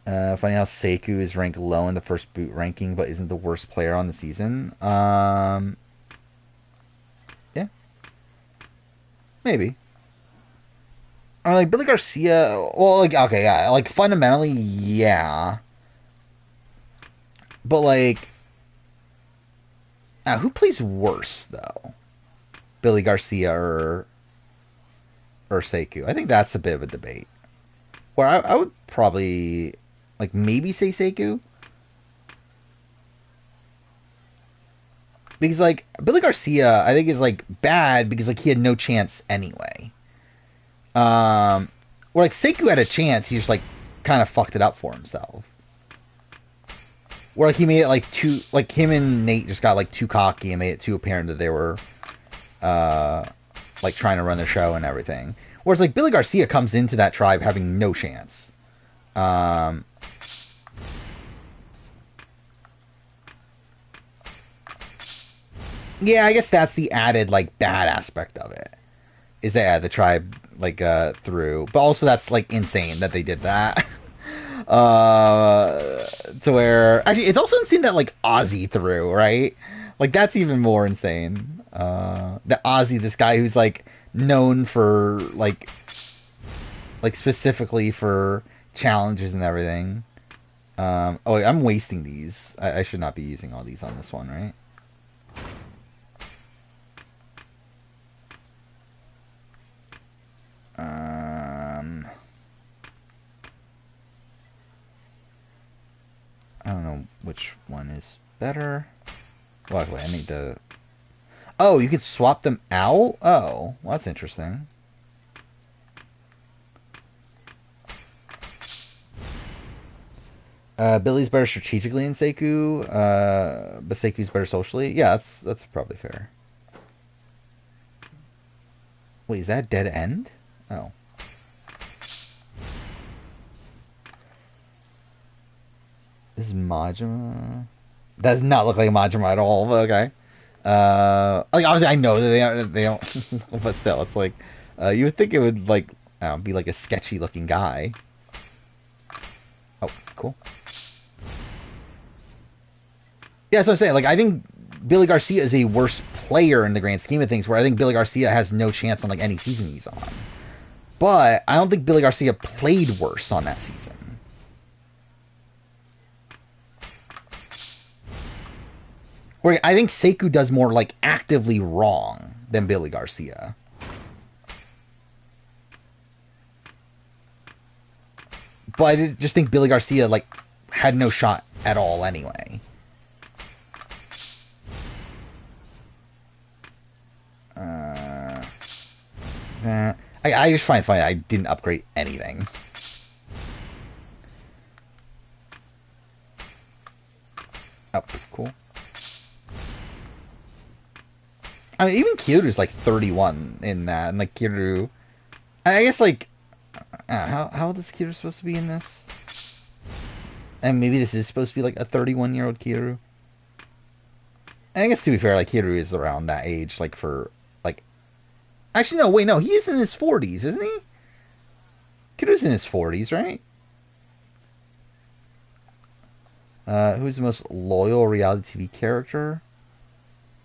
Funny how Seiku is ranked low in the first boot ranking, but isn't the worst player on the season. Yeah, maybe. I mean, like Billy Garcia. Well, like okay, yeah, like fundamentally, yeah, but like, who plays worse though? Billy Garcia or Seiku? I think that's a bit of a debate. Where I would probably like maybe say Seiku because like Billy Garcia, I think is like bad because like he had no chance anyway. Um, where like Sekou had a chance, he just like kind of fucked it up for himself. Where like he made it like too, like him and Nate just got like too cocky and made it too apparent that they were uh like trying to run the show and everything. Whereas like Billy Garcia comes into that tribe having no chance. Um, yeah, I guess that's the added like bad aspect of it. Is that the tribe like through, but also that's like insane that they did that. To where actually it's also insane that like Ozzy threw, right? Like that's even more insane. That Ozzy, this guy who's like known for like specifically for challenges and everything. Oh, wait, I'm wasting these. I should not be using all these on this one, right? Um, I don't know which one is better. Well, wait, I need to. Oh, you could swap them out? Oh, well, that's interesting. Billy's better strategically in Seiku, but Seiku's better socially. Yeah, that's probably fair. Wait, is that dead end? Oh, this is Majima. That does not look like Majima at all. But okay. Like obviously I know that they don't, but still, it's like you would think it would like be like a sketchy looking guy. Oh, cool. Yeah, so I'm saying like I think Billy Garcia is a worse player in the grand scheme of things. Where I think Billy Garcia has no chance on like any season he's on. But I don't think Billy Garcia played worse on that season. Where I think Seiku does more like actively wrong than Billy Garcia. But I just think Billy Garcia like had no shot at all anyway. Uh, I just find it funny I didn't upgrade anything. Oh, cool. I mean, even Kiru's like 31 in that, and like Kiru, I guess like, how old is Kiru supposed to be in this? And maybe this is supposed to be like a 31-year-old Kiru. And I guess to be fair, like Kiru is around that age, like for like, actually no, wait, no, he is in his 40s, isn't he? Kiru's in his 40s, right? Who's the most loyal reality TV character?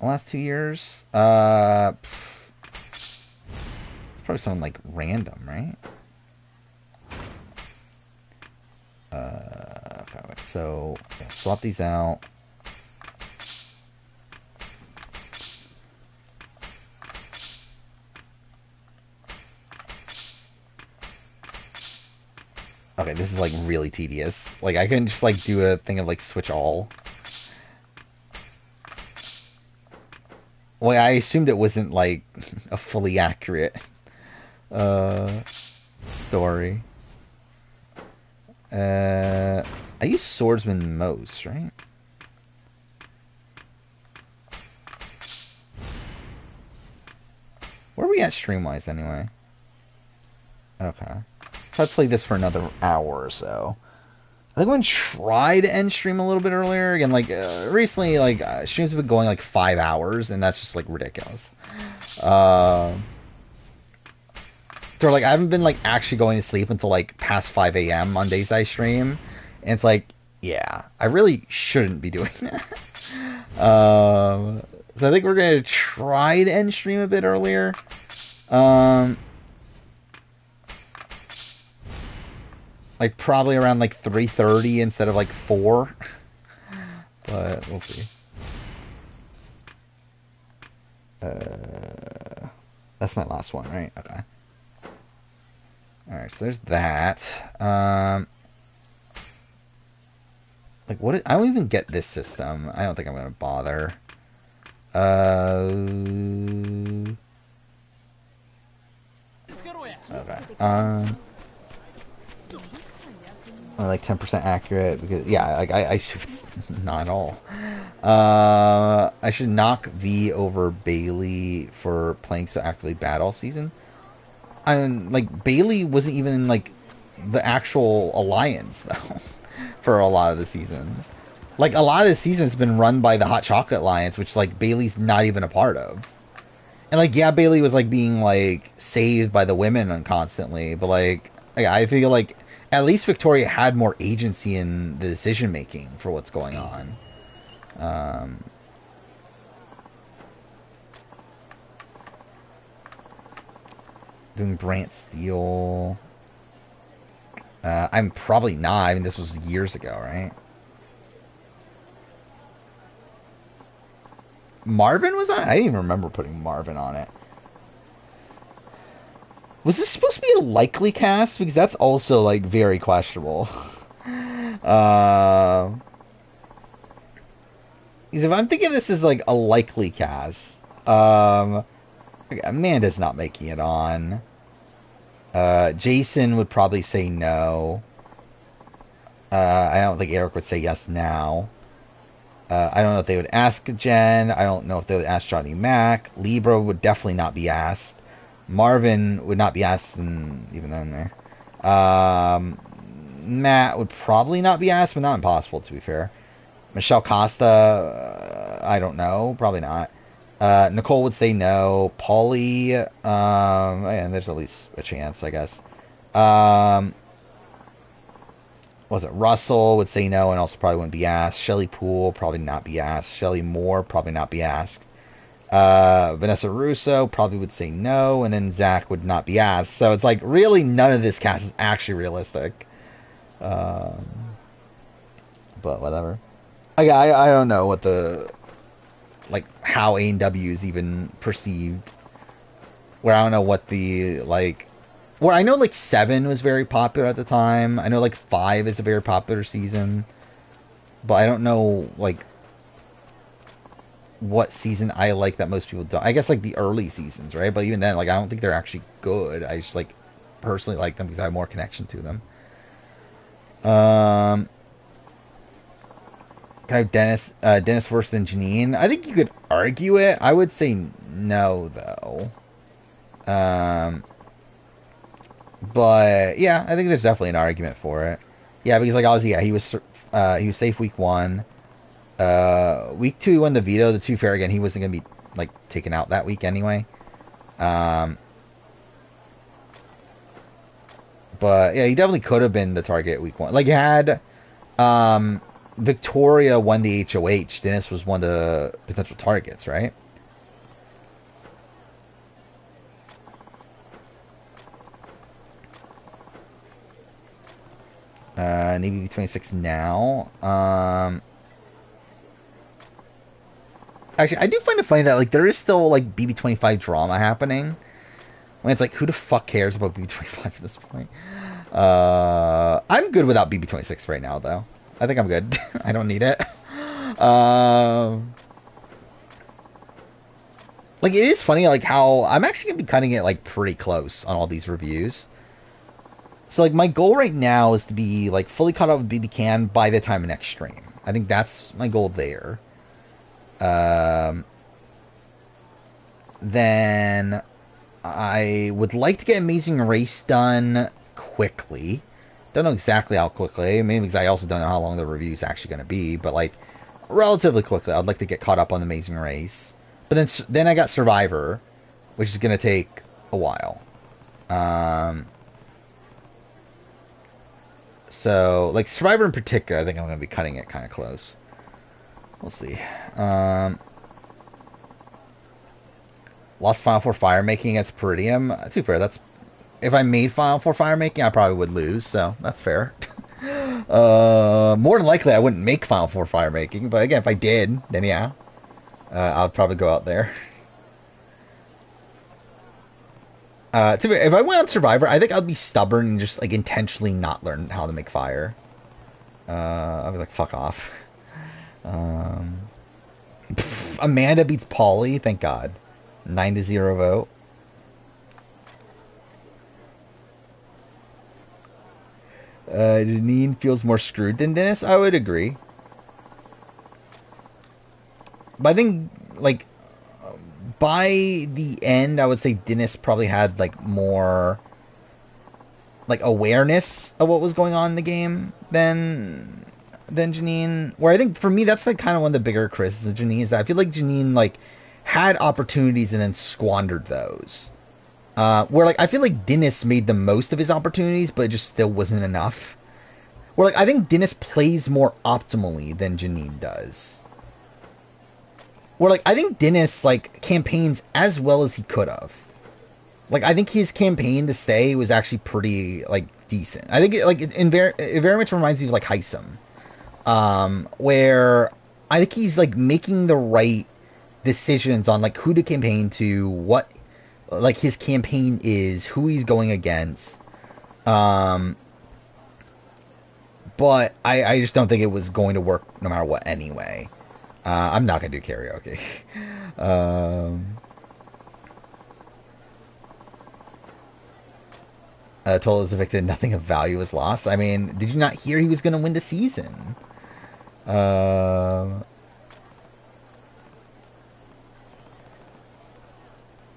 The last 2 years? It's probably someone like random, right? Okay, so yeah, swap these out. Okay, this is like really tedious. Like I can just like do a thing of like switch all. Well, I assumed it wasn't like a fully accurate uh story. I use swordsman most, right? at stream-wise, anyway? Okay. So I'd play this for another hour or so. I think I'm gonna try to end stream a little bit earlier. Again, like, recently, like, streams have been going, like, 5 hours, and that's just, like, ridiculous. So, like, I haven't been, like, actually going to sleep until, like, past 5 a.m. on days I stream. And it's like, yeah, I really shouldn't be doing that. So I think we're going to try to end stream a bit earlier. Like, probably around, like, 3:30 instead of, like, 4. But we'll see. That's my last one, right? Okay. Alright, so there's that. Like, what? I don't even get this system. I don't think I'm going to bother. Okay. Like 10% accurate because yeah, like I not at all. I should knock V over Bailey for playing so actively bad all season. I mean, like Bailey wasn't even in like the actual alliance though for a lot of the season. Like a lot of the season's been run by the Hot Chocolate Alliance, which like Bailey's not even a part of. And like yeah, Bailey was like being like saved by the women constantly, but like I feel like at least Victoria had more agency in the decision making for what's going on. Doing Brant Steele. I'm probably not. I mean, this was years ago, right? Marvin was on it? I didn't even remember putting Marvin on it. Was this supposed to be a likely cast? Because that's also, like, very questionable. Because if I'm thinking this is, like, a likely cast, Amanda's not making it on. Jason would probably say no. I don't think Eric would say yes now. I don't know if they would ask Jen. I don't know if they would ask Johnny Mac. Libra would definitely not be asked. Marvin would not be asked even then. Matt would probably not be asked, but not impossible, to be fair. Michelle Costa, I don't know. Probably not. Nicole would say no. Paulie, and there's at least a chance, I guess. Was it Russell would say no and also probably wouldn't be asked. Shelly Poole probably not be asked. Shelly Moore probably not be asked. Vanessa Russo probably would say no, and then Zach would not be asked. So it's like really none of this cast is actually realistic. But whatever. I don't know what the like how A&W is even perceived. Where I don't know what the like. Well, I know like 7 was very popular at the time. I know like 5 is a very popular season, but I don't know like what season I like that most people don't. I guess like the early seasons, right? But even then, like I don't think they're actually good. I just like personally like them because I have more connection to them. Kind of Dennis worse than Janine. I think you could argue it. I would say no though. But yeah, I think there's definitely an argument for it. Yeah, because like obviously, yeah, he was safe week 1. Week 2 he won the veto. The 2 fair again, he wasn't gonna be like taken out that week anyway. But yeah, he definitely could have been the target week 1. Like had Victoria won the HOH, Dennis was one of the potential targets, right? Navy B26 now. Actually, I do find it funny that like there is still like BB25 drama happening. When it's like, who the fuck cares about BB25 at this point? I'm good without BB26 right now, though. I think I'm good. I don't need it. Like it is funny, like how I'm actually gonna be cutting it like pretty close on all these reviews. So like my goal right now is to be like fully caught up with BB Can by the time of next stream. I think that's my goal there. Then I would like to get Amazing Race done quickly. Don't know exactly how quickly. Maybe because I also don't know how long the review is actually going to be, but like relatively quickly. I'd like to get caught up on Amazing Race. But then I got Survivor, which is going to take a while. Um, so like Survivor in particular, I think I'm going to be cutting it kind of close. We'll see. Um, Lost Final Four Fire Making against Peridium. To be fair, that's if I made Final Four Fire Making, I probably would lose, so that's fair. More than likely, I wouldn't make Final Four Fire Making, but again, if I did, then yeah, I'll probably go out there. If I went on Survivor, I think I'd be stubborn and just like intentionally not learn how to make fire. I'd be like, fuck off. Um, Amanda beats Pauly, thank God. 9-0 vote. Janine feels more screwed than Dennis. I would agree. But I think, like, by the end, I would say Dennis probably had, like, more, like, awareness of what was going on in the game than Janine. Where I think, for me, that's, like, kind of one of the bigger criticisms of Janine is that I feel like Janine, like, had opportunities and then squandered those. Where, like, I feel like Dennis made the most of his opportunities, but it just still wasn't enough. Where, like, I think Dennis plays more optimally than Janine does. Where, like, I think Dennis, like, campaigns as well as he could have. Like, I think his campaign to stay was actually pretty, like, decent. I think, it very much reminds me of, like, Heisem. Where I think he's, like, making the right decisions on, like, who to campaign to, what, like, his campaign is, who he's going against. Um, but I just don't think it was going to work no matter what anyway. I'm not going to do karaoke. Told is evicted, nothing of value is lost. I mean, did you not hear he was going to win the season?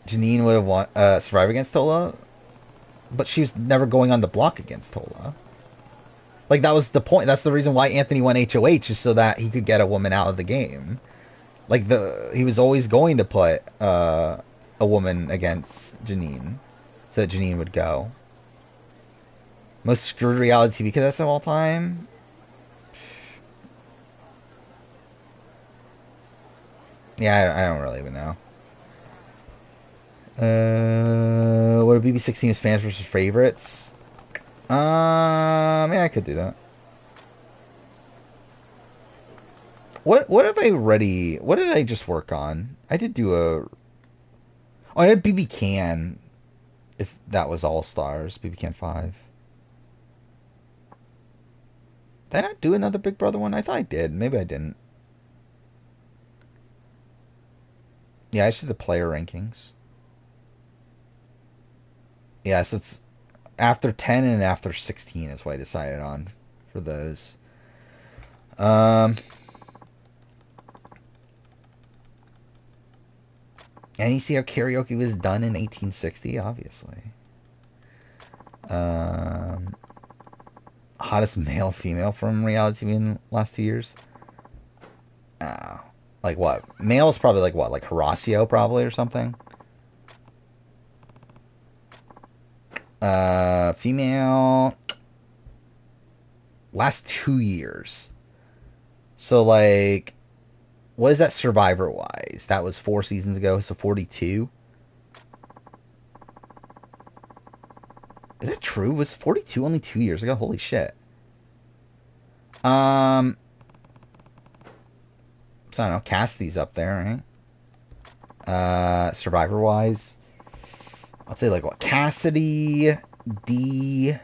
Janine would have won Survivor against Tola, but she was never going on the block against Tola. Like, that was the point. That's the reason why Anthony won HOH, is so that he could get a woman out of the game. Like, he was always going to put a woman against Janine, so that Janine would go. Most screwed reality TV cadets of all time? Yeah, I don't really even know. What are BB16's fans versus favorites? Yeah, I could do that. What have I already? What did I just work on? I did do a. Oh, I did BB Can. If that was All Stars, BB Can 5. Did I not do another Big Brother one? I thought I did. Maybe I didn't. Yeah, I should do the player rankings. Yeah, so it's after 10 and after 16 is what I decided on for those. Um, and you see how karaoke was done in 1860, obviously. Um, Hottest male, female from reality TV in the last 2 years. Oh, like what? Male is probably like what? Like Horacio, probably, or something. Female, last 2 years. So like, what is that Survivor wise? That was 4 seasons ago, so 42. Is that true? Was 42 only 2 years ago? Holy shit. So I don't know. Cassidy's up there, right? Survivor wise, I'll say like what? Cassidy, D,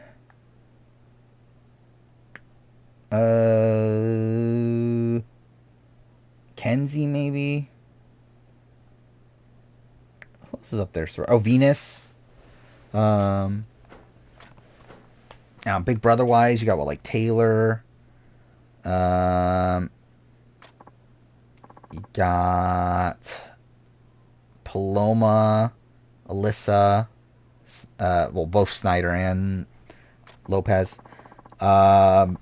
Kenzie maybe. Who else is up there? Oh, Venus. Um, Now Big Brother wise, you got what, like Taylor. Um, you got Paloma. Alyssa, well, both Snyder and Lopez. Um,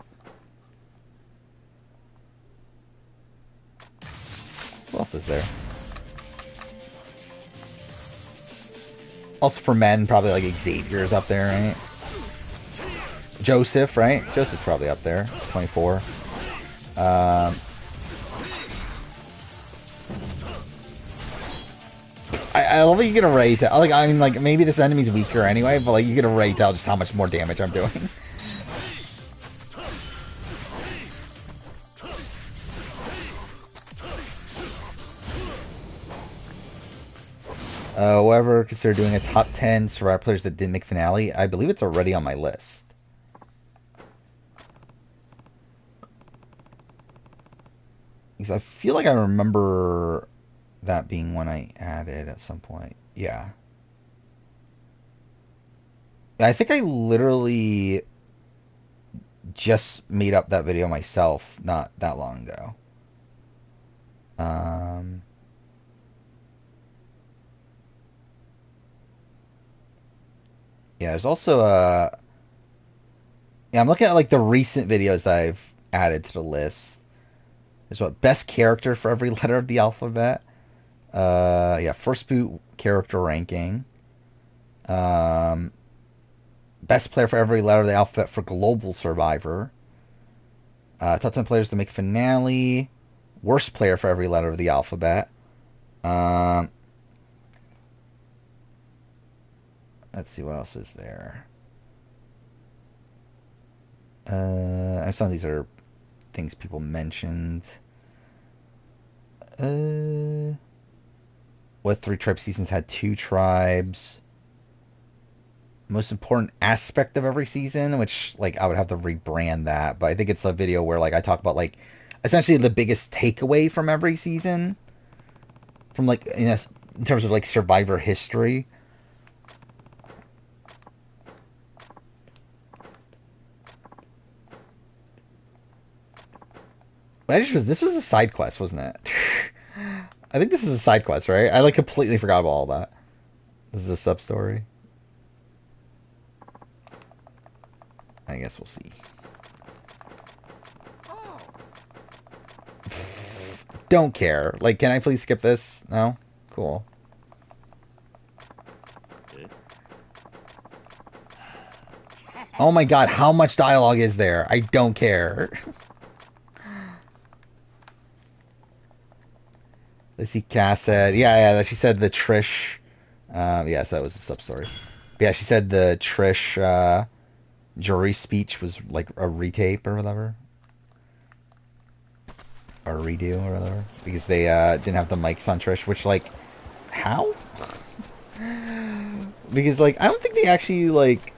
who else is there? Also for men, probably like Xavier's up there, right? Joseph, right? Joseph's probably up there. 24. Um, I love that you get a already tell. Like, I mean, like, maybe this enemy's weaker anyway, but like, you get a already tell just how much more damage I'm doing. Whoever consider doing a top 10 Survivor players that didn't make finale, I believe it's already on my list. Because I feel like I remember that being one I added at some point. Yeah. I think I literally just made up that video myself not that long ago. Um, yeah, there's also a... Yeah, I'm looking at like the recent videos that I've added to the list. There's what? Best character for every letter of the alphabet. Yeah, first boot character ranking. Um, best player for every letter of the alphabet for Global Survivor. Top 10 players to make finale. Worst player for every letter of the alphabet. Um, let's see what else is there. Some of these are things people mentioned. What 3 tribe seasons had 2 tribes? Most important aspect of every season, which like I would have to rebrand that, but I think it's a video where like I talk about like essentially the biggest takeaway from every season, from like in terms of like Survivor history. This was a side quest, wasn't it? I think this is a side quest, right? I like completely forgot about all that. This is a sub story. I guess we'll see. Don't care. Like, can I please skip this? No? Cool. Oh my god, how much dialogue is there? I don't care. Let's see, Cass said, yeah, she said the Trish, yes, that was a sub story. But yeah, she said the Trish, jury speech was like a retape or whatever. Or redo or whatever. Because they, didn't have the mics on Trish, which, like, how? Because, like, I don't think they actually, like,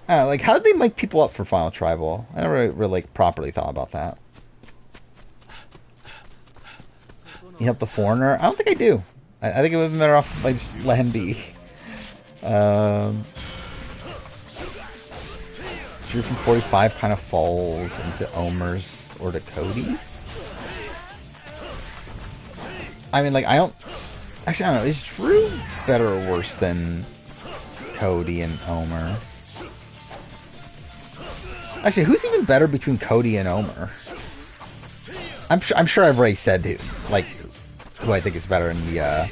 how did they mic people up for Final Tribal? I never really, like, properly thought about that. You help the foreigner? I don't think I do. I think it would have been better off if I just let him be. Drew from 45 kind of falls into Omer's or to Cody's. I mean, like, I don't... Actually, I don't know. Is Drew better or worse than Cody and Omer? Actually, who's even better between Cody and Omer? I'm sure I've already said who, like, who I think is better in the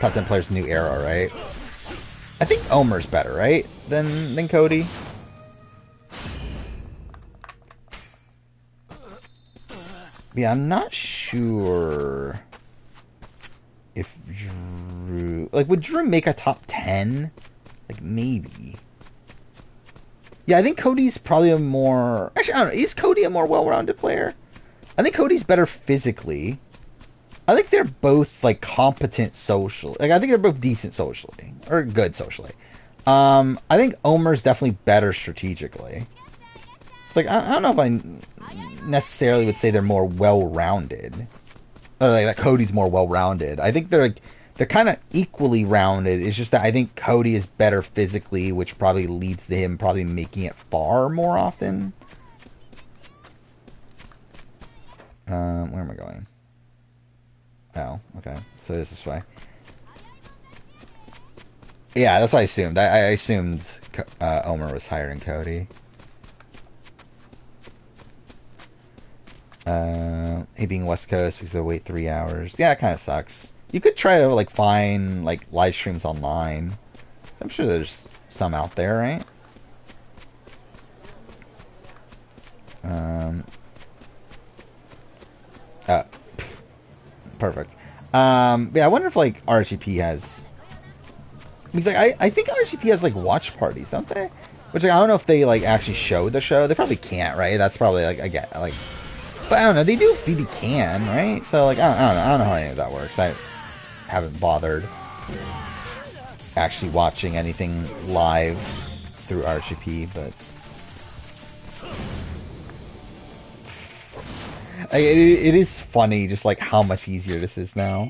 top 10 players new era, right? I think Omer's better, right, than Cody. Yeah, I'm not sure if Drew... Like, would Drew make a top 10? Like, maybe. Yeah, I think Cody's probably a more... Actually, I don't know. Is Cody a more well-rounded player? I think Cody's better physically. I think they're both, like, competent socially. Like, I think they're both decent socially. Or good socially. I think Omer's definitely better strategically. It's like, I don't know if I necessarily would say they're more well-rounded. Or, like, that Cody's more well-rounded. I think they're kind of equally rounded. It's just that I think Cody is better physically, which probably leads to him probably making it far more often. Where am I going? Oh, okay. So it is this way. Yeah, that's what I assumed. I assumed Omer was hiring Cody. He being West Coast because they wait 3 hours. Yeah, it kind of sucks. You could try to like find like live streams online. I'm sure there's some out there, right? Um, uh, Perfect. Yeah, I wonder if like RGP has. Because like I think RGP has like watch parties, don't they? Which like, I don't know if they like actually show the show. They probably can't, right? That's probably like I get like, but I don't know. They do BB can, right? So like I don't know how any of that works. I haven't bothered actually watching anything live through RGP, but it is funny just like how much easier this is now.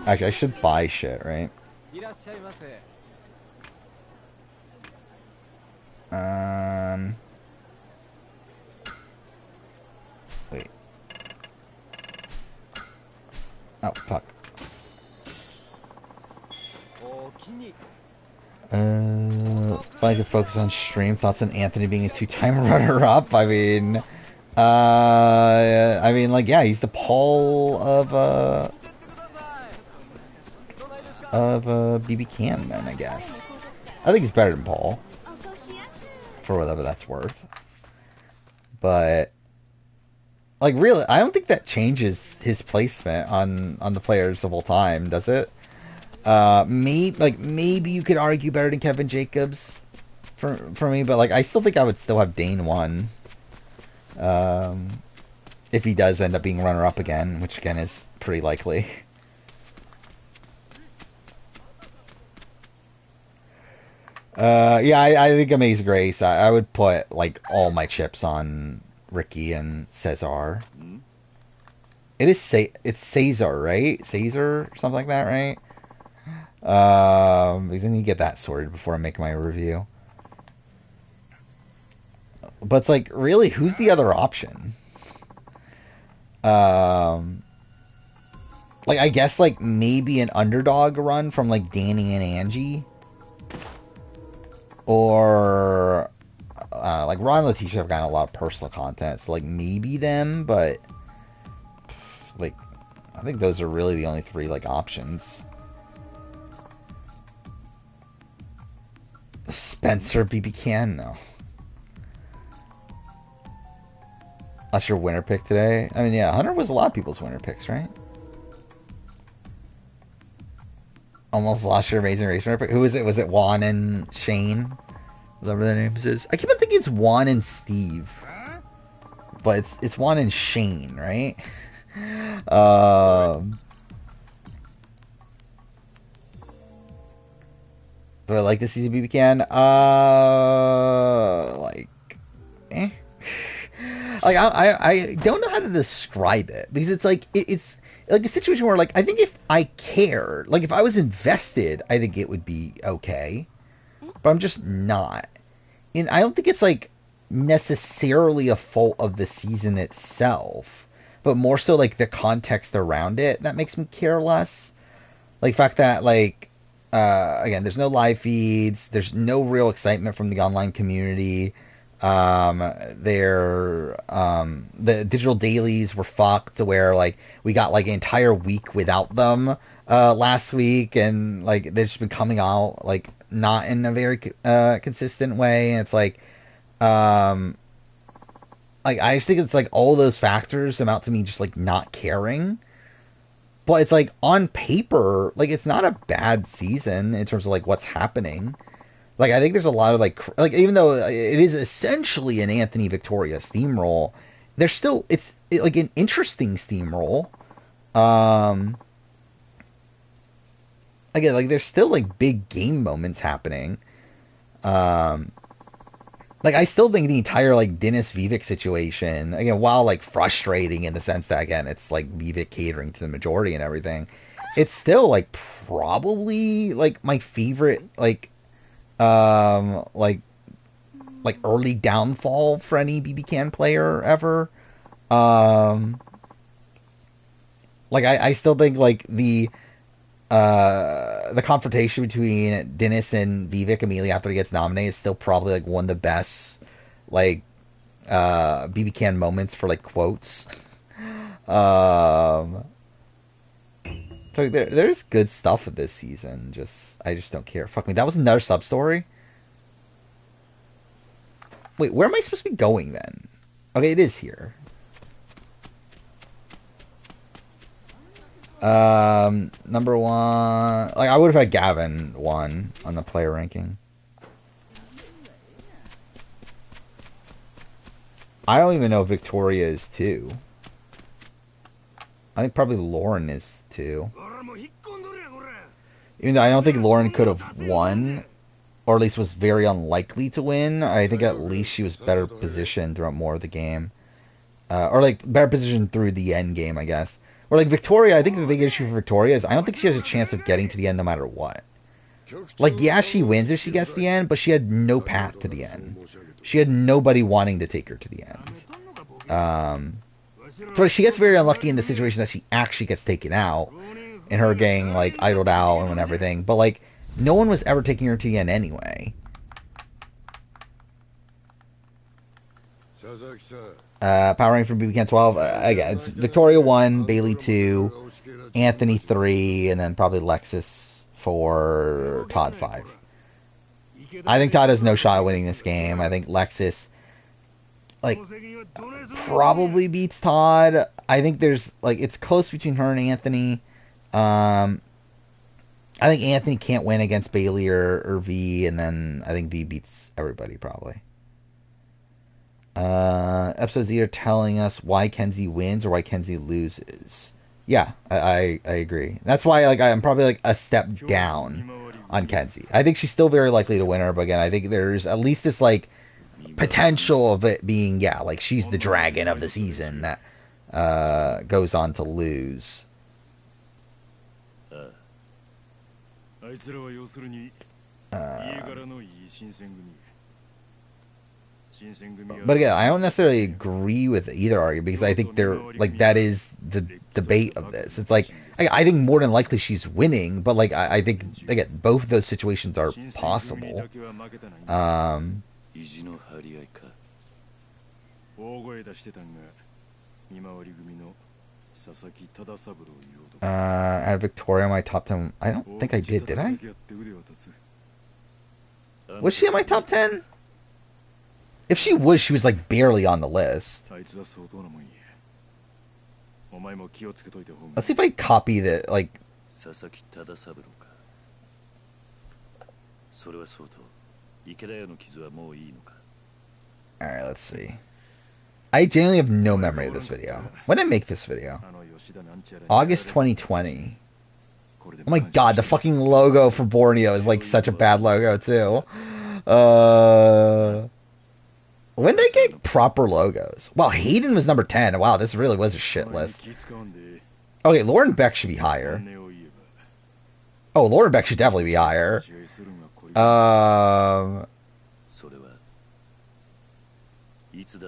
Actually, I should buy shit, right? Um, Wait. Oh, fuck. If I could focus on stream, thoughts on Anthony being a two-time runner-up. Like, yeah, he's the Paul of BB Can, then, I guess. I think he's better than Paul, for whatever that's worth. But, like, really, I don't think that changes his placement on the players of all time, does it? Maybe you could argue better than Kevin Jacobs for me, but like I still think I would still have Dane one. If he does end up being runner up again, which again is pretty likely. Yeah, I think Amaze Grace. I would put like all my chips on Ricky and Cesar. It's Cesar, right? Caesar, something like that, right? We need to get that sorted before I make my review. But it's like, really, who's the other option? Like I guess like maybe an underdog run from like Danny and Angie, or like Ron and Letitia have gotten a lot of personal content, so like maybe them, but like I think those are really the only three like options. Spencer BB Can, no. That's your winner pick today. I mean, yeah, Hunter was a lot of people's winner picks, right? Almost lost your Amazing Race winner pick. Who is it? Was it Juan and Shane? Whatever their names is. I keep on thinking it's Juan and Steve, but it's Juan and Shane, right? Do I like the season BB Can? Like, eh. Like I don't know how to describe it because it's like it's like a situation where like I think if I cared, like if I was invested, I think it would be okay, but I'm just not, and I don't think it's like necessarily a fault of the season itself, but more so like the context around it that makes me care less. Like the fact that like again, there's no live feeds, there's no real excitement from the online community. The digital dailies were fucked to where like we got like an entire week without them last week, and like they've just been coming out like not in a very consistent way, and it's um like I just think it's like all those factors amount to me just like not caring. But it's like on paper, like it's not a bad season in terms of like what's happening. Like I think there's a lot of like even though it is essentially an Anthony Victoria steamroll, there's still like an interesting steamroll. Um, Again, like there's still like big game moments happening. Um, like I still think the entire like Dennis Vivek situation, again, while like frustrating in the sense that again it's like Vivek catering to the majority and everything, it's still like probably like my favorite um like early downfall for any BB Can player ever. Um, like I still think like the confrontation between Dennis and Vivek immediately after he gets nominated is still probably like one of the best like BB Can moments for like quotes. Um, so there's good stuff with this season. I just don't care. Fuck me. That was another sub story. Wait, where am I supposed to be going then? Okay, it is here. Number one, like I would have had Gavin one on the player ranking. I don't even know if Victoria is two. I think probably Lauren is two. Even though I don't think Lauren could have won, or at least was very unlikely to win. I think at least she was better positioned throughout more of the game. Or like better positioned through the end game, I guess. Or like Victoria, I think the big issue for Victoria is I don't think she has a chance of getting to the end no matter what. Like, yeah, she wins if she gets to the end, but she had no path to the end. She had nobody wanting to take her to the end. So she gets very unlucky in the situation that she actually gets taken out, and her getting like idled out and everything. But like, no one was ever taking her to the end anyway. Power ranking for BB 12. Again, it's Victoria 1, Bailey 2, Anthony 3, and then probably Lexus 4, Todd 5. I think Todd has no shot at winning this game. I think Lexus, like, probably beats Todd. I think there's, like, it's close between her and Anthony. I think Anthony can't win against Bailey or V, and then I think V beats everybody, probably. Episode's either telling us why Kenzie wins or why Kenzie loses. Yeah, I agree. That's why like I'm probably like a step down on Kenzie. I think she's still very likely to win her, but again, I think there's at least this like potential of it being like she's the dragon of the season that goes on to lose. But again, I don't necessarily agree with either argument because I think they're like that is the debate of this. It's like I think more than likely she's winning, but like I think again both of those situations are possible. I have Victoria in my top 10. I don't think I did I? Was she in my top 10? If she was, she was like barely on the list. Let's see if I copy that, like... Alright, let's see. I genuinely have no memory of this video. When did I make this video? August 2020. Oh my god, the fucking logo for Borneo is like such a bad logo too. When did they get proper logos? Wow, Hayden was number 10. Wow, this really was a shit list. Okay, Lauren Beck should be higher. Oh, Lauren Beck should definitely be higher.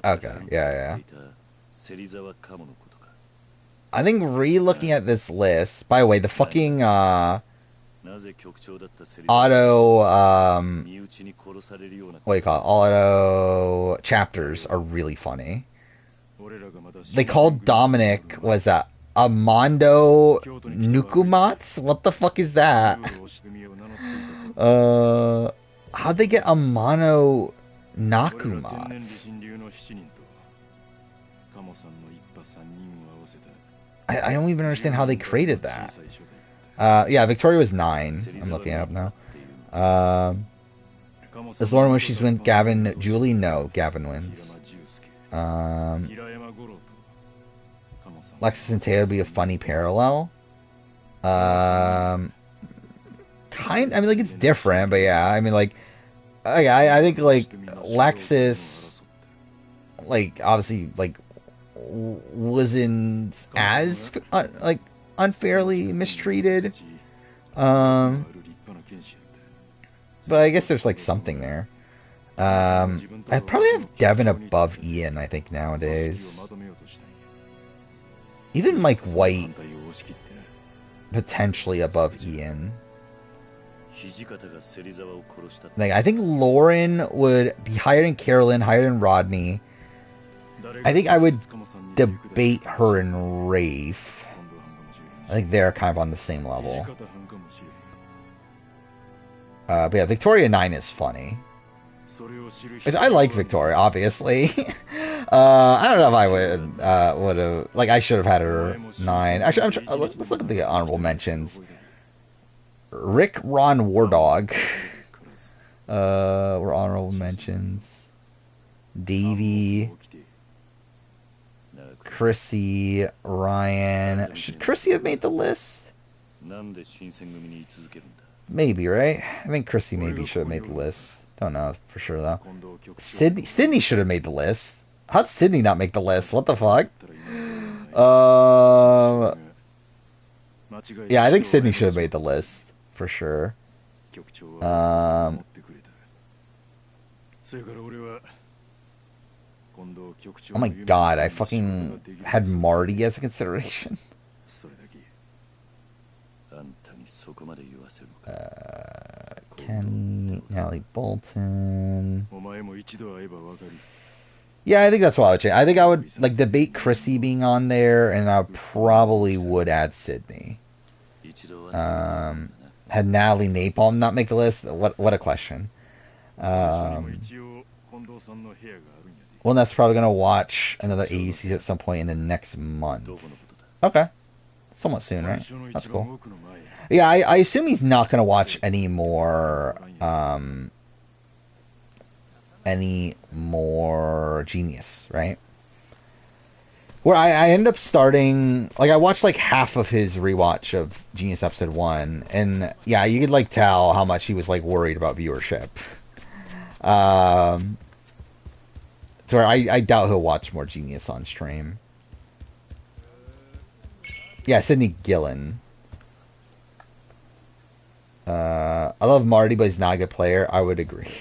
Okay, yeah. I think re-looking at this list... By the way, the fucking... auto what do you call it? Auto chapters are really funny. They called Dominic was that Amando Nukumats? What the fuck is that? How'd they get Amano Nakumats? I don't even understand how they created that. Yeah, Victoria was 9. I'm looking it up now. Does Lauren wish she's win Gavin Julie? No, Gavin wins. Lexus and Taylor would be a funny parallel. I mean like it's different, but yeah, I mean like I think like Lexus like obviously like wasn't as like unfairly mistreated. But I guess there's like something there. I'd probably have Devin above Ian, I think, nowadays. Even Mike White. potentially above Ian. Like, I think Lauren would be higher than Carolyn, higher than Rodney. I think I would debate her and Rafe. I think they're kind of on the same level. But yeah, Victoria 9 is funny. I like Victoria, obviously. I don't know if I would have like I should have had her 9. Actually, let's look at the honorable mentions. Rick, Ron, Wardog. Were honorable mentions. Davey, Chrissy, Ryan. Should Chrissy have made the list? Maybe, right? I think Chrissy maybe should have made the list. Don't know for sure though. Sydney should have made the list. How'd Sydney not make the list? What the fuck? Yeah, I think Sydney should have made the list for sure. Oh my god, I fucking had Marty as a consideration. Kenny, Natalie Bolton. Yeah, I think that's what I would change. I think I would like debate Chrissy being on there, and I probably would add Sydney. Had Natalie Napalm not make the list? What a question. Well, that's probably gonna watch another AUC at some point in the next month. Okay, somewhat soon, right? That's cool. Yeah, I assume he's not gonna watch any more Genius, right? Where I end up starting, like I watched like half of his rewatch of Genius episode 1, and yeah, you could like tell how much he was like worried about viewership. So I doubt he'll watch more Genius on stream. Yeah, Sidney Gillen. I love Marty, but he's not a good player. I would agree.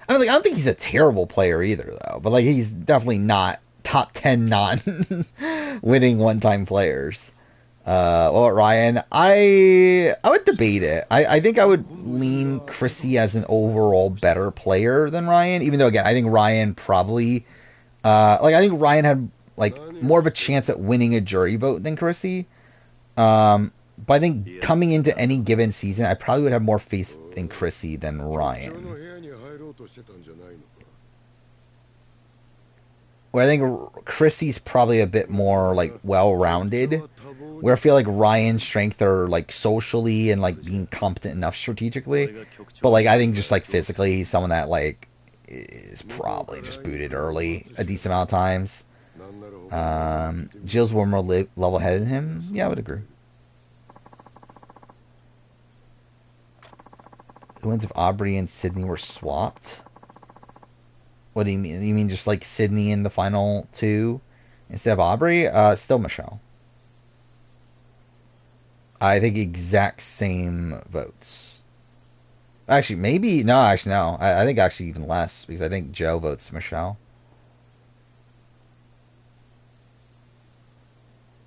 I mean, like, I don't think he's a terrible player either, though. But like, he's definitely not top 10 non-winning one-time players. Well, Ryan, I would debate it. I think I would lean Chrissy as an overall better player than Ryan, even though again I think Ryan probably I think Ryan had like more of a chance at winning a jury vote than Chrissy. But I think coming into any given season, I probably would have more faith in Chrissy than Ryan. Where I think Chrissy's probably a bit more like well-rounded. Where I feel like Ryan's strengths are like socially and like being competent enough strategically, but like I think just like physically, he's someone that like is probably just booted early a decent amount of times. Jill's more level-headed than him. Yeah, I would agree. Who wins if Aubrey and Sydney were swapped? What do you mean? You mean just like Sydney in the final 2 instead of Aubrey? Still Michelle. I think exact same votes. Actually, maybe no. Actually, no. I think actually even less because I think Joe votes Michelle.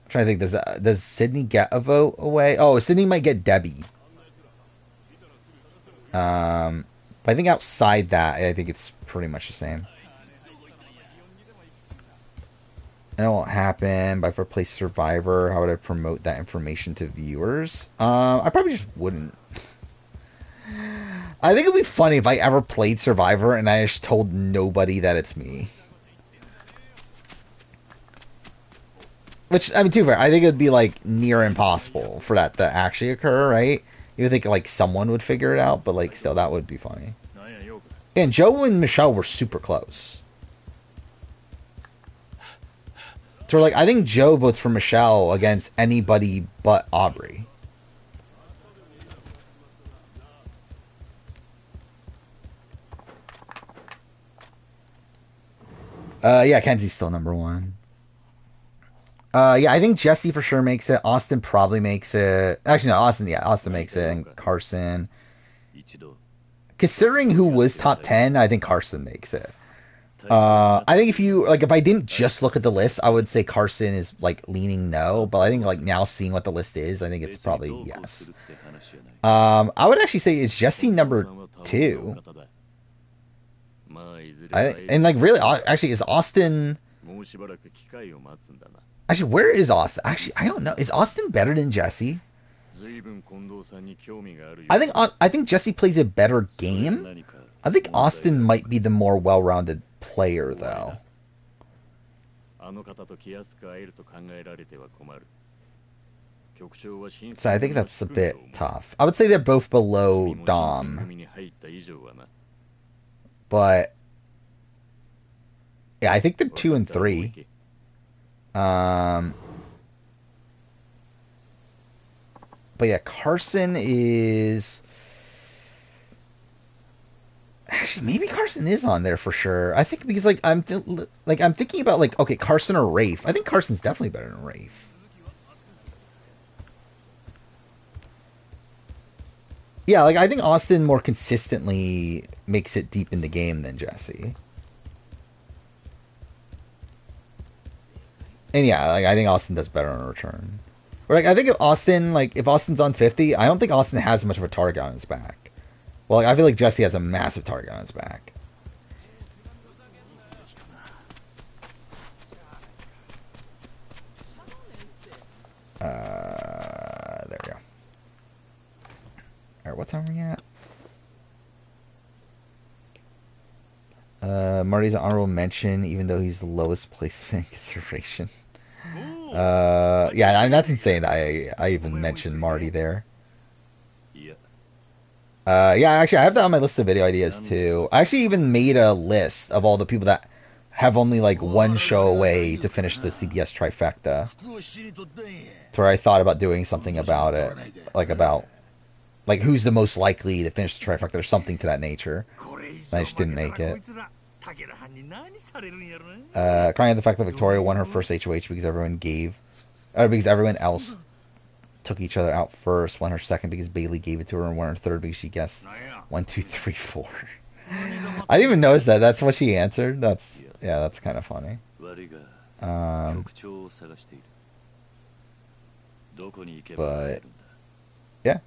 I'm trying to think. Does Sydney get a vote away? Oh, Sydney might get Debbie. But I think outside that, I think it's pretty much the same. That won't happen. But if I play Survivor, how would I promote that information to viewers? I probably just wouldn't. I think it'd be funny if I ever played Survivor and I just told nobody that it's me. Which, I mean, too fair, I think it'd be like near impossible for that to actually occur, right? You would think like someone would figure it out, but like still, that would be funny. And Joe and Michelle were super close. So like, I think Joe votes for Michelle against anybody but Aubrey. Yeah, Kenzie's still number 1. Yeah, I think Jesse for sure makes it. Austin probably makes it. Actually, no, Austin makes it, and Carson. Considering who was top 10, I think Carson makes it. I think if you like, if I didn't just look at the list, I would say Carson is like leaning no. But I think like now seeing what the list is, I think it's probably yes. I would actually say it's Jesse number two. And like really, actually, is Austin? Actually, where is Austin? Actually, I don't know. Is Austin better than Jesse? I think Jesse plays a better game. I think Austin might be the more well-rounded player, though. So I think that's a bit tough. I would say they're both below Dom, but yeah, I think they're 2 and 3. Um, but yeah, Carson is actually maybe Carson is on there for sure. I think because like I'm thinking about like okay, Carson or Rafe. I think Carson's definitely better than Rafe. Yeah, like I think Austin more consistently makes it deep in the game than Jesse. And yeah, like I think Austin does better on a return. Or like I think if Austin's on 50, I don't think Austin has much of a target on his back. Well, like, I feel like Jesse has a massive target on his back. There we go. All right, what time are we at? Marty's an honorable mention, even though he's the lowest placement in consideration. Yeah, that's insane. I even mentioned Marty there. Yeah, actually, I have that on my list of video ideas too. I actually even made a list of all the people that have only like one show away to finish the CBS trifecta. To where I thought about doing something about it, like who's the most likely to finish the trifecta or something to that nature. I just didn't make it. Crying at the fact that Victoria won her first HOH because everyone else took each other out first. Won her second because Bailey gave it to her, and won her third because she guessed 1, 2, 3, 4. I didn't even notice that. That's what she answered. That's kind of funny. But yeah,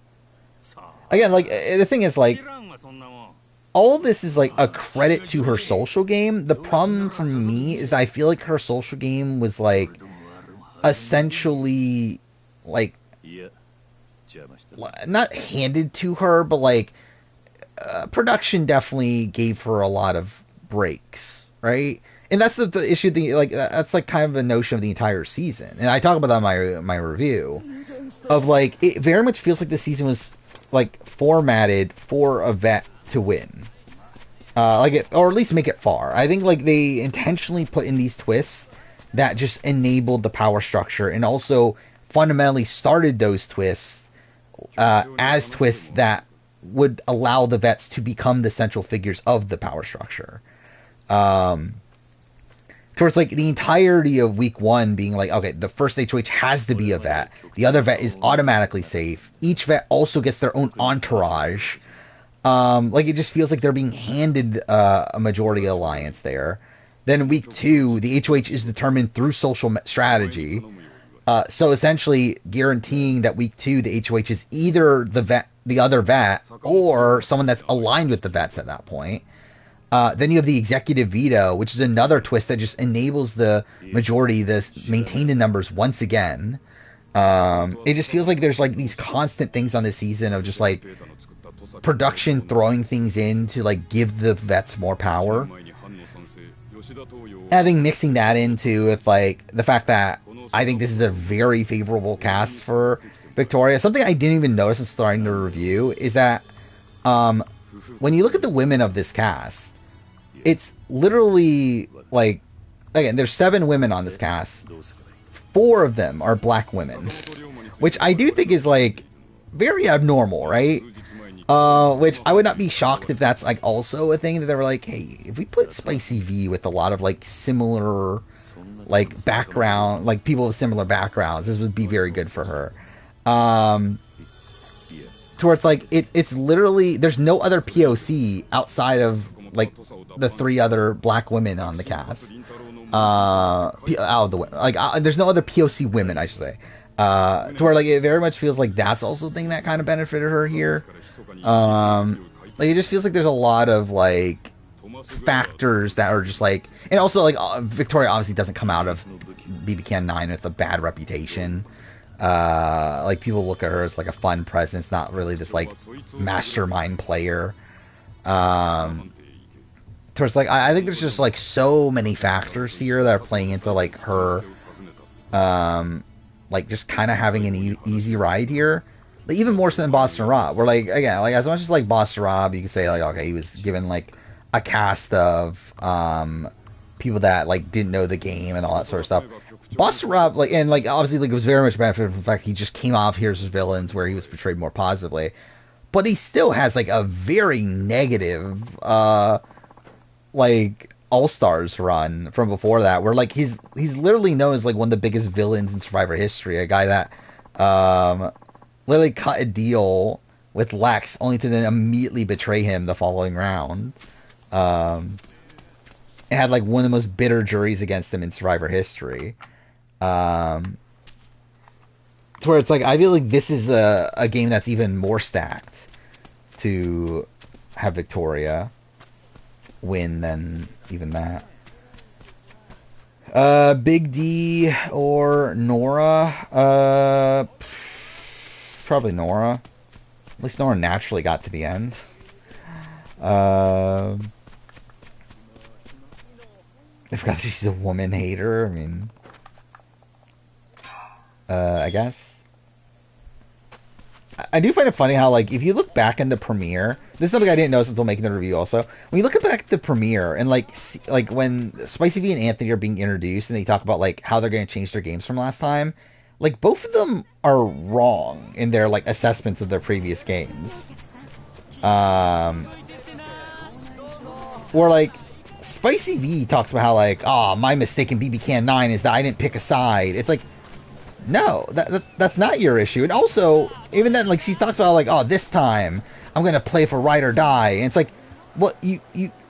again, like the thing is, like all this is like a credit to her social game. The problem for me is that I feel like her social game was like essentially like not handed to her, but like production definitely gave her a lot of breaks, right? And that's the issue. Like that's like kind of a notion of the entire season, and I talk about that in my review of like it very much feels like the season was like formatted for a vet to win, or at least make it far. I think like they intentionally put in these twists that just enabled the power structure and also fundamentally started those twists as twists that would allow the vets to become the central figures of the power structure. Towards like the entirety of week one being like, okay, the first HOH has to be a vet. The other vet is automatically safe. Each vet also gets their own entourage. Like it just feels like they're being handed a majority alliance there. Then week two, the HOH is determined through social strategy. So essentially guaranteeing that week two, the HOH is either the other vet, or someone that's aligned with the vets at that point. Then you have the executive veto, which is another twist that just enables the majority to maintain the numbers once again. It just feels like there's like these constant things on this season of just like production throwing things in to like give the vets more power. And I think mixing that into with like the fact that I think this is a very favorable cast for Victoria. Something I didn't even notice in starting the review is that when you look at the women of this cast, it's literally like, again, there's 7 women on this cast. 4 of them are black women, which I do think is like very abnormal, right? Which I would not be shocked if that's like also a thing that they were like, hey, if we put Spicy V with a lot of like similar like background, like people with similar backgrounds, this would be very good for her. Towards like it's literally there's no other POC outside of like the three other black women on the cast. Out of the way. Like there's no other POC women, I should say. To where like it very much feels like that's also the thing that kind of benefited her here. Like it just feels like there's a lot of like factors that are just like, and also like Victoria obviously doesn't come out of BB 9 with a bad reputation. Like people look at her as like a fun presence, not really this like mastermind player. Towards like I think there's just like so many factors here that are playing into like her, like just kind of having an easy ride here. Like even more so than Boston Rob. Where like again, like as much as like Boston Rob, you can say like okay, he was given like a cast of people that like didn't know the game and all that sort of stuff. Boston Rob, like, and like obviously like it was very much benefited from the fact he just came off Heroes as Villains where he was portrayed more positively, but he still has like a very negative like All Stars run from before that, where like he's literally known as like one of the biggest villains in Survivor history, a guy that literally cut a deal with Lex only to then immediately betray him the following round. It had like one of the most bitter juries against him in Survivor history. To where it's like I feel like this is a game that's even more stacked to have Victoria win than even that. Big D or Nora? Probably Nora. At least Nora naturally got to the end. I forgot that she's a woman hater. I mean, I guess. I do find it funny how, like, if you look back in the premiere, this is something I didn't notice until making the review also. When you look back at the premiere and, like, like when Spicy V and Anthony are being introduced and they talk about, like, how they're going to change their games from last time, like, both of them are wrong in their, like, assessments of their previous games. Or, like, Spicy V talks about how, like, oh, my mistake in BB Can 9 is that I didn't pick a side. It's like, no, that's not your issue. And also, even then, like, she talks about, like, oh, this time I'm going to play for ride or die. And it's like, well, you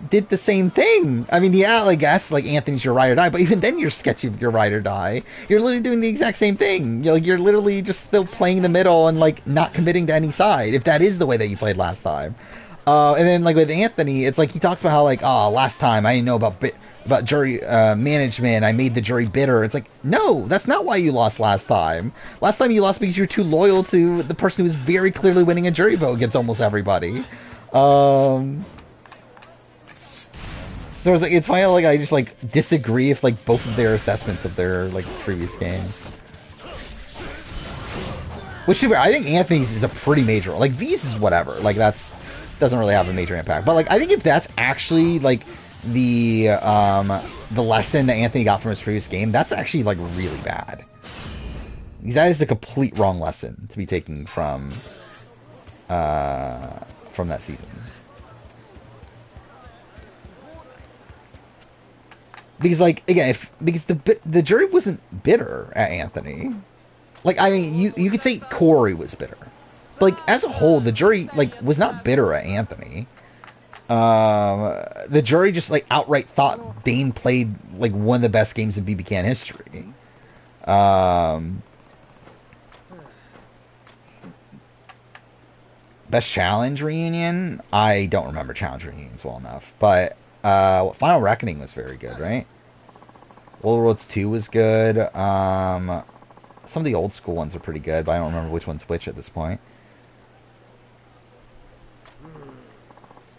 did the same thing. I mean, yeah, I guess, like, Anthony's your ride or die, but even then you're sketchy with your ride or die. You're literally doing the exact same thing. You're literally just still playing the middle and, like, not committing to any side, if that is the way that you played last time. And then, like, with Anthony, it's like he talks about how, like, oh, last time I didn't know about jury management. I made the jury bitter. It's like, no, that's not why you lost last time. Last time you lost because you're too loyal to the person who was very clearly winning a jury vote against almost everybody. So it's like, it's funny how, like, I just, like, disagree with, like, both of their assessments of their, like, previous games. Which, I think Anthony's is a pretty major, like, V's is whatever, like, that's doesn't really have a major impact, but, like, I think if that's actually, like, the lesson that Anthony got from his previous game, that's actually, like, really bad. That is the complete wrong lesson to be taken from that season. Because, like, again, because the jury wasn't bitter at Anthony. Like, I mean, you could say Corey was bitter, but, like, as a whole, the jury, like, was not bitter at Anthony. The jury just, like, outright thought Dane played, like, one of the best games in BB Can history. Best challenge reunion? I don't remember challenge reunions well enough, but Final Reckoning was very good, right? World Roads 2 was good. Some of the old school ones are pretty good, but I don't remember which one's which at this point.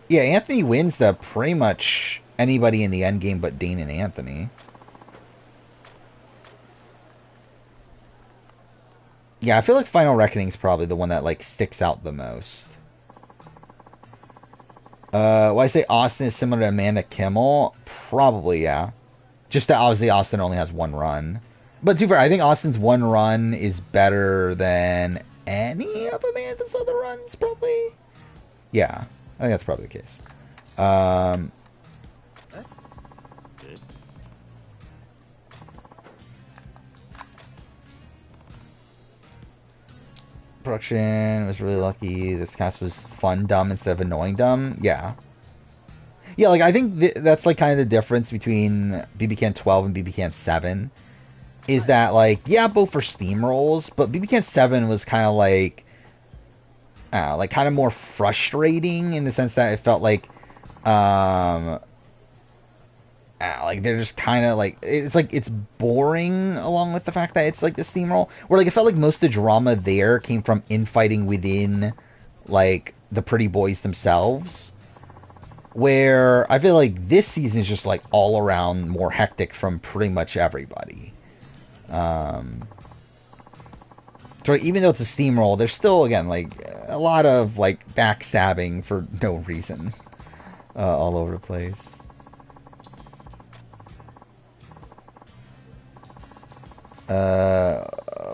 Yeah, Anthony wins to pretty much anybody in the end game but Dane and Anthony. Yeah, I feel like Final Reckoning is probably the one that, like, sticks out the most. Well, I say Austin is similar to Amanda Kimmel. Probably, yeah. Just that obviously Austin only has one run. But to be fair, I think Austin's one run is better than any of Amanda's other runs, probably. Yeah, I think that's probably the case. Production was really lucky. This cast was fun dumb instead of annoying dumb. Yeah. Yeah, like I think that's like kind of the difference between BB Can 12 and BB Can 7 is that like yeah, both for steamrolls, but BB Can 7 was kind of like kind of more frustrating in the sense that it felt um like they're just kind of like it's boring along with the fact that it's like the steamroll where like it felt like most of the drama there came from infighting within like the pretty boys themselves, where I feel like this season is just like all around more hectic from pretty much everybody. So even though it's a steamroll, there's still again like a lot of like backstabbing for no reason all over the place.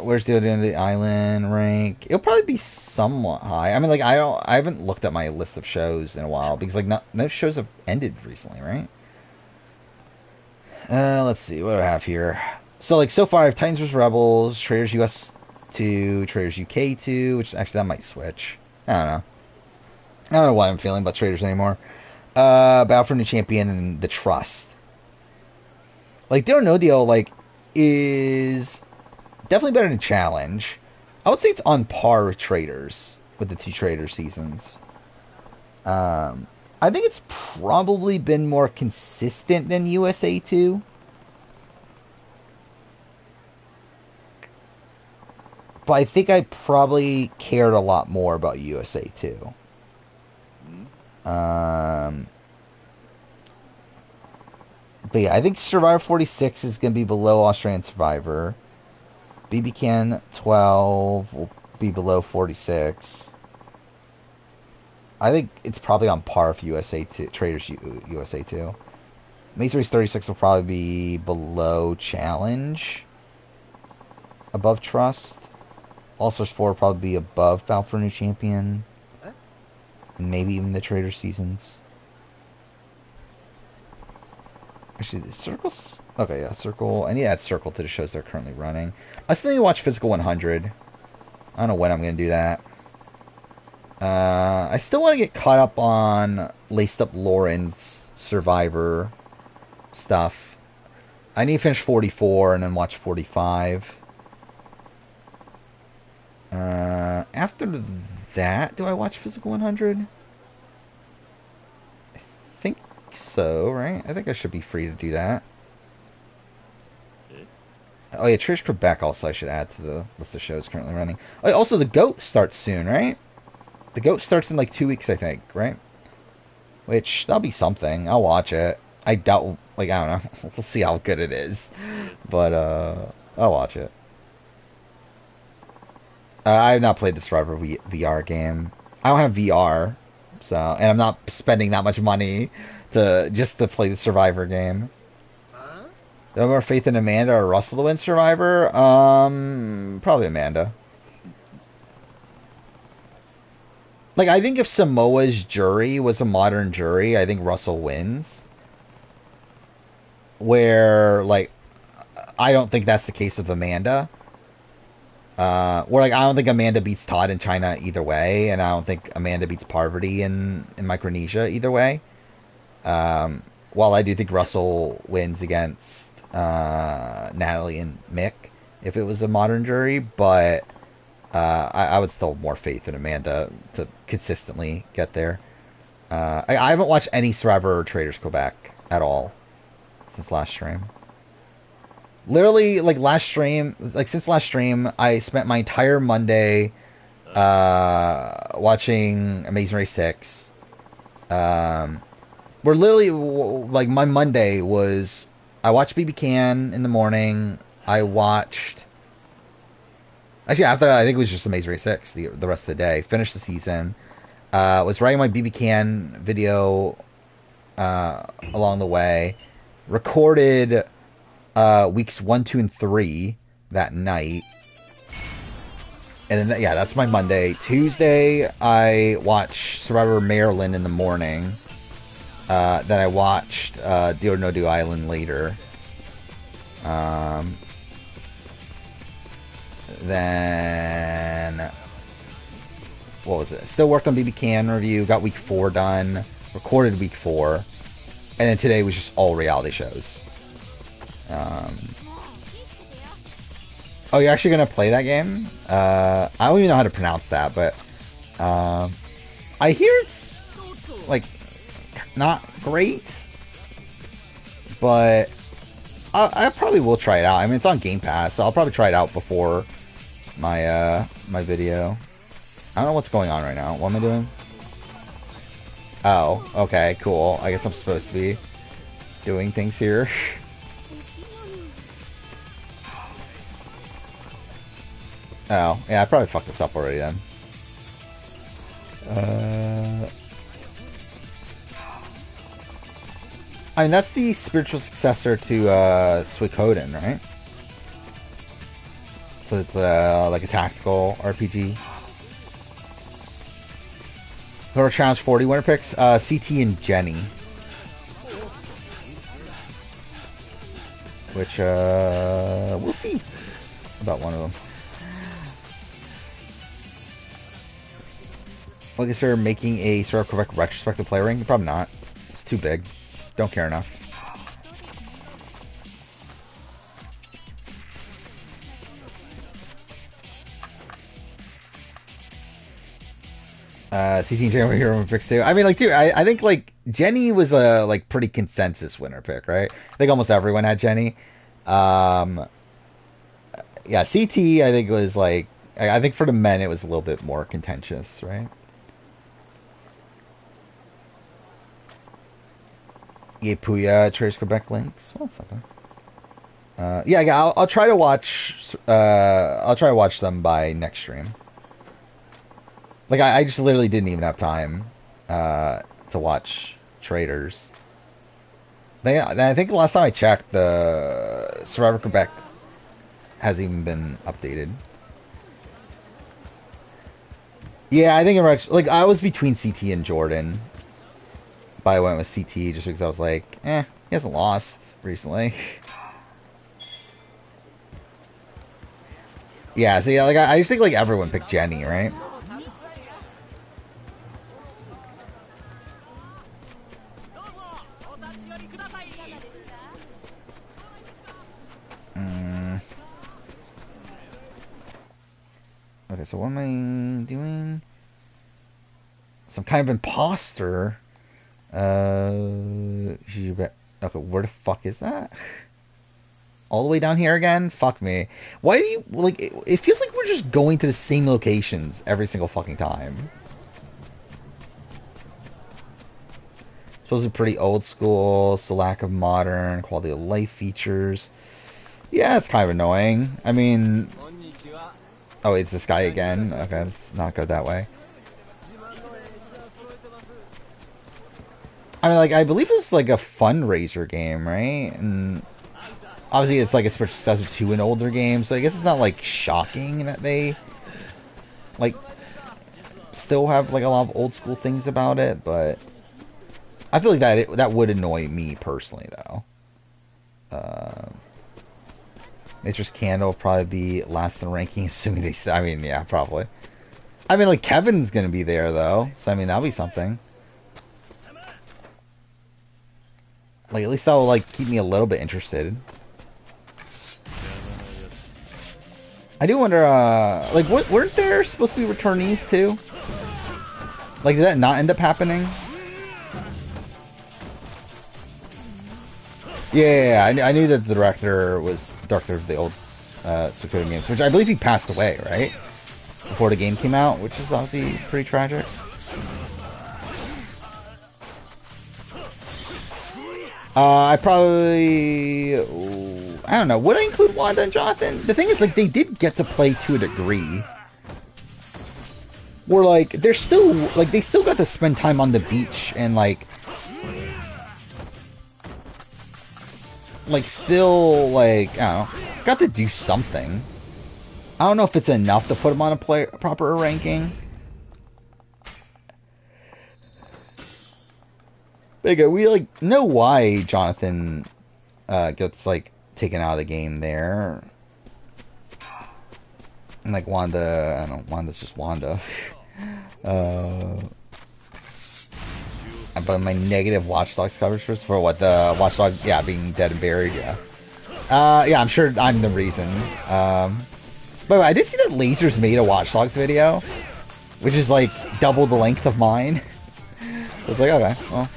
Where's the other end of the island rank? It'll probably be somewhat high. I mean, like I haven't looked at my list of shows in a while because like no shows have ended recently, right? Let's see what do I have here. So like so far, I have Titans vs Rebels, Traders US 2, Traders UK 2, which actually that might switch. I don't know. I don't know what I'm feeling about Traders anymore. Battle for New Champion and the Trust. Like Deal or No Deal, like is definitely better than Challenge. I would say it's on par with Traders, with the two Trader seasons. I think it's probably been more consistent than USA 2. But I think I probably cared a lot more about USA 2. But yeah, I think Survivor 46 is going to be below Australian Survivor. BB Can 12 will be below 46. I think it's probably on par with USA 2, Traders USA 2. Maze Race 36 will probably be below Challenge. Above Trust. All Stars 4 will probably be above Battle for New Champion. And maybe even the Trader seasons. Actually, the Circle's... Okay, yeah, Circle. I need to add Circle to the shows they're currently running. I still need to watch Physical 100. I don't know when I'm going to do that. I still want to get caught up on Laced Up Lauren's Survivor stuff. I need to finish 44 and then watch 45. After that, do I watch Physical 100? I think so, right? I think I should be free to do that. Oh yeah, Trish Quebec also I should add to the list of shows currently running. Oh, also, the GOAT starts soon, right? The GOAT starts in like 2 weeks, I think, right? Which, that'll be something. I'll watch it. I doubt, like, I don't know. We'll see how good it is. But, I'll watch it. I have not played the Survivor VR game. I don't have VR, so, and I'm not spending that much money just to play the Survivor game. Do I have more faith in Amanda or Russell to win Survivor? Probably Amanda. Like, I think if Samoa's jury was a modern jury, I think Russell wins. Where, like, I don't think that's the case with Amanda. Where, like, I don't think Amanda beats Todd in China either way, and I don't think Amanda beats Parvati in Micronesia either way. While I do think Russell wins against Natalie and Mick if it was a modern jury, but I would still have more faith in Amanda to consistently get there. I haven't watched any Survivor or Traders Quebec at all since last stream. Literally, like since last stream, I spent my entire Monday watching Amazing Race 6. Where literally, like, my Monday was, I watched BB Can in the morning. I watched... Actually, after that, I think it was just Amazing Race 6 the rest of the day. Finished the season. Was writing my BB Can video along the way. Recorded weeks 1, 2, and 3 that night. And then, yeah, that's my Monday. Tuesday, I watched Survivor Maryland in the morning. Then I watched Deal or No Deal Island later. Then what was it? Still worked on BB Can review. Got week 4 done. Recorded week 4. And then today was just all reality shows. Oh, you're actually gonna play that game? I don't even know how to pronounce that, but I hear it's like not great, but I probably will try it out. I mean, it's on Game Pass, so I'll probably try it out before my my video. I don't know what's going on right now. What am I doing? Oh, okay, cool. I guess I'm supposed to be doing things here. Oh, yeah, I probably fucked this up already then. I mean, that's the spiritual successor to Suikoden, right? So it's like a tactical RPG. Total Challenge 40 winner picks, CT and Jenny. Which, we'll see about one of them. Like, is there making a sort of Quebec retrospective player ring? Probably not. It's too big. Don't care enough. CT and Jenny were hero picks too. I mean, like, dude, I think like Jenny was a like pretty consensus winner pick, right? I think almost everyone had Jenny. Yeah, CT I think was like I think for the men it was a little bit more contentious, right? Yeah, Puya, Trace Quebec links. Well, that's something. Yeah, I'll try to watch. I'll try to watch them by next stream. Like I just literally didn't even have time to watch Traders. I think the last time I checked, the Survivor Quebec hasn't even been updated. Yeah, I think like I was between CT and Jordan, but I went with CT just because I was like, he hasn't lost recently. Yeah, so yeah, like I just think like everyone picked Jenny, right? Okay, so what am I doing? Some kind of imposter. Okay, where the fuck is that? All the way down here again? Fuck me. Why do you, like, it feels like we're just going to the same locations every single fucking time. Supposed to be pretty old school, so lack of modern, quality of life features. Yeah, it's kind of annoying. I mean... Oh, it's this guy again? Okay, let's not go that way. I mean, like, I believe it's like a fundraiser game, right? And obviously it's like a spiritual successor to an older game, so I guess it's not like shocking that they like still have like a lot of old school things about it, but I feel like that would annoy me personally though. Nature's Candle will probably be last in the ranking, assuming they. I mean, yeah, probably. I mean, like Kevin's gonna be there though, so I mean that'll be something. Like at least that will like keep me a little bit interested. I do wonder, like, weren't there supposed to be returnees too? Like, did that not end up happening? Yeah, I knew that the director was director of the old Suikoden games, which I believe he passed away, right? Before the game came out, which is obviously pretty tragic. I probably... I don't know. Would I include Wanda and Jonathan? The thing is, like, they did get to play to a degree. Where, like, they're still... Like, they still got to spend time on the beach and, like... Like, still, like, I don't know. Got to do something. I don't know if it's enough to put them on a proper ranking. We, like, know why Jonathan gets, like, taken out of the game there. And, like, Wanda, I don't know, Wanda's just Wanda. But my negative Watch Dogs coverage for what the Watch Dogs, yeah, being dead and buried, yeah. Yeah, I'm sure I'm the reason. But I did see that Lasers made a Watch Dogs video, which is like double the length of mine. So it's like, okay, well.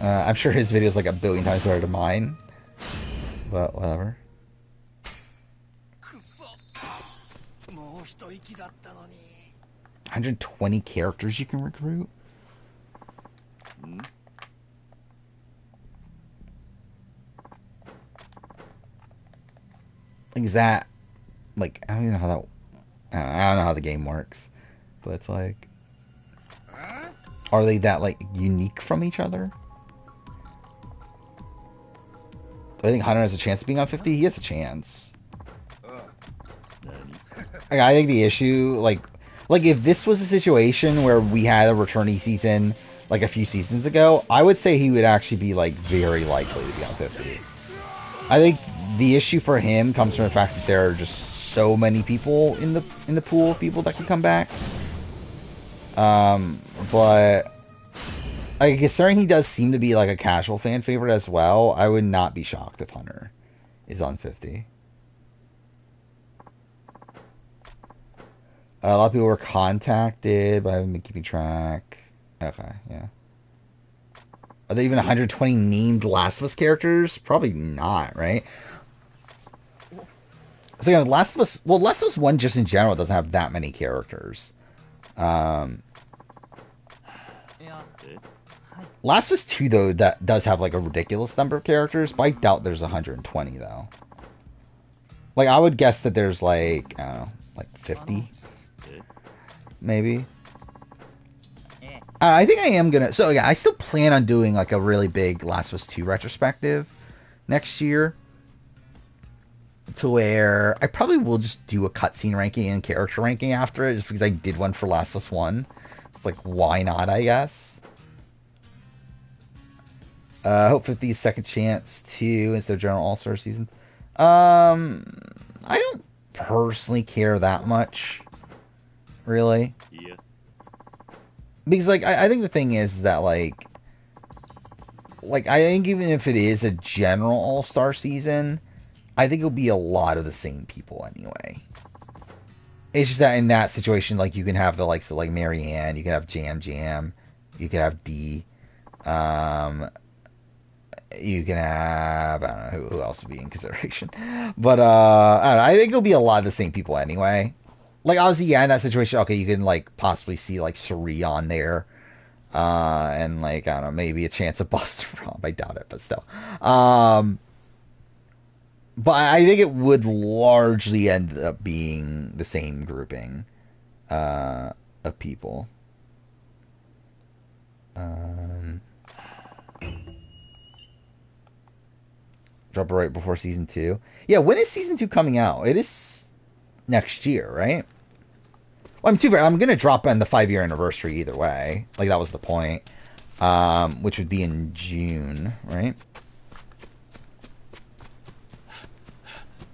I'm sure his video is like a billion times better than mine. But whatever. 120 characters you can recruit? Like, is that... Like, I don't even know how that... I don't know how the game works. But it's like... Are they that, like, unique from each other? I think Hunter has a chance of being on 50. He has a chance. Like, I think the issue, like if this was a situation where we had a returnee season, like a few seasons ago, I would say he would actually be, like, very likely to be on 50. I think the issue for him comes from the fact that there are just so many people in the pool of people that can come back. But like, considering he does seem to be like a casual fan favorite as well, I would not be shocked if Hunter is on 50. A lot of people were contacted, but I haven't been keeping track. Okay, yeah. Are there even 120 named Last of Us characters? Probably not, right? So yeah, Last of Us 1 just in general doesn't have that many characters. Last of Us 2, though, that does have, like, a ridiculous number of characters, but I doubt there's 120, though. Like, I would guess that there's, like, I don't know, like 50? Maybe? I think I am gonna... So, yeah, I still plan on doing, like, a really big Last of Us 2 retrospective next year. To where I probably will just do a cutscene ranking and character ranking after it, just because I did one for Last of Us 1. It's like, why not, I guess? Hope 50's second chance too instead of general all-star season. I don't personally care that much, really. Yeah. Because, like, I think the thing is that, like, I think even if it is a general all-star season, I think it'll be a lot of the same people anyway. It's just that in that situation, like, you can have the likes of, like, Marianne, you can have Jam Jam, you can have D, you can have, I don't know who else would be in consideration, but I don't know, I think it'll be a lot of the same people anyway. Like, obviously, yeah, in that situation, okay, you can, like, possibly see, like, Suri on there, and, like, I don't know, maybe a chance of Buster Romp. I doubt it, but still. But I think it would largely end up being the same grouping of people. Drop it right before season 2. Yeah, when is season 2 coming out? It is next year, right? Well, I'm gonna drop on the 5-year anniversary either way. Like, that was the point. Which would be in June, right?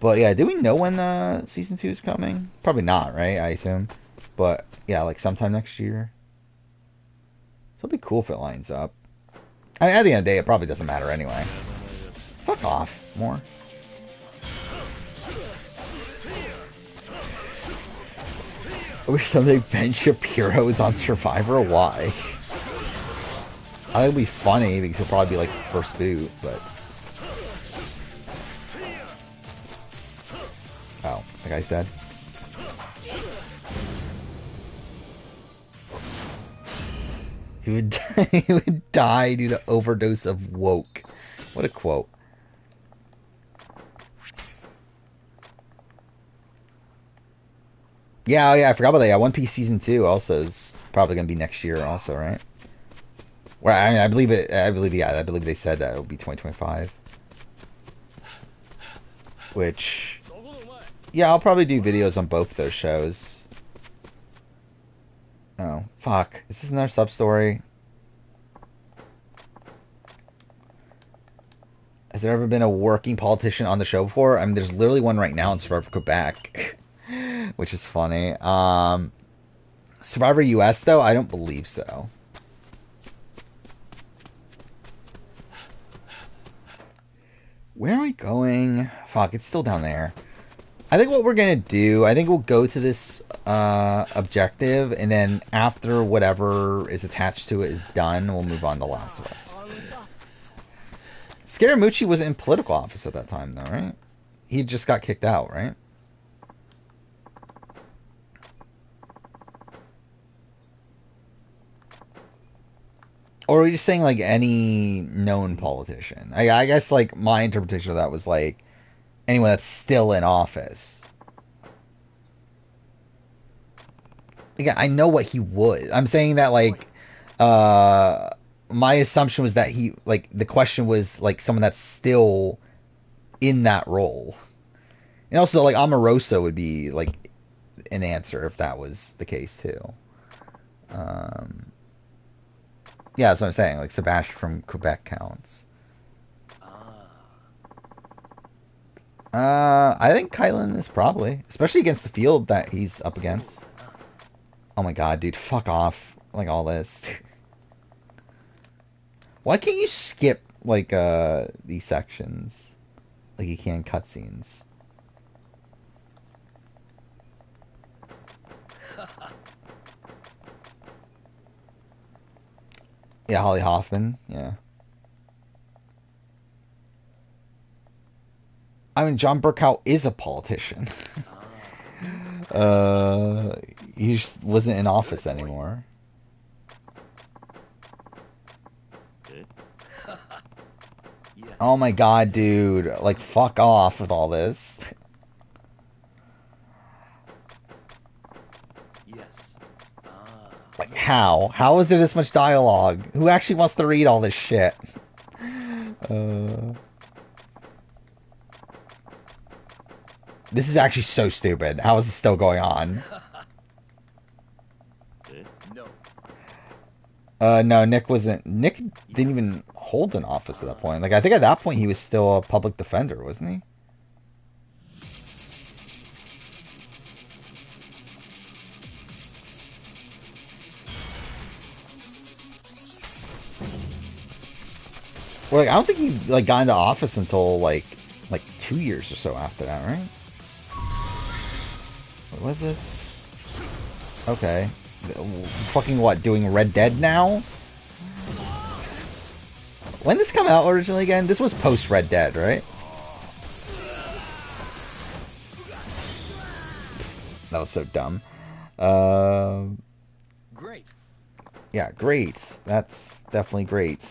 But yeah, do we know when season 2 is coming? Probably not, right? I assume. But yeah, like sometime next year. So it'll be cool if it lines up. I mean, at the end of the day, it probably doesn't matter anyway. Fuck off, more. I wish someday Ben Shapiro is on Survivor. Why? I think it'd be funny because he'll probably be like first boot, but. Oh, that guy's dead. He would die, he would die due to overdose of woke. What a quote. Yeah, oh yeah, I forgot about that. Yeah, One Piece season 2 also is probably gonna be next year, also, right? Well, I mean, I believe it. I believe they said that it will be 2025. Which, yeah, I'll probably do videos on both those shows. Oh, fuck. Is this another sub-story? Has there ever been a working politician on the show before? I mean, there's literally one right now in Survivor Quebec. Which is funny. Survivor US though, I don't believe so. Where am I going? Fuck, it's still down there. I think what we're gonna do, I think we'll go to this objective, and then after whatever is attached to it is done, we'll move on to Last of Us. Scaramucci was in political office at that time, though, right? He just got kicked out, right? Or are we just saying, like, any known politician? I guess, like, my interpretation of that was, like, anyone that's still in office. Again, I know what he would. I'm saying that, like, my assumption was that he, like, the question was, like, someone that's still in that role. And also, like, Omarosa would be, like, an answer if that was the case, too. Yeah, that's what I'm saying. Like, Sebastian from Quebec counts. I think Kylan is probably, especially against the field that he's up against. Oh my god, dude, fuck off. Like, all this. Why can't you skip, like, these sections? Like, you can cutscenes. Yeah, Holly Hoffman, yeah. I mean, John Burkow is a politician. He just wasn't in office anymore. Oh my god, dude. Like, fuck off with all this. Like, how? How is there this much dialogue? Who actually wants to read all this shit? This is actually so stupid. How is this still going on? No, Nick wasn't. Nick didn't even hold an office at that point. Like, I think at that point he was still a public defender, wasn't he? Well, like, I don't think he like got into office until like 2 years or so after that, right? What was this? Okay. Fucking what? Doing Red Dead now? When did this come out originally again? This was post Red Dead, right? That was so dumb. Great. Yeah, great. That's definitely great.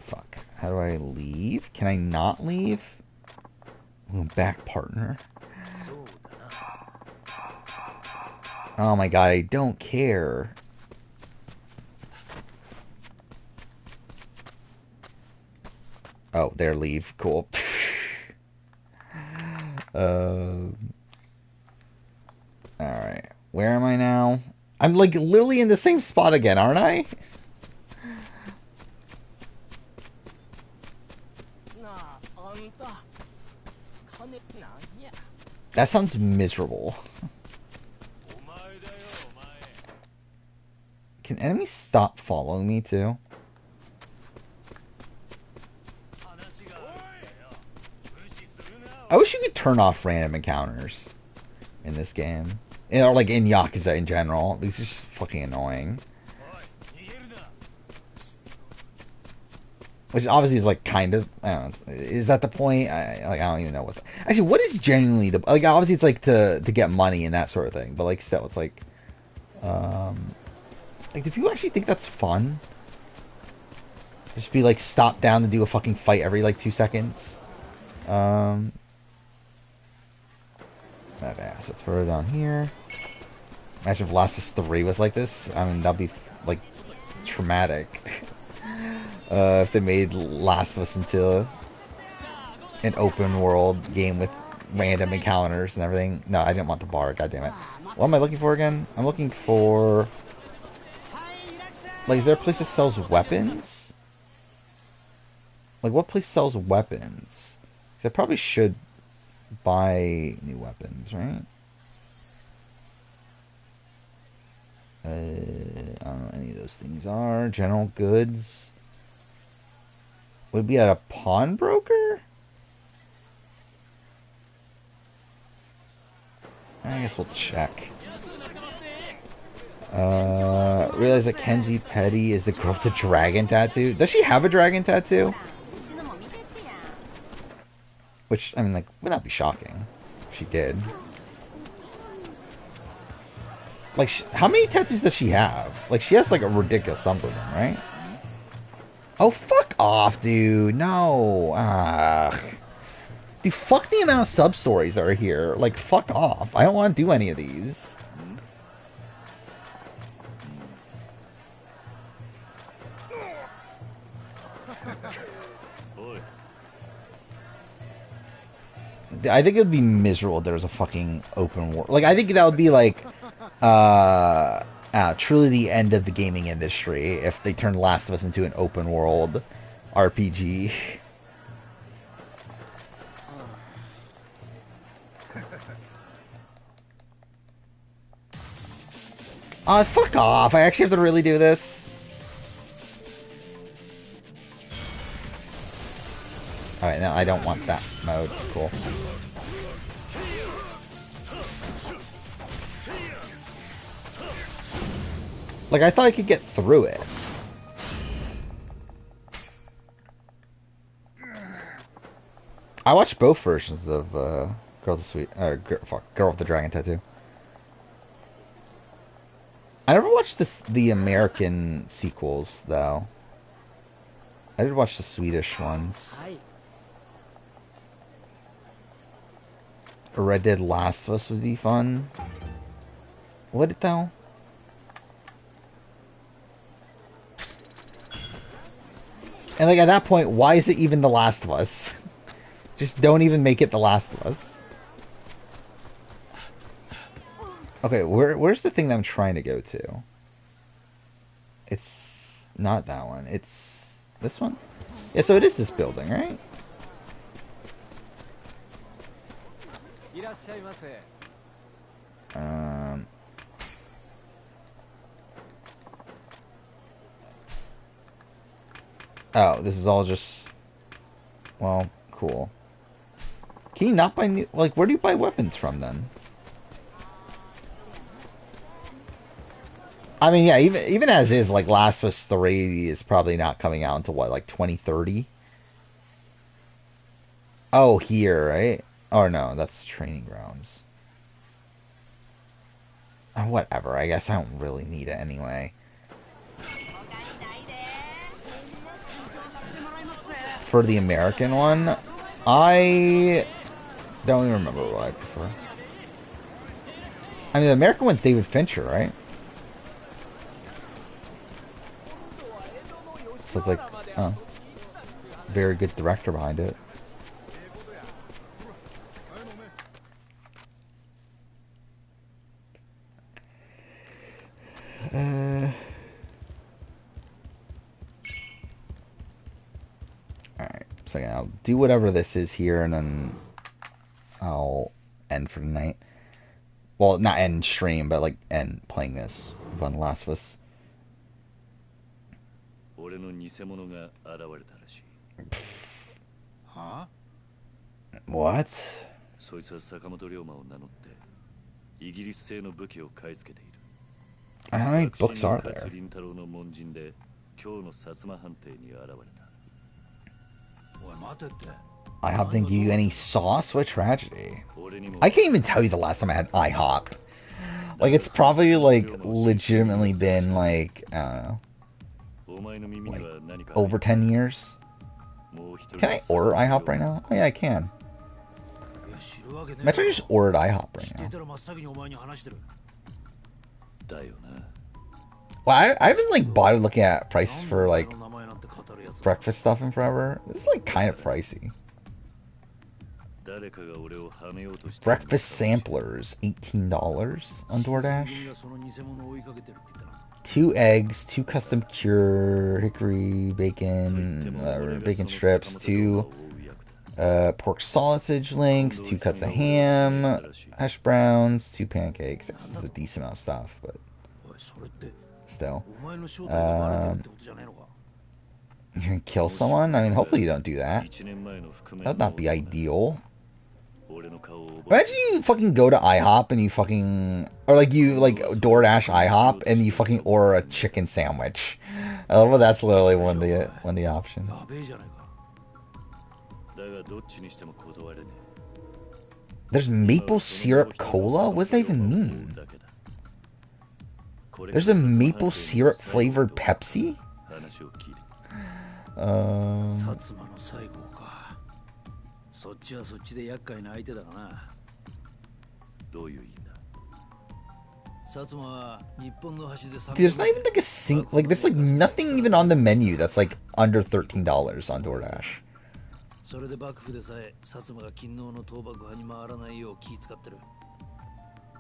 Fuck. How do I leave? Can I not leave? Ooh, back partner. Oh my god, I don't care. Oh, there, leave. Cool. Alright. Where am I now? I'm like literally in the same spot again, aren't I? That sounds miserable. Can enemies stop following me too? I wish you could turn off random encounters in this game. Or like in Yakuza in general. It's just fucking annoying. Which obviously is like kind of, I don't know, is that the point? I don't even know what. Actually, what is genuinely the, like, obviously it's like to get money and that sort of thing, but like still, it's like do people actually think that's fun? Just be like stopped down to do a fucking fight every like 2 seconds. Okay, so it's further down here. Imagine if Last of Us 3 was like this. I mean, that'd be like traumatic. If they made Last of Us into an open world game with random encounters and everything. No, I didn't want the bar, god damn it. What am I looking for again? I'm looking for, like, is there a place that sells weapons? Like, what place sells weapons? 'Cause I probably should buy new weapons, right? I don't know what any of those things are. General goods. Would it be at a pawnbroker? I guess we'll check. Realize that Kenzie Petty is the girl with the dragon tattoo. Does she have a dragon tattoo? Which, I mean, like, would not be shocking if she did. Like, how many tattoos does she have? Like, she has, like, a ridiculous number of them, right? Oh, fuck off, dude. No. Dude, fuck the amount of sub-stories that are here. Like, fuck off. I don't want to do any of these. I think it would be miserable if there was a fucking open world. Like, I think that would be like, truly the end of the gaming industry if they turned Last of Us into an open world RPG. Fuck off. I actually have to really do this. Alright, no, I don't want that mode. Cool. Like, I thought I could get through it. I watched both versions of Girl with the Girl with the Dragon Tattoo. I never watched the American sequels, though. I did watch the Swedish ones. A Red Dead Last of Us would be fun. Would it, though? And, like, at that point, why is it even The Last of Us? Just don't even make it The Last of Us. Okay, where's the thing that I'm trying to go to? It's not that one. It's this one? Yeah, so it is this building, right? Oh, this is all just... Well, cool. Can you not buy new... Like, where do you buy weapons from, then? I mean, yeah, even as is, like, Last of Us 3 is probably not coming out until, what, like, 2030? Oh, here, right? Oh, no, that's Training Grounds. Whatever, I guess I don't really need it anyway. For the American one, I don't even remember what I prefer. I mean, the American one's David Fincher, right? So it's like, oh, very good director behind it. Alright, so yeah, I'll do whatever this is here, and then I'll end for tonight. Well, not end stream, but like end playing this on Last of Us. Huh? What? How many books are there? IHOP didn't give you any sauce? What a tragedy. I can't even tell you the last time I had IHOP. Like, it's probably, like, legitimately been, like, I don't know, like, over 10 years. Can I order IHOP right now? Oh, yeah, I can. Imagine I just ordered IHOP right now. Well, I haven't, like, bothered looking at prices for, like, breakfast stuff in forever. This is, like, kind of pricey. Breakfast samplers, $18 on DoorDash. 2 eggs, 2 custom cure hickory bacon, bacon strips, 2 pork sausage links, 2 cuts of ham, hash browns, 2 pancakes. This is a decent amount of stuff, but still. Um, you're gonna kill someone? I mean, hopefully you don't do that. That'd not be ideal. Imagine you fucking go to IHOP and you fucking, or like you like DoorDash IHOP and you fucking order a chicken sandwich. I love that's literally one of the options. There's maple syrup cola? What does that even mean? There's a maple syrup flavored Pepsi? Um, there's not even like a there's like nothing even on the menu that's like under $13 on DoorDash.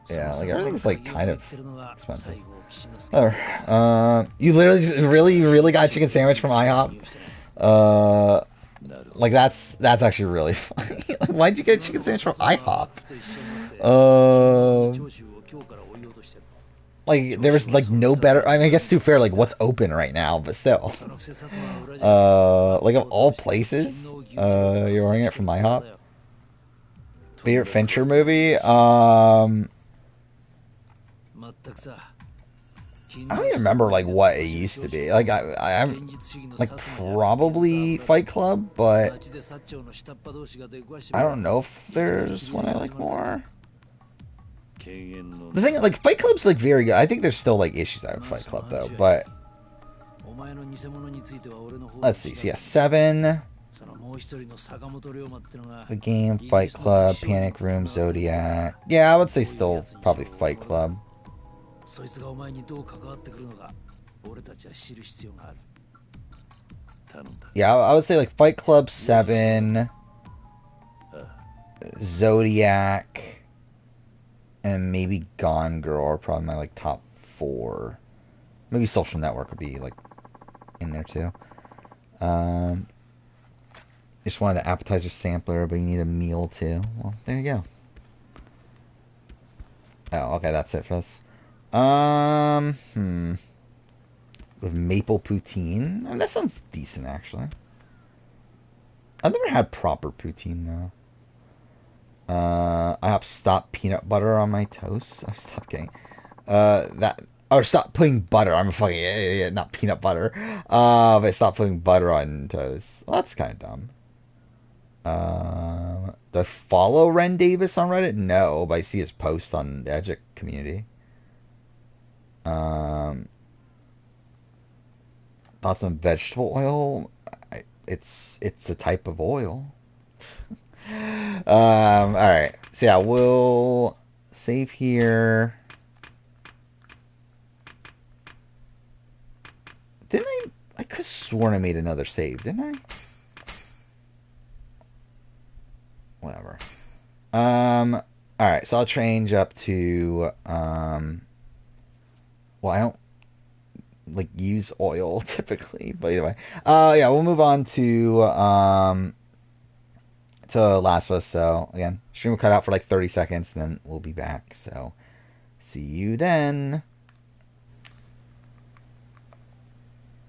Yeah, like everything's like kind of expensive. You literally just really got a chicken sandwich from IHOP. Like that's actually really funny. Like, why'd you get a chicken sandwich from IHOP? Like there was like no better. I mean, I guess to be fair, like what's open right now, but still. Like of all places, you're ordering it from IHOP. Favorite Fincher movie? I don't even remember like what it used to be. Like I'm like probably Fight Club, but I don't know if there's one I like more. The thing, like Fight Club's like very good. I think there's still like issues out with Fight Club though, but let's see. So yeah, 7. The game, Fight Club, Panic Room, Zodiac. Yeah, I would say still probably Fight Club. Yeah, I would say like Fight Club 7, Zodiac, and maybe Gone Girl are probably my like top 4. Maybe Social Network would be like in there too. Just wanted the appetizer sampler, but you need a meal too. Well, there you go. Oh, okay, that's it for this. With maple poutine. I mean, that sounds decent, actually. I've never had proper poutine, though. I have stopped peanut butter on my toast. I stopped getting that. Or stop putting butter. I'm a fucking idiot, not peanut butter. But stop putting butter on toast. Well, that's kind of dumb. Do I follow Ren Davis on Reddit? No, but I see his post on the Edgic community. Um, Thoughts on vegetable oil? It's a type of oil. All right. So yeah, we'll save here. Didn't I could have sworn I made another save, didn't I? Whatever. All right. So I'll change up to well, I don't like use oil typically, but either way. Yeah, we'll move on to Last of Us. So again, stream will cut out for like 30 seconds, and then we'll be back. So see you then.